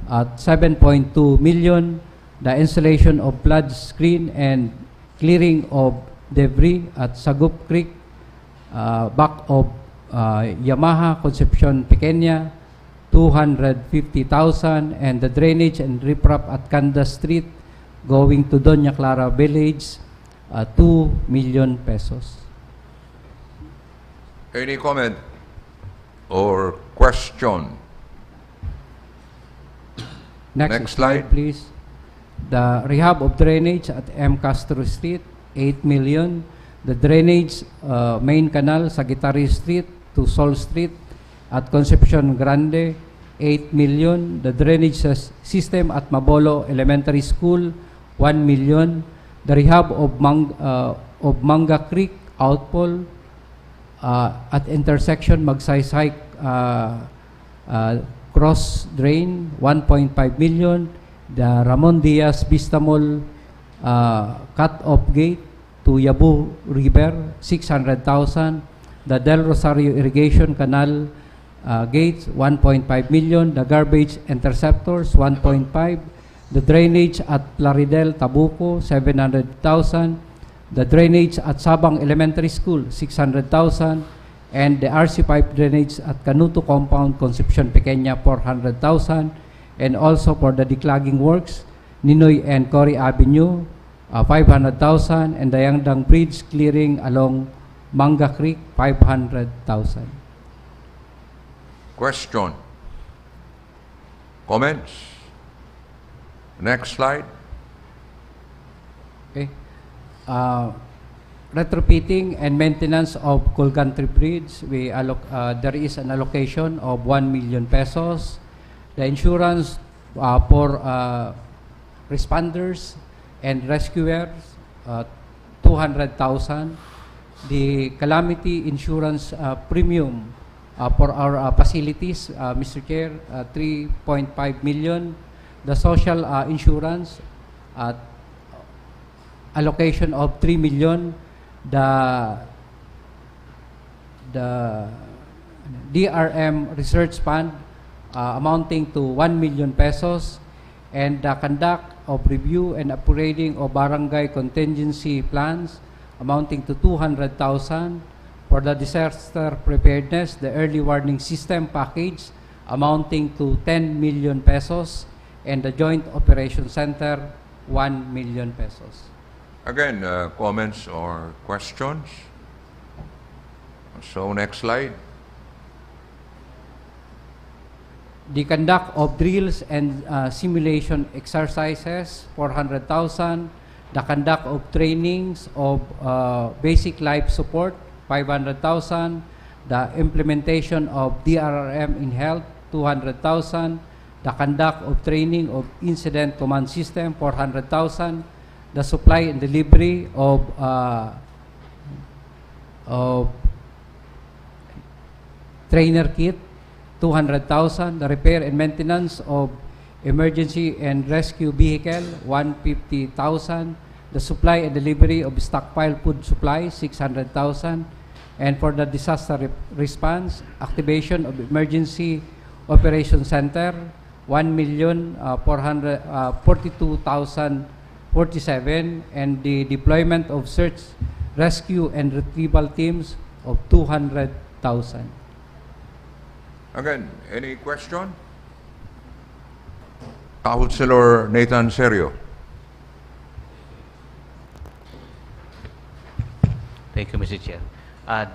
at 7.2 million. The installation of flood screen and clearing of debris at Sagup Creek, back of Yamaha Concepcion Pequeña, 250,000. And the drainage and riprap at Kanda Street going to Doña Clara Village, 2 million pesos. Any comment or question? Next slide, please. The rehab of drainage at M. Castro Street, 8 million. The drainage main canal sa Guitarri Street to Sol Street at Concepcion Grande, 8 million. The drainage system at Mabolo Elementary School, 1 million. The rehab of Manga Creek outfall at intersection Magsaysay cross drain, 1.5 million. The Ramon Diaz Vista Mall cut-off gate to Yabu River, 600,000. The Del Rosario Irrigation Canal gates, 1.5 million. The garbage interceptors, 1.5. The drainage at Plaridel, Tabuco, 700,000. The drainage at Sabang Elementary School, 600,000. And the RC pipe drainage at Canuto Compound, Concepcion Pequeña, 400,000. And also for the declogging works, Ninoy and Cory Avenue, 500,000. And the Yangdang Bridge clearing along Manga Creek, 500,000. Question? Comments? Next slide. Okay. retrofitting and maintenance of Coal Country Bridge, there is an allocation of 1 million pesos. The insurance for responders and rescuers, 200,000. The calamity insurance premium for our facilities, Mr. Chair, 3.5 million. The social insurance allocation of 3 million. The DRM research fund amounting to 1 million pesos, and the conduct of review and upgrading of barangay contingency plans amounting to 200,000. For the disaster preparedness, the early warning system package amounting to 10 million pesos, and the joint operation center 1 million pesos. Again, comments or questions? So next slide. The conduct of drills and simulation exercises, 400,000. The conduct of trainings of basic life support, 500,000. The implementation of DRRM in health, 200,000. The conduct of training of incident command system, 400,000. The supply and delivery of trainer kit, 200,000. The repair and maintenance of emergency and rescue vehicle, 150,000. The supply and delivery of stockpile food supply, 600,000. And for the disaster response, activation of emergency operation center, 1,442,047, and the deployment of search, rescue, and retrieval teams of 200,000. Again, any question? Councilor Nathan Serio. Thank you, Mr. Chair.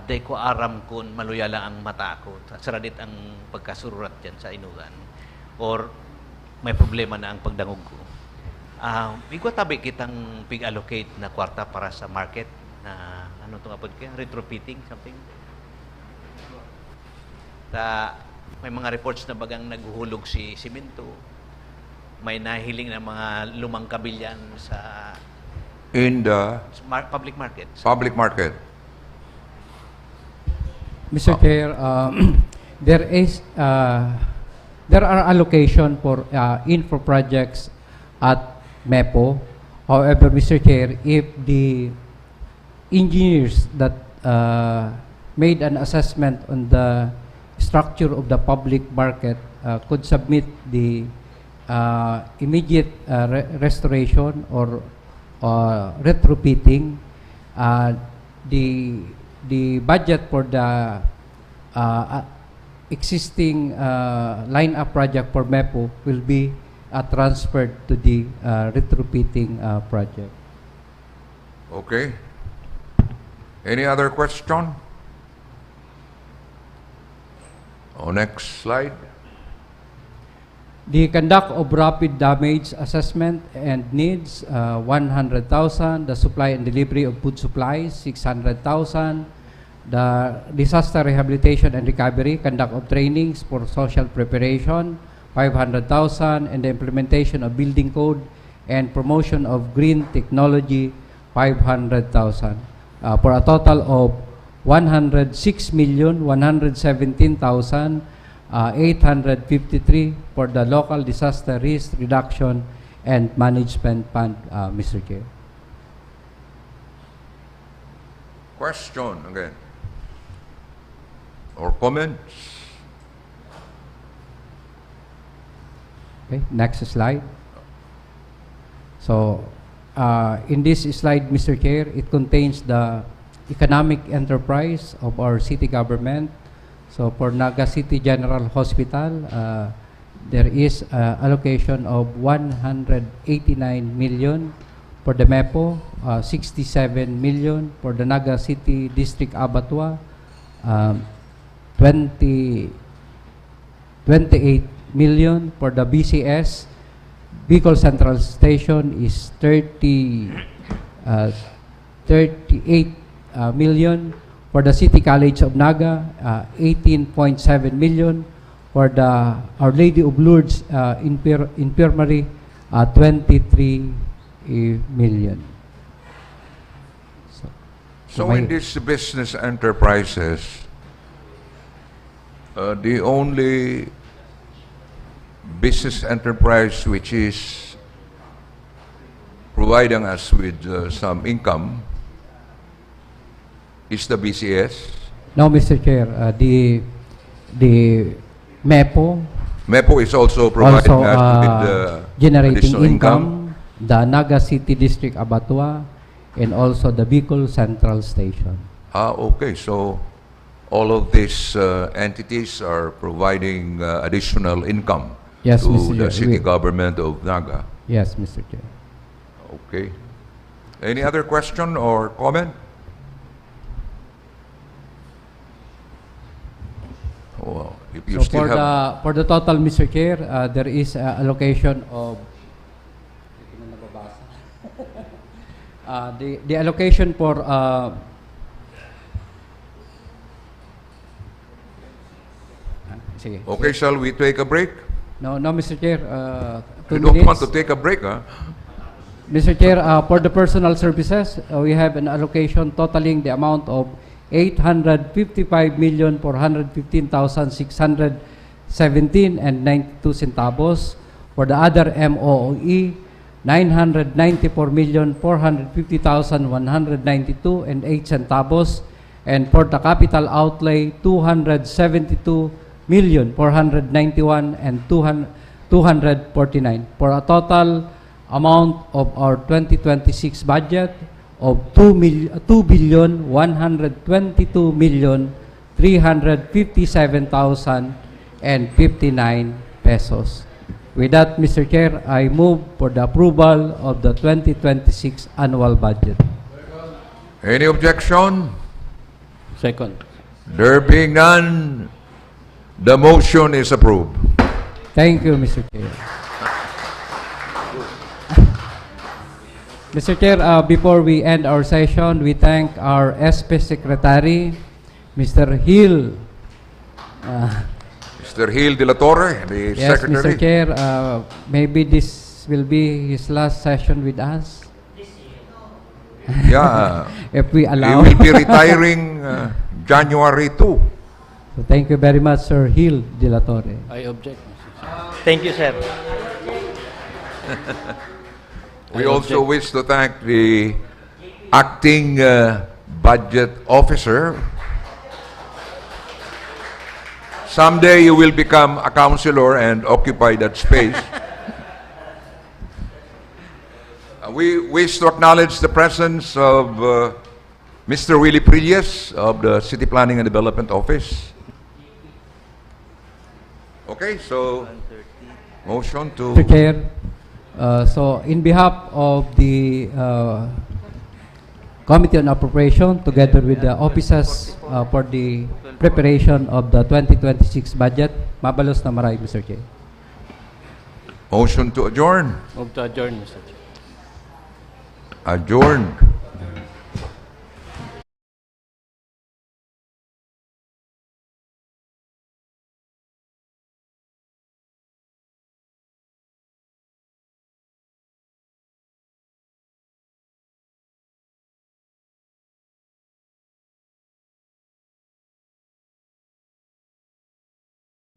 Day ko aram kung maluya lang ang mata ko. Saradit ang pagkasururat dyan sa inugan. Or may problema na ang pagdangog ko. Igwa tabi kitang pig-allocate na kwarta para sa market na ano itong apod kaya? Retrofitting, something? May mga reports na bagang naghuhulog si simento. May nahiling na mga lumang kabilyan sa In the public market. public market. Mr. Chair, there are allocation for info projects at MEPO. However, Mr. Chair, if the engineers that made an assessment on the structure of the public market could submit the immediate restoration or retrofitting, the budget for the existing line-up project for MEPO will be transferred to the retrofitting project. Okay. Any other question? Next slide. The conduct of rapid damage assessment and needs, 100,000. The supply and delivery of food supplies, 600,000. The disaster rehabilitation and recovery, conduct of trainings for social preparation, 500,000. And the implementation of building code and promotion of green technology, 500,000. For a total of 106,117,853 for the local disaster risk reduction and management fund, Mr. Chair. Question again. Or comments? Okay, next slide. So, in this slide, Mr. Chair, it contains the economic enterprise of our city government. So, for Naga City General Hospital, there is allocation of 189 million. For the MEPO, 67 million. For the Naga City District Abattoir, 28 million. For the BCS, Bicol Central Station is 38 million. For the City College of Naga, 18.7 million. For the Our Lady of Lourdes Infirmary, 23 million. So in these business enterprises, the only business enterprise which is providing us with some income is the BCS. No, Mr. Chair, the MEPO MEPO is also providing us with generating additional income, the Naga City District Abattoir, and also the Bicol Central Station. Okay. So all of these entities are providing additional income Yes, to Mr. the Chair. city government of Naga. Yes, Mr. Chair. Okay. Any other question or comment? Well, if you So still have... for the total, Mr. Chair, there is allocation of the allocation for sige. Okay, shall we take a break? No, Mr. Chair. 2 You don't minutes. want to take a break, huh? Mr. Chair, for the personal services, we have an allocation totaling the amount of 855,415,617 and 92 centavos. For the other MOOE, 994,450,192 and 8 centavos. And for the capital outlay, 272,491 and 249 for a total amount of our 2026 budget of 2,357,059 pesos. With that, Mr. Chair, I move for the approval of the 2026 annual budget. Any objection? Second. There being none, the motion is approved. Thank you, Mr. Chair. Mr. Chair, before we end our session, we thank our SP Secretary, Mr. Hill. Mr. Gil de la Torre, the Yes, Secretary. Mr. Chair, maybe this will be his last session with us. Yeah. If we He allow. will be retiring January 2. So thank you very much, Sir Hill de la Torre. I object, Mr. Chair. Thank you, sir. We also wish to thank the acting budget officer. Someday you will become a councilor and occupy that space. We wish to acknowledge the presence of Mr. Willie Prilles of the City Planning and Development Office. Okay, so motion to... Mr. Chair, so in behalf of the Committee on Appropriation, together with the officers for the preparation of the 2026 budget, mabalos na maray, Mr. Chair. Motion to adjourn. Move to adjourn, Mr. Chair. Adjourned.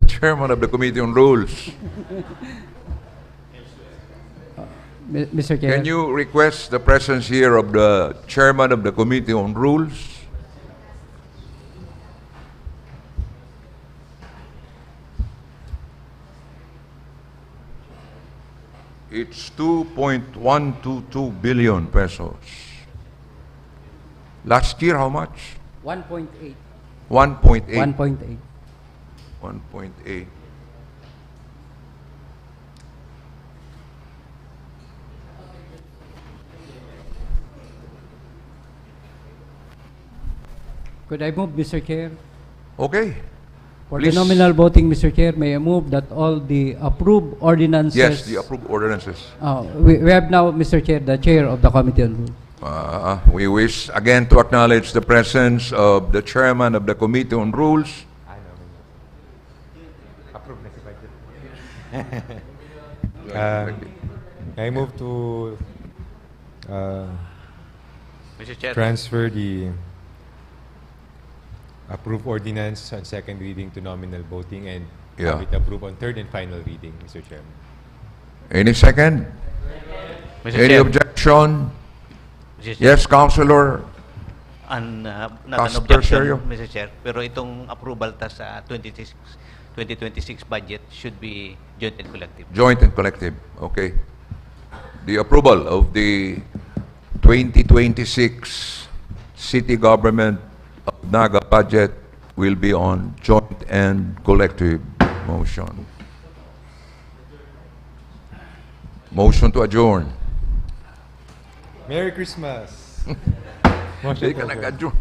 Chairman of the Committee on Rules. Mr. Chair. Can you request the presence here of the Chairman of the Committee on Rules? It's 2.122 billion pesos. Last year, how much? 1.8. 1.8. 1.8. 1.8. Could I move, Mr. Chair? Okay. For Please. the nominal voting, Mr. Chair, may I move that all the approved ordinances... Yes, the approved ordinances. We have now, Mr. Chair, the Chair of the Committee on Rules. We wish again to acknowledge the presence of the chairman of the Committee on Rules. Approve na si budget. I move to Mr. Chair. transfer the approved ordinance on second reading to nominal voting and have it approved on third and final reading, Mr. Chairman. Any second? Mr. Any Chair. objection? Mr. Chair. Yes, Councilor. Not an Casper objection, Serio. Mr. Chair. Pero itong approval sa 2026 budget should be joint and collective. Joint and collective. Okay. The approval of the 2026 city government of Naga budget will be on joint and collective motion. Motion to adjourn. Merry Christmas! Hindi ka nag-adjourn.